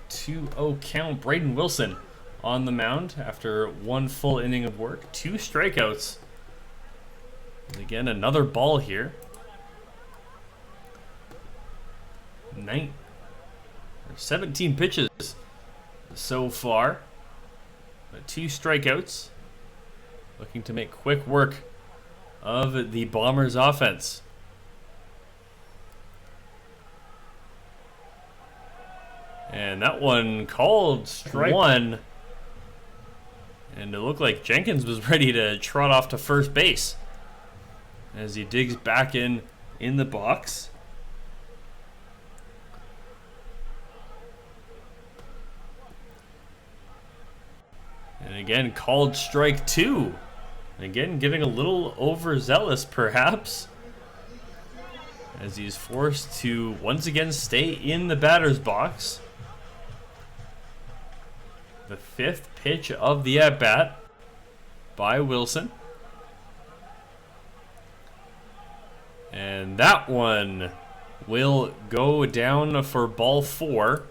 Speaker 4: 2-0 count, Braden Wilson on the mound after 1 full inning of work, 2 strikeouts. And again, another ball here. 17 pitches so far, but 2 strikeouts. Looking to make quick work of the Bombers' offense. And that one called strike 1. And it looked like Jenkins was ready to trot off to first base as he digs back in the box. And again, called strike 2. Again, getting a little overzealous, perhaps, as he's forced to once again stay in the batter's box. The 5th pitch of the at-bat by Wilson. And that one will go down for ball 4.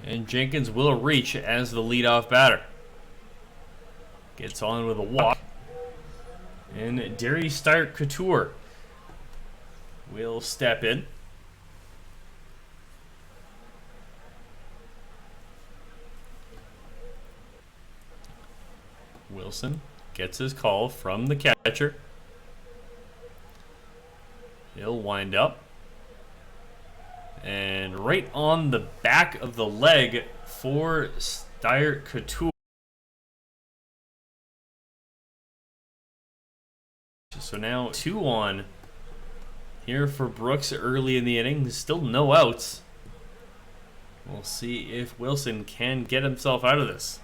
Speaker 4: And Jenkins will reach as the leadoff batter. Gets on with a walk. And Derry Stark Couture will step in. Wilson gets his call from the catcher. He'll wind up. And right on the back of the leg for Stark Couture. So now 2 on here for Brooks early in the inning. There's still no outs. We'll see if Wilson can get himself out of this.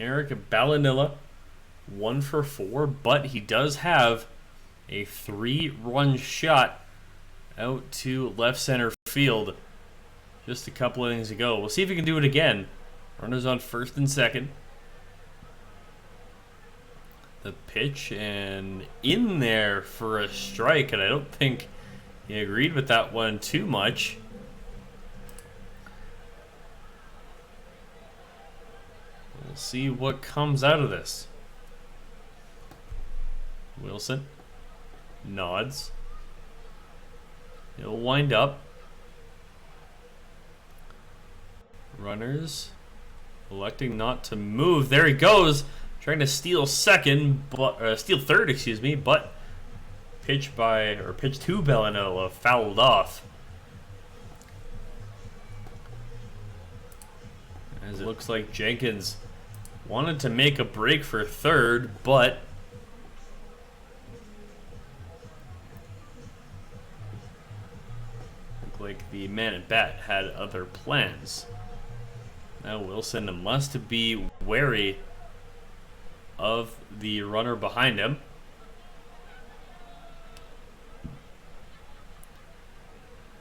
Speaker 4: Eric Ballanilla, 1 for 4, but he does have a 3-run shot out to left center field just a couple innings ago. We'll see if he can do it again. Runners on first and second. The pitch, and in there for a strike, and I don't think he agreed with that one too much. We'll see what comes out of this. Wilson nods. He'll wind up. Runners electing not to move. There he goes, trying to steal second, but steal third, excuse me. But pitch to Ballanilla fouled off. As it looks like Jenkins wanted to make a break for third, but looked like the man at bat had other plans. Now Wilson must be wary of the runner behind him.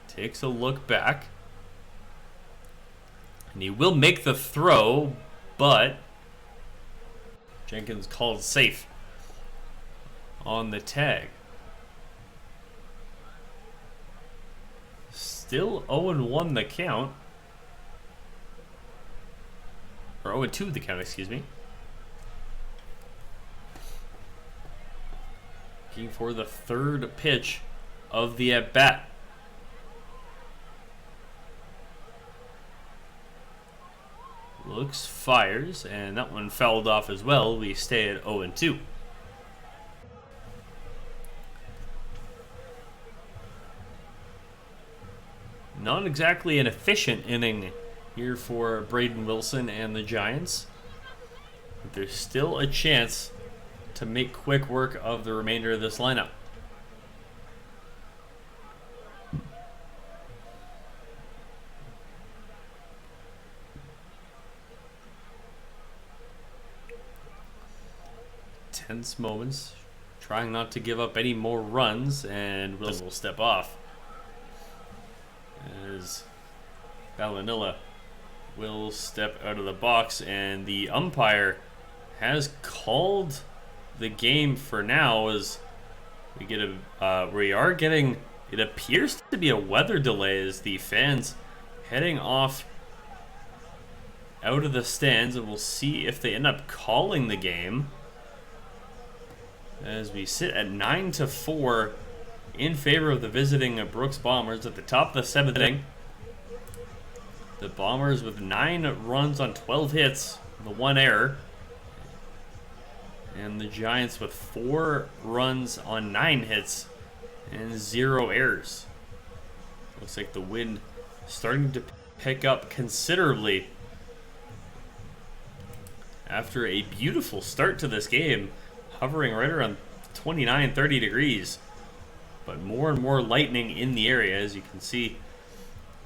Speaker 4: Takes a look back. And he will make the throw, but Jenkins called safe on the tag. Still 0-1 the count. Or 0-2 the count, excuse me. Looking for the third pitch of the at-bat. Looks, fires, and that one fouled off as well. We stay at 0-2. Not exactly an efficient inning here for Braden Wilson and the Giants. But there's still a chance to make quick work of the remainder of this lineup. Tense moments, trying not to give up any more runs, and Wilson will step off as Ballanilla will step out of the box, and the umpire has called the game for now as we get we are getting, it appears to be a weather delay as the fans heading off out of the stands, and we'll see if they end up calling the game as we sit at 9-4 in favor of the visiting Brooks Bombers at the top of the 7th inning. The Bombers with 9 runs on 12 hits, the 1 error. And the Giants with 4 runs on 9 hits and 0 errors. Looks like the wind starting to pick up considerably after a beautiful start to this game, hovering right around 29-30 degrees. But more and more lightning in the area, as you can see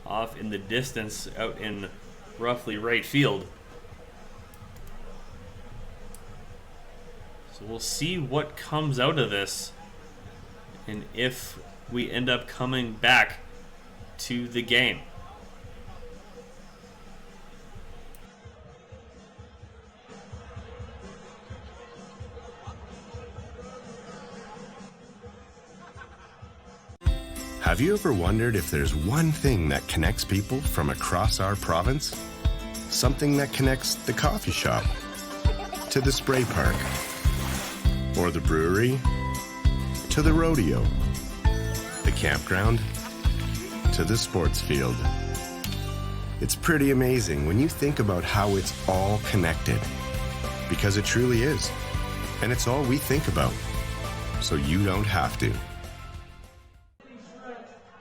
Speaker 4: off in the distance out in roughly right field. So we'll see what comes out of this and if we end up coming back to the game.
Speaker 7: Have you ever wondered if there's one thing that connects people from across our province? Something that connects the coffee shop to the spray park, or the brewery to the rodeo, the campground to the sports field. It's pretty amazing when you think about how it's all connected, because it truly is. And it's all we think about, so you don't have to.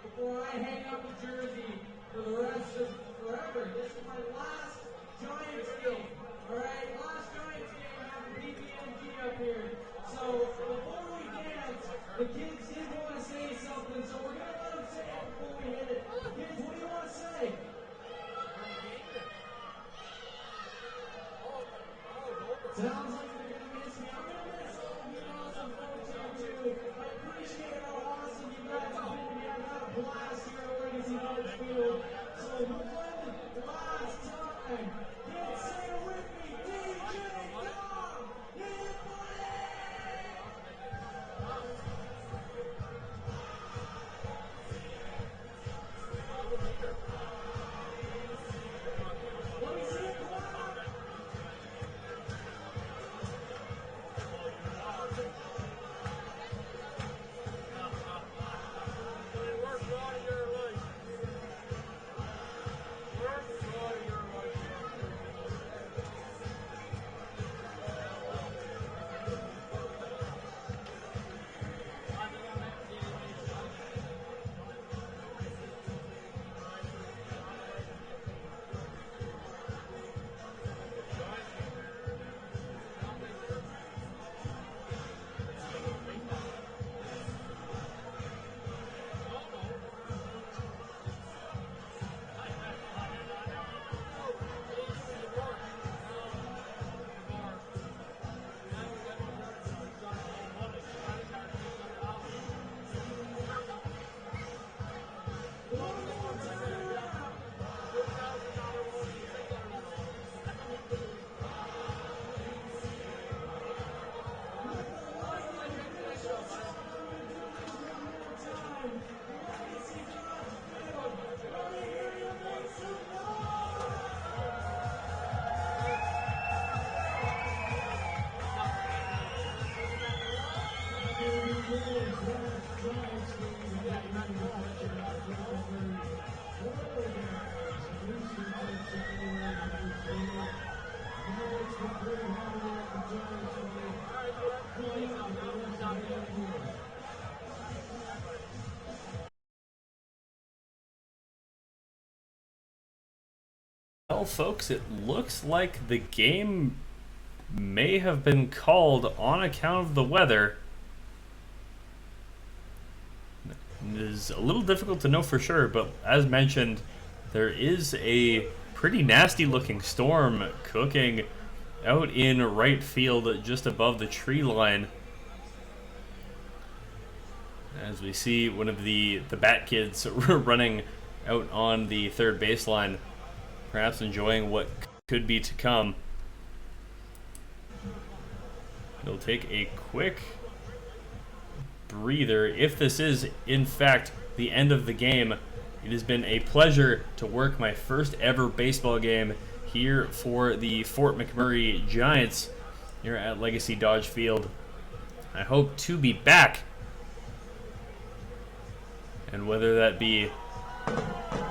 Speaker 1: Before I hang up the jersey for the rest of forever. This is my last Giants game. Alright, last Giants game, I have BB&T up here. So before we dance, the kids did want to say something, so we're gonna let them say it before we hit it. Kids, what do you want to say? Sounds like they're gonna miss me. I'm gonna miss all of you awesome folks here too. I appreciate how awesome you guys have been to me. I've had a blast here at Legacy Village Field. So one last time, kids, say it with me. DJ Dom, hit it, buddy! Let me see it clap.
Speaker 4: Well, folks, it looks like the game may have been called on account of the weather. It is a little difficult to know for sure, but as mentioned, there is a pretty nasty looking storm cooking out in right field just above the tree line. As we see one of the Bat Kids running out on the third baseline, perhaps enjoying what could be to come. He'll take a quick breather. If this is, in fact, the end of the game, it has been a pleasure to work my first ever baseball game here for the Fort McMurray Giants here at Legacy Dodge Field. I hope to be back, and whether that be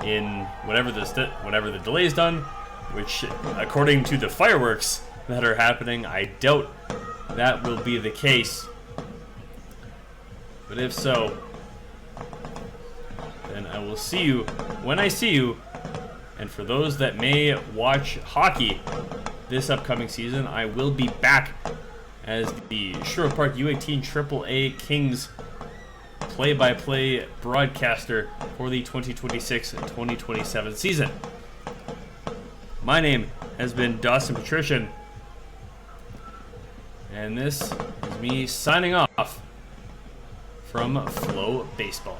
Speaker 4: in whenever the delay is done, which according to the fireworks that are happening, I doubt that will be the case. But if so, then I will see you when I see you. And for those that may watch hockey this upcoming season, I will be back as the Sherwood Park U18 AAA Kings play-by-play broadcaster for the 2026-2027 season. My name has been Dawson Patrician, and this is me signing off from Flow Baseball.